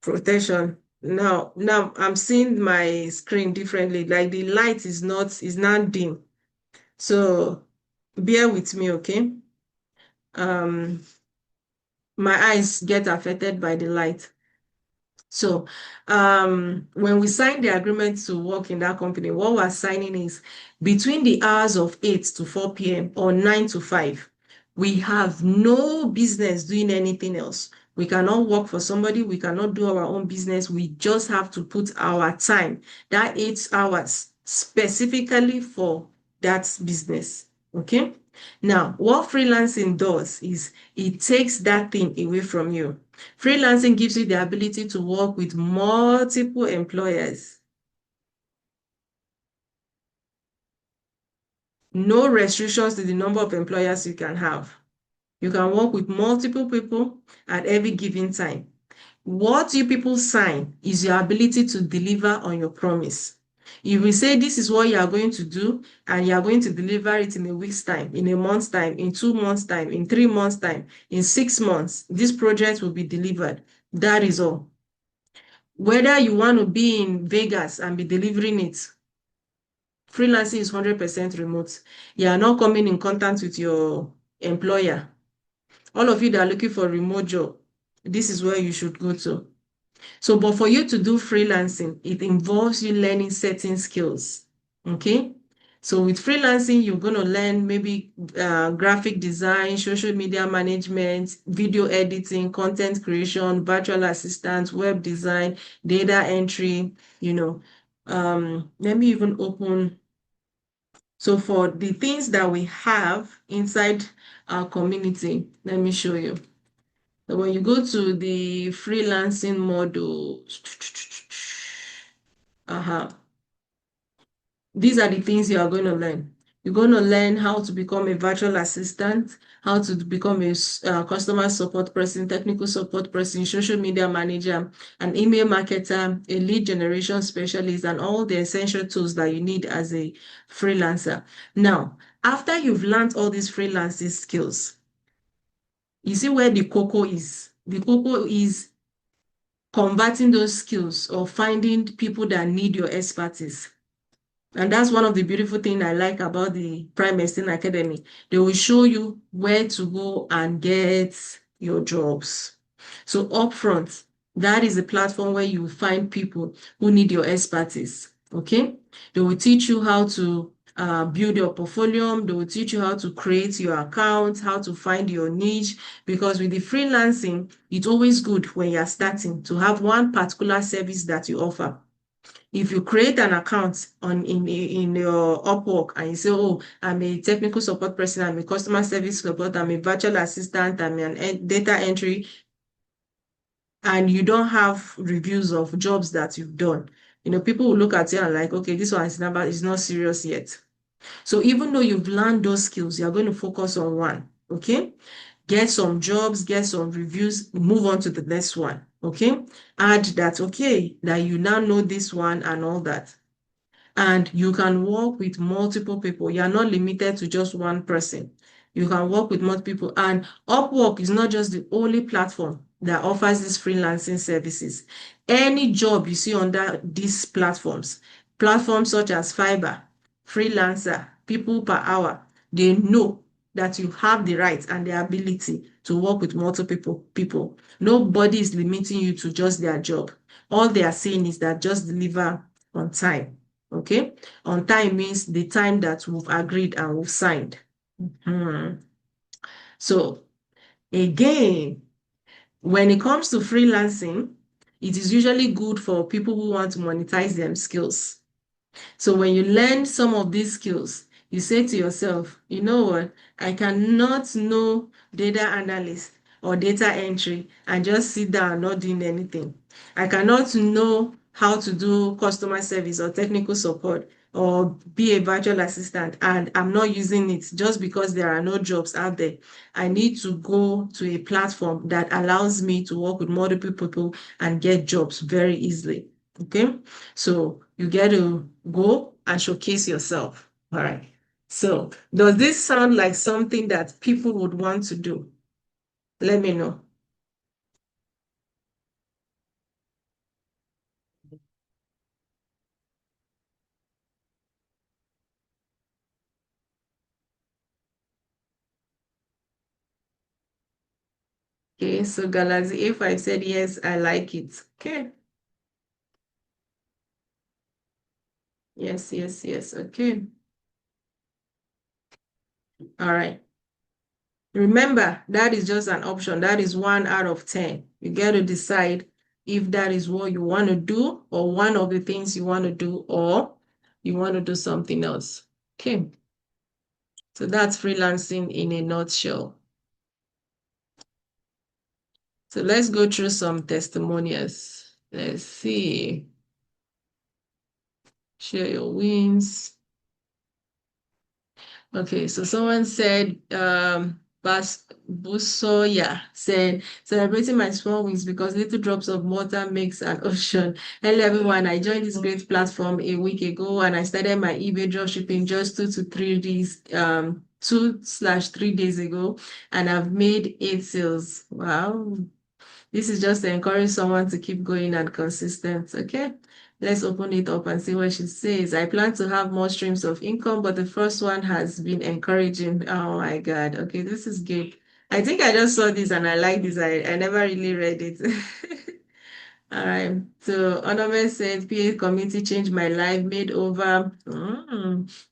protection. Now I'm seeing my screen differently. Like the light is not dim. So bear with me, okay? um my eyes get affected by the light. So when we sign the agreement to work in that company, what we're signing is between the hours of 8 to 4 p.m. or 9 to 5, we have no business doing anything else. We cannot work for somebody. We cannot do our own business. We just have to put our time, that 8 hours, specifically for that business. Okay? Now, what freelancing does is it takes that thing away from you. Freelancing gives you the ability to work with multiple employers. No restrictions to the number of employers you can have. You can work with multiple people at every given time. What you people sign is your ability to deliver on your promise. If we say this is what you are going to do, and you are going to deliver it in a week's time, in a month's time, in 2 months' time, in 3 months' time, in 6 months, this project will be delivered. That is all. Whether you want to be in Vegas and be delivering it, freelancing is 100% remote. You are not coming in contact with your employer. All of you that are looking for a remote job, this is where you should go to. So, but for you to do freelancing, it involves you learning certain skills. Okay? So with freelancing, you're going to learn maybe graphic design, social media management, video editing, content creation, virtual assistant, web design, data entry, let me even open. So for the things that we have inside our community, let me show you. So when you go to the freelancing model, these are the things you are going to learn. You're going to learn how to become a virtual assistant, how to become a customer support person, technical support person, social media manager, an email marketer, a lead generation specialist, and all the essential tools that you need as a freelancer. Now, after you've learned all these freelancing skills, you see where the cocoa is. The cocoa is converting those skills or finding people that need your expertise. And that's one of the beautiful things I like about the Prime Medicine Academy. They will show you where to go and get your jobs. So upfront, that is a platform where you find people who need your expertise. Okay? They will teach you how to build your portfolio. They will teach you how to create your account, how to find your niche. Because with the freelancing, it's always good when you're starting to have one particular service that you offer. If you create an account in your Upwork and you say, oh, I'm a technical support person, I'm a customer service support, I'm a virtual assistant, I'm an data entry, and you don't have reviews of jobs that you've done, people will look at you and like, okay, this one is not serious yet. So even though you've learned those skills, you're going to focus on one, okay? Get some jobs, get some reviews, move on to the next one, okay? Add that, okay, that you now know this one and all that. And you can work with multiple people. You are not limited to just one person. You can work with multiple people. And Upwork is not just the only platform that offers these freelancing services. Any job you see under these platforms such as Fiverr, Freelancer, People Per Hour, they know that you have the right and the ability to work with multiple people. Nobody is limiting you to just their job. All they are saying is that just deliver on time. Okay, on time means the time that we've agreed and we've signed. So again, when it comes to freelancing, it is usually good for people who want to monetize their skills. So when you learn some of these skills, you say to yourself, you know what, I cannot know data analyst or data entry and just sit down not doing anything. I cannot know how to do customer service or technical support or be a virtual assistant and I'm not using it just because there are no jobs out there. I need to go to a platform that allows me to work with multiple people and get jobs very easily. Okay, so you get to go and showcase yourself. All right. So, does this sound like something that people would want to do? Let me know. Okay, so Galaxy, if I said yes, I like it. Okay. Yes, yes, yes. Okay. All right. Remember, that is just an option. That is 1 out of 10. You get to decide if that is what you want to do, or one of the things you want to do, or you want to do something else. Okay. So that's freelancing in a nutshell. So let's go through some testimonials. Let's see. Share your wins. Okay, so someone said, Busoya said, celebrating my small wins because little drops of water makes an ocean. Hello, everyone. I joined this great platform a week ago and I started my eBay dropshipping just 2/3 days ago, and I've made 8 sales. Wow. This is just to encourage someone to keep going and consistent. Okay, let's open it up and see what she says. I plan to have more streams of income, but the first one has been encouraging. Oh my God. Okay, this is good. I think I just saw this and I like this. I never really read it. All right. So Onome said PA community changed my life, made over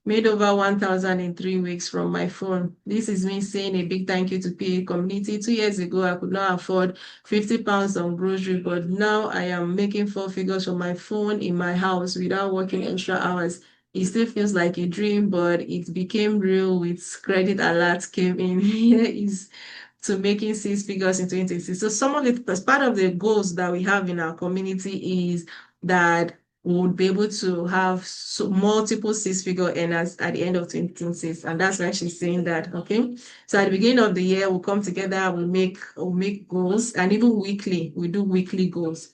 1,000 in 3 weeks from my phone. This is me saying a big thank you to PA community. 2 years ago, I could not afford £50 on grocery, but now I am making 4 figures from my phone in my house without working extra hours. It still feels like a dream, but it became real with credit alerts came in. Here is to making 6 figures in 2026. So some of it, as part of the goals that we have in our community is that we would be able to have multiple 6 figure earners at the end of 2026. And that's why she's saying that. Okay. So at the beginning of the year, we'll come together, we'll make goals, and even weekly, we do weekly goals.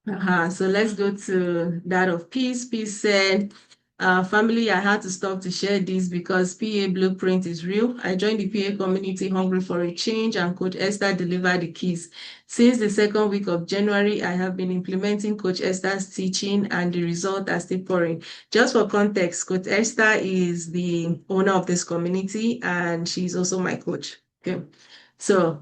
So let's go to that of Peace. Peace said, family, I had to stop to share this because PA Blueprint is real. I joined the PA community hungry for a change, and Coach Esther delivered the keys. Since the second week of January, I have been implementing Coach Esther's teaching, and the results are still pouring. Just for context, Coach Esther is the owner of this community, and she's also my coach. Okay. So,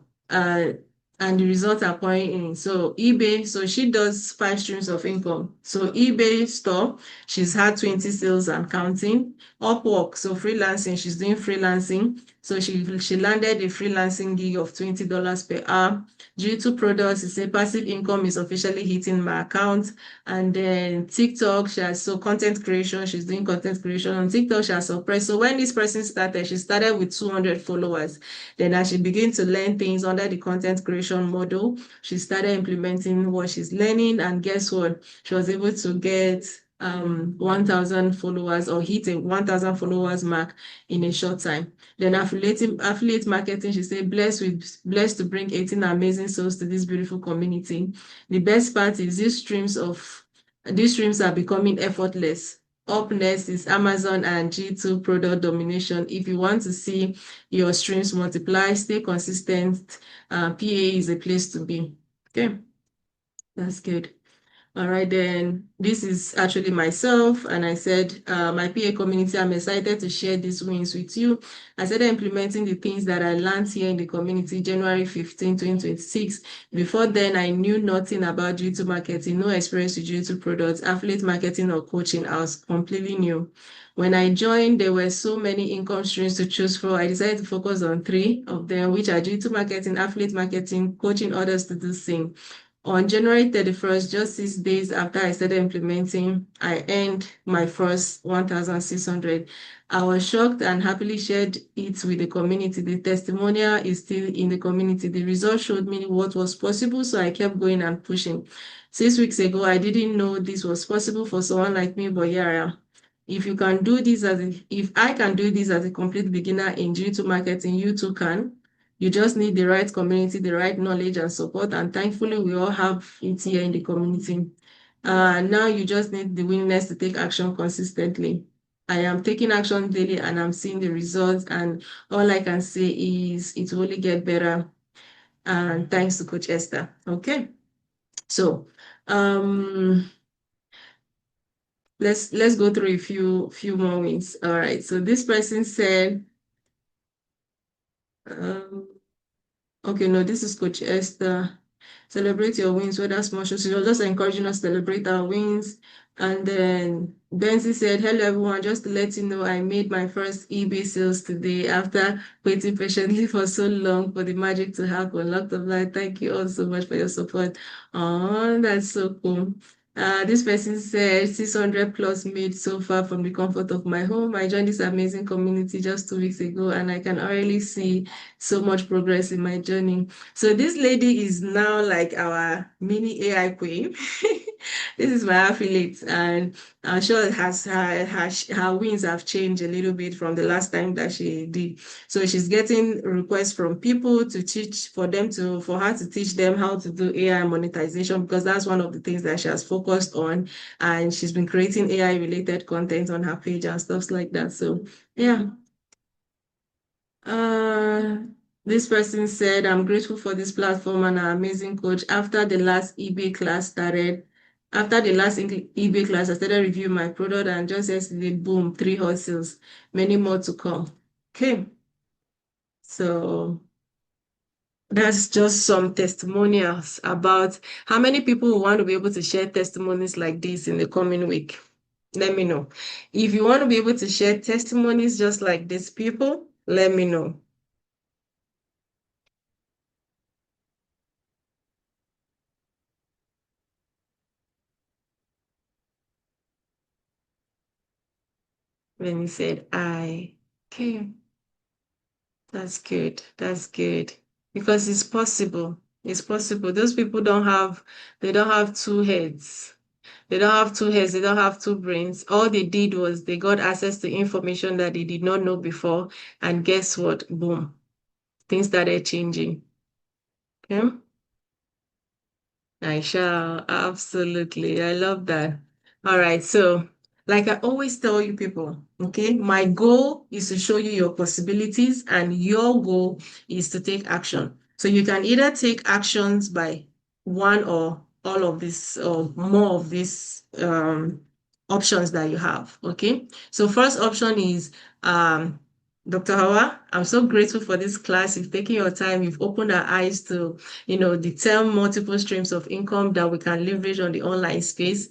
and the results are pouring in. So eBay, so she does 5 streams of income. So eBay store, she's had 20 sales and counting. Upwork, so freelancing, she's doing freelancing. So she landed a freelancing gig of $20 per hour. G2 products, is a passive income is officially hitting my account. And then TikTok, so content creation, she's doing content creation on TikTok, she has suppressed. So when this person started, she started with 200 followers. Then as she began to learn things under the content creation model, she started implementing what she's learning. And guess what? She was able to get 1,000 followers, or hit a 1,000 followers mark in a short time. Then affiliate marketing, she said, blessed to bring 18 amazing souls to this beautiful community. The best part is these streams are becoming effortless. Up next is Amazon and G2 product domination. If you want to see your streams multiply, stay consistent. PA is a place to be. Okay, that's good. All right, then this is actually myself, and I said, my PA community, I'm excited to share these wins with you. I started implementing the things that I learned here in the community January 15, 2026. Before then, I knew nothing about G2 marketing, no experience with G2 products, affiliate marketing, or coaching. I was completely new. When I joined, there were so many income streams to choose from. I decided to focus on 3 of them, which are G2 marketing, affiliate marketing, coaching others to do the same. On January 31st, just 6 days after I started implementing, I earned my first 1,600. I was shocked and happily shared it with the community. The testimonial is still in the community. The result showed me what was possible, so I kept going and pushing. 6 weeks ago, I didn't know this was possible for someone like me, but yeah, yeah. If I can do this as a complete beginner in digital marketing, you too can. You just need the right community, the right knowledge and support. And thankfully, we all have it here in the community. Now you just need the willingness to take action consistently. I am taking action daily and I'm seeing the results. And all I can say is it will only get better. And thanks to Coach Esther. Okay. So let's go through a few more wins. All right. So this person said, okay, no, this is Coach Esther. Celebrate your wins, whether small. So she was just encouraging us to celebrate our wins. And then Benzi said, hello everyone, just to let you know, I made my first eBay sales today after waiting patiently for so long for the magic to happen. Lot of light. Thank you all so much for your support. Oh, that's so cool. This person said 600 plus made so far from the comfort of my home. I joined this amazing community just 2 weeks ago and I can already see so much progress in my journey. So this lady is now like our mini AI queen. This is my affiliate, and I'm sure it has her wins have changed a little bit from the last time that she did. So she's getting requests from people to teach for her to teach them how to do AI monetization, because that's one of the things that she has focused on, and she's been creating AI related content on her page and stuff like that. So yeah. Uh, this person said, I'm grateful for this platform and our amazing coach. After the last eBay class, I started reviewing my product and just yesterday, boom, 3 hot sales, many more to come. Okay. So that's just some testimonials about how many people want to be able to share testimonies like this in the coming week. Let me know. If you want to be able to share testimonies just like these people, let me know. When he said, okay, that's good. That's good. Because it's possible. It's possible. Those people they don't have two heads. They don't have two heads. They don't have two brains. All they did was they got access to information that they did not know before. And guess what? Boom. Things started changing. Okay. I shall. Absolutely. I love that. All right. So, like I always tell you people, okay, my goal is to show you your possibilities, and your goal is to take action. So you can either take actions by one or all of this or more of these options that you have. Okay. So first option is Dr. Hawa, I'm so grateful for this class. You've taken your time, you've opened our eyes to the term multiple streams of income that we can leverage on the online space.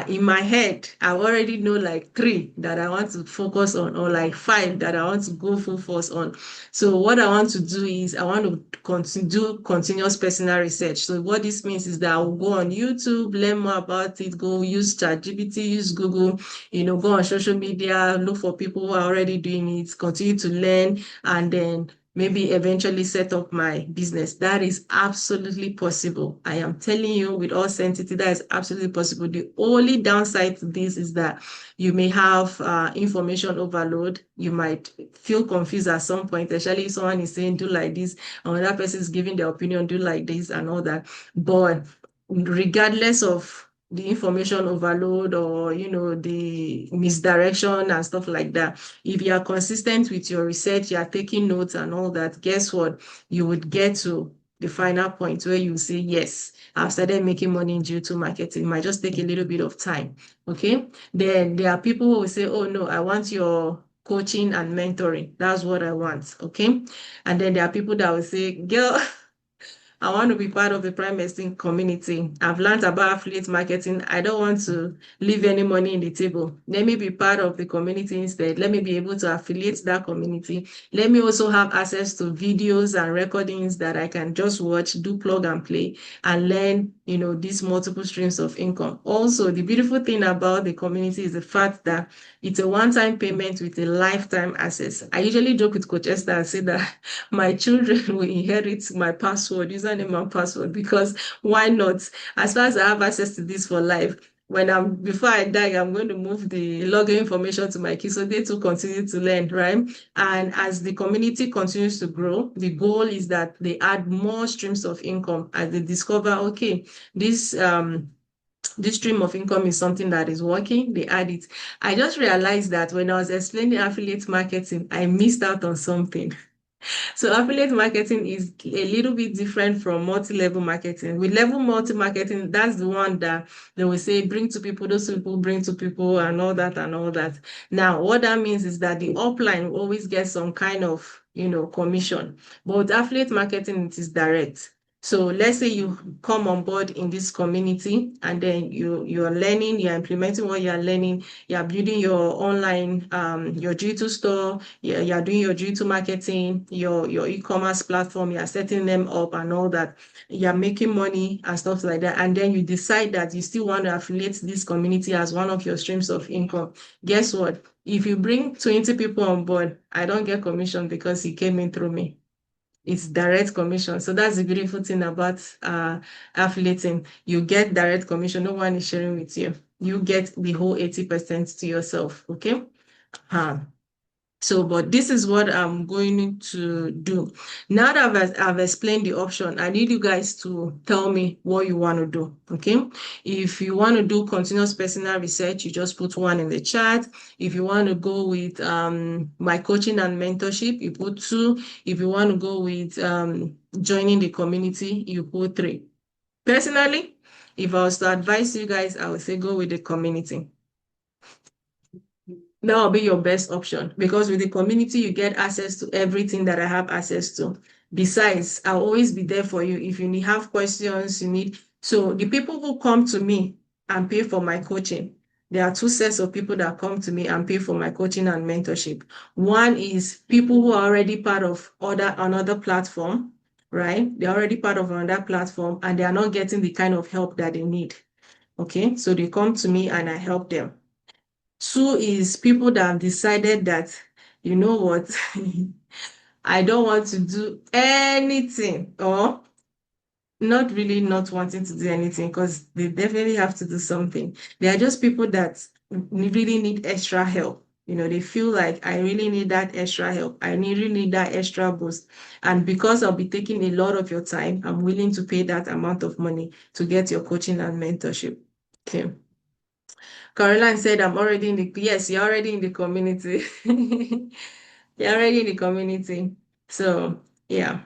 In my head, I already know like 3 that I want to focus on, or like 5 that I want to go full force on. So what I want to do is I want to do continuous personal research. So what this means is that I will go on YouTube, learn more about it, go use ChatGPT, use Google, go on social media, look for people who are already doing it, continue to learn, and then maybe eventually set up my business. That is absolutely possible. I am telling you with all certainty, that is absolutely possible. The only downside to this is that you may have information overload. You might feel confused at some point, especially if someone is saying, do like this, and another person is giving their opinion, do like this, and all that. But regardless of the information overload or the misdirection and stuff like that, if you are consistent with your research, you are taking notes and all that, guess what? You would get to the final point where you say, yes, I've started making money in digital marketing. It might just take a little bit of time. Okay. Then there are people who will say, oh no, I want your coaching and mentoring. That's what I want. Okay. And then there are people that will say, girl, I want to be part of the Prime Esting community. I've learned about affiliate marketing. I don't want to leave any money in the table. Let me be part of the community instead. Let me be able to affiliate that community. Let me also have access to videos and recordings that I can just watch, do plug and play, and learn, these multiple streams of income. Also, the beautiful thing about the community is the fact that it's a one-time payment with a lifetime access. I usually joke with Coach Esther and say that my children will inherit my password, username and password, because why not? As far as I have access to this for life, before I die, I'm going to move the login information to my kids so they too continue to learn, right? And as the community continues to grow, the goal is that they add more streams of income as they discover, okay, this stream of income is something that is working, they add it. I just realized that when I was explaining affiliate marketing, I missed out on something. So affiliate marketing is a little bit different from multi-level marketing. With level multi-marketing, that's the one that they will say, bring to people, those people bring to people and all that and all that. Now, what that means is that the upline will always get some kind of, commission. But with affiliate marketing, it is direct. So let's say you come on board in this community and then you're learning, you're implementing what you're learning, you're building your online, your G2 store, you're doing your G2 marketing, your e-commerce platform, you're setting them up and all that. You're making money and stuff like that. And then you decide that you still want to affiliate this community as one of your streams of income. Guess what? If you bring 20 people on board, I don't get commission because he came in through me. It's direct commission. So that's the beautiful thing about affiliating. You get direct commission. No one is sharing with you. You get the whole 80% to yourself. Okay. So, but this is what I'm going to do. Now that I've explained the option, I need you guys to tell me what you want to do, okay? If you want to do continuous personal research, you just put 1 in the chat. If you want to go with my coaching and mentorship, you put 2. If you want to go with joining the community, you put 3. Personally, if I was to advise you guys, I would say go with the community. That will be your best option because with the community, you get access to everything that I have access to. Besides, I'll always be there for you. If you have questions, you need. So the people who come to me and pay for my coaching, there are 2 sets of people that come to me and pay for my coaching and mentorship. One is people who are already part of another platform, right? They're already part of another platform and they are not getting the kind of help that they need. Okay, so they come to me and I help them. 2 is people that have decided that, you know what, I don't want to do anything, or not really not wanting to do anything because they definitely have to do something. They are just people that really need extra help. They feel like I really need that extra help. I really need that extra boost. And because I'll be taking a lot of your time, I'm willing to pay that amount of money to get your coaching and mentorship. Okay. Caroline said, yes, you're already in the community. You're already in the community. So, yeah.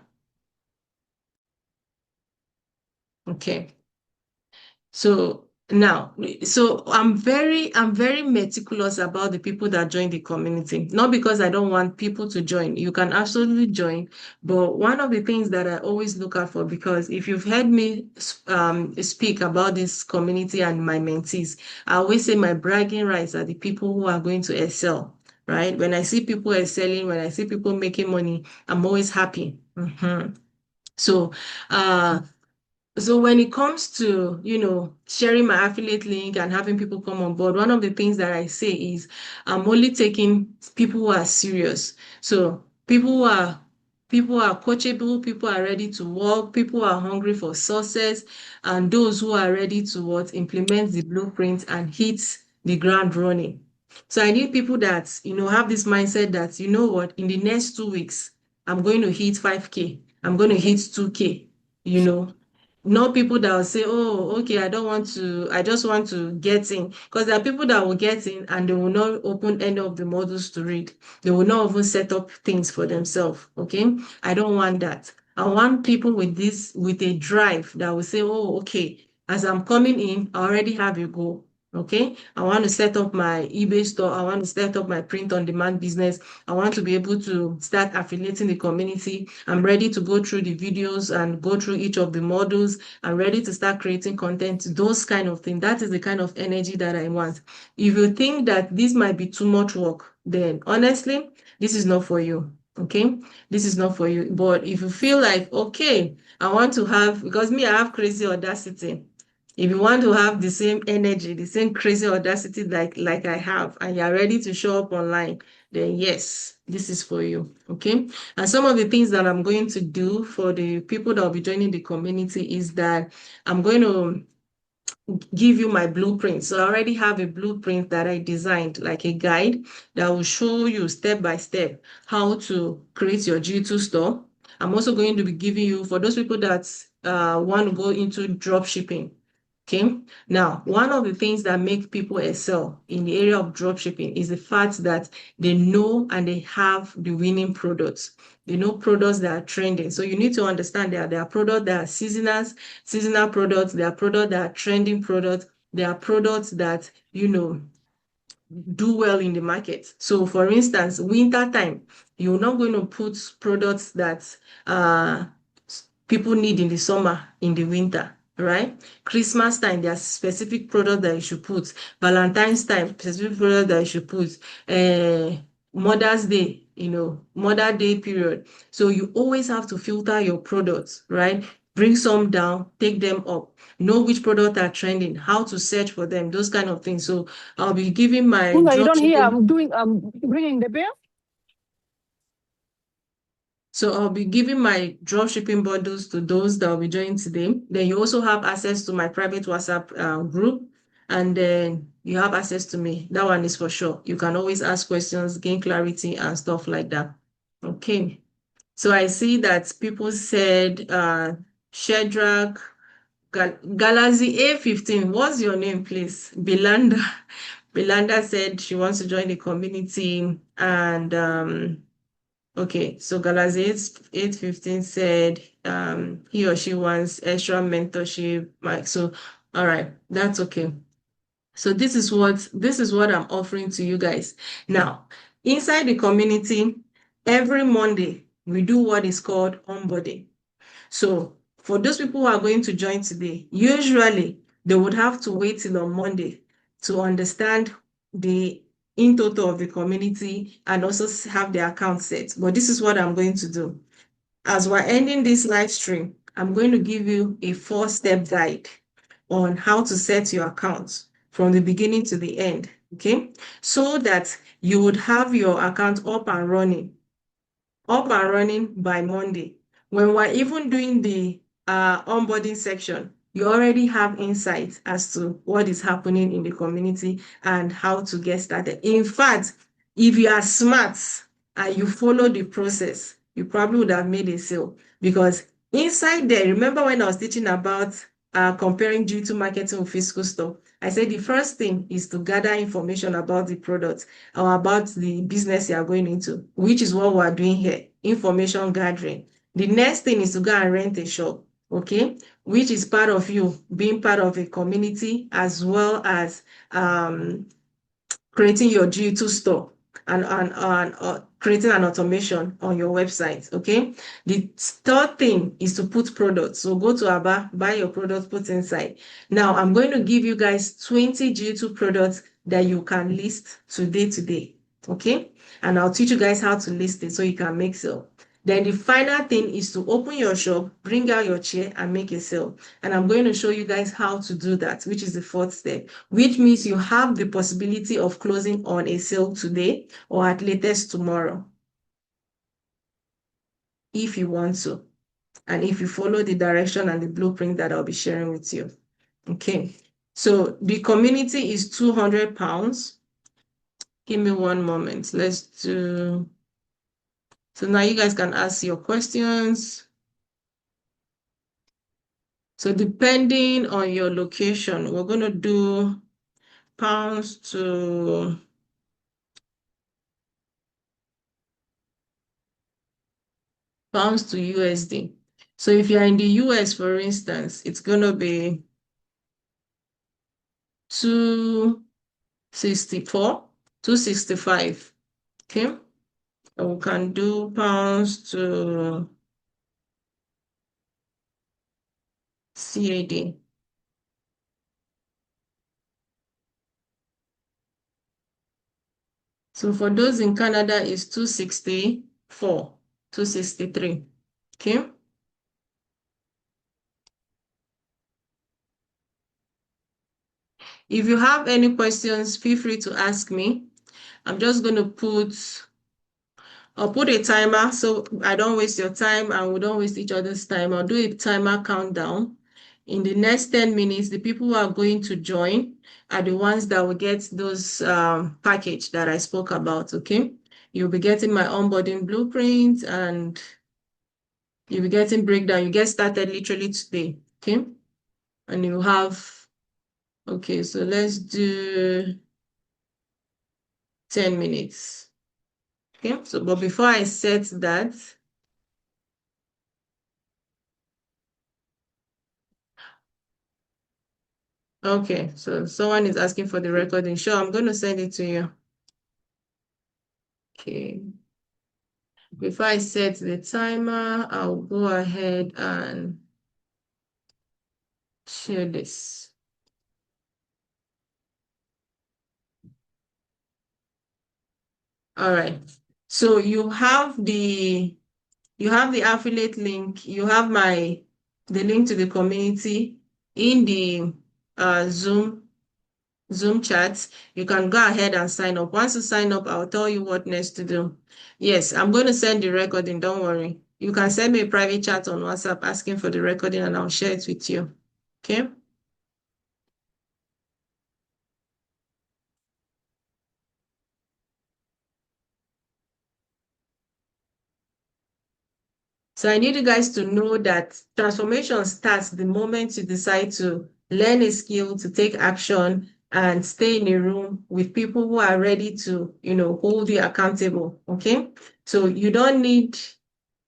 Okay. So now, I'm very meticulous about the people that join the community. Not because I don't want people to join. You can absolutely join. But one of the things that I always look out for, because if you've heard me speak about this community and my mentees, I always say my bragging rights are the people who are going to excel, right? When I see people excelling, when I see people making money, I'm always happy. So, so when it comes to, sharing my affiliate link and having people come on board, one of the things that I say is I'm only taking people who are serious. So people who are coachable, people are ready to work, people who are hungry for success, and those who are ready to implement the blueprint and hit the ground running. So I need people that, have this mindset that, in the next 2 weeks, I'm going to hit 5K. I'm going to hit 2K, not people that will say, oh, okay, I just want to get in. Because there are people that will get in and they will not open any of the modules to read. They will not even set up things for themselves. Okay. I don't want that. I want people with a drive that will say, oh, okay, as I'm coming in, I already have a goal. Okay, I want to set up my eBay store. I want to set up my print on demand business. I want to be able to start affiliating the community. I'm ready to go through the videos and go through each of the models. I'm ready to start creating content, those kind of things. That is the kind of energy that I want. If you think that this might be too much work, then honestly, this is not for you. Okay, this is not for you. But if you feel like, okay, I want to have, because me, I have crazy audacity. If you want to have the same energy, the same crazy audacity like I have, and you're ready to show up online, then yes, this is for you. Okay. And some of the things that I'm going to do for the people that will be joining the community is that I'm going to give you my blueprint. So I already have a blueprint that I designed, like a guide that will show you step by step how to create your G2 store. I'm also going to be giving you, for those people that want to go into drop shipping. Okay. Now, one of the things that make people excel in the area of drop shipping is the fact that they know and they have the winning products. They know products that are trending. So you need to understand that there are products that are seasonal products, there are products that are trending products, there are products that, do well in the market. So for instance, winter time, you're not going to put products that uh, people need in the summer, in the winter, right? Christmas time, there are specific products that you should put. Valentine's time, specific products that you should put. Mother's Day, Mother Day period. So you always have to filter your products, right? Bring some down, take them up, know which products are trending, how to search for them, those kind of things. So I'll be giving my Bunga, you don't hear dropshipping. I'm doing bringing the beer? So I'll be giving my dropshipping bundles to those that will be joining today. Then you also have access to my private WhatsApp group, and then you have access to me. That one is for sure. You can always ask questions, gain clarity, and stuff like that. Okay. So I see that people said Shedrack, Galaxy A15. What's your name, please? Belanda. Belanda said she wants to join the community, and okay, so Galaxy 815 said he or she wants extra mentorship. So all right, that's okay. So this is what I'm offering to you guys. Now, inside the community, every Monday we do what is called onboarding. So for those people who are going to join today, usually they would have to wait till on Monday to understand the in total of the community and also have their account set. But this is what I'm going to do. As we're ending this live stream, I'm going to give you a 4-step guide on how to set your account from the beginning to the end, okay? So that you would have your account up and running by Monday. When we're even doing the onboarding section, you already have insight as to what is happening in the community and how to get started. In fact, if you are smart and you follow the process, you probably would have made a sale, because inside there, remember when I was teaching about comparing G2 marketing with physical store, I said the first thing is to gather information about the product or about the business you are going into, which is what we're doing here, information gathering. The next thing is to go and rent a shop, okay, which is part of you being part of a community, as well as creating your G2 store and creating an automation on your website. Okay. The third thing is to put products. So go to Aba, buy your products, put inside. Now I'm going to give you guys 20 G2 products that you can list today. Okay. And I'll teach you guys how to list it so you can make sale. Then the final thing is to open your shop, bring out your chair and make a sale. And I'm going to show you guys how to do that, which is the fourth step, which means you have the possibility of closing on a sale today or at latest tomorrow, if you want to, and if you follow the direction and the blueprint that I'll be sharing with you. Okay, so the community is £200. Give me one moment. Let's do. So now you guys can ask your questions. So depending on your location, we're going to do pounds to USD. So if you're in the US, for instance, it's going to be 264, 265. Okay. And we can do pounds to CAD. So for those in Canada, it's 264, 263. Okay. If you have any questions, feel free to ask me. I'm just going to I'll put a timer so I don't waste your time and we don't waste each other's time. I'll do a timer countdown. In the next 10 minutes, the people who are going to join are the ones that will get those package that I spoke about, okay? You'll be getting my onboarding blueprint and you'll be getting breakdown. You get started literally today, okay? And you have, okay, so let's do 10 minutes. Okay, so but before I set that, okay, so someone is asking for the recording. Sure, I'm going to send it to you. Okay, before I set the timer, I'll go ahead and share this. All right, so you have the affiliate link, you have the link to the community in the Zoom chat. You can go ahead and sign up. Once you sign up, I'll tell you what next to do. Yes, I'm going to send the recording. Don't worry. You can send me a private chat on WhatsApp asking for the recording and I'll share it with you. Okay? So I need you guys to know that transformation starts the moment you decide to learn a skill, to take action, and stay in a room with people who are ready to, hold you accountable. Okay? So you don't need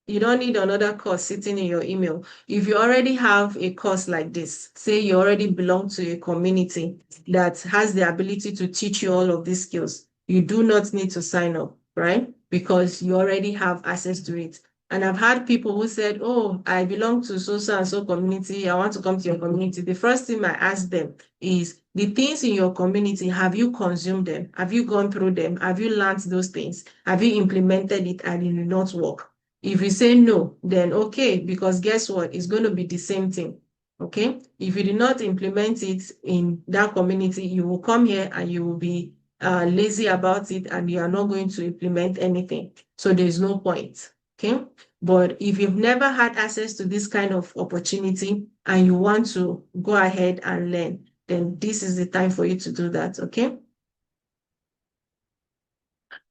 another course sitting in your email. If you already have a course like this, say you already belong to a community that has the ability to teach you all of these skills, you do not need to sign up, right? Because you already have access to it. And I've had people who said, oh, I belong to so and so community. I want to come to your community. The first thing I ask them is the things in your community, have you consumed them? Have you gone through them? Have you learned those things? Have you implemented it and it did not work? If you say no, then okay, because guess what? It's going to be the same thing. Okay. If you do not implement it in that community, you will come here and you will be lazy about it and you are not going to implement anything. So there's no point. Okay. But if you've never had access to this kind of opportunity and you want to go ahead and learn, then this is the time for you to do that. Okay.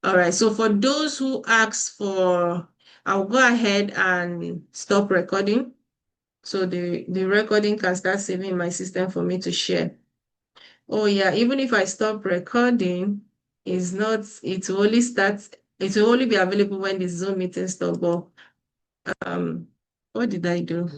All right. So for those who ask for, I'll go ahead and stop recording. So the recording can start saving in my system for me to share. Oh yeah, even if I stop recording, it will only be available when the Zoom meeting stops. But what did I do?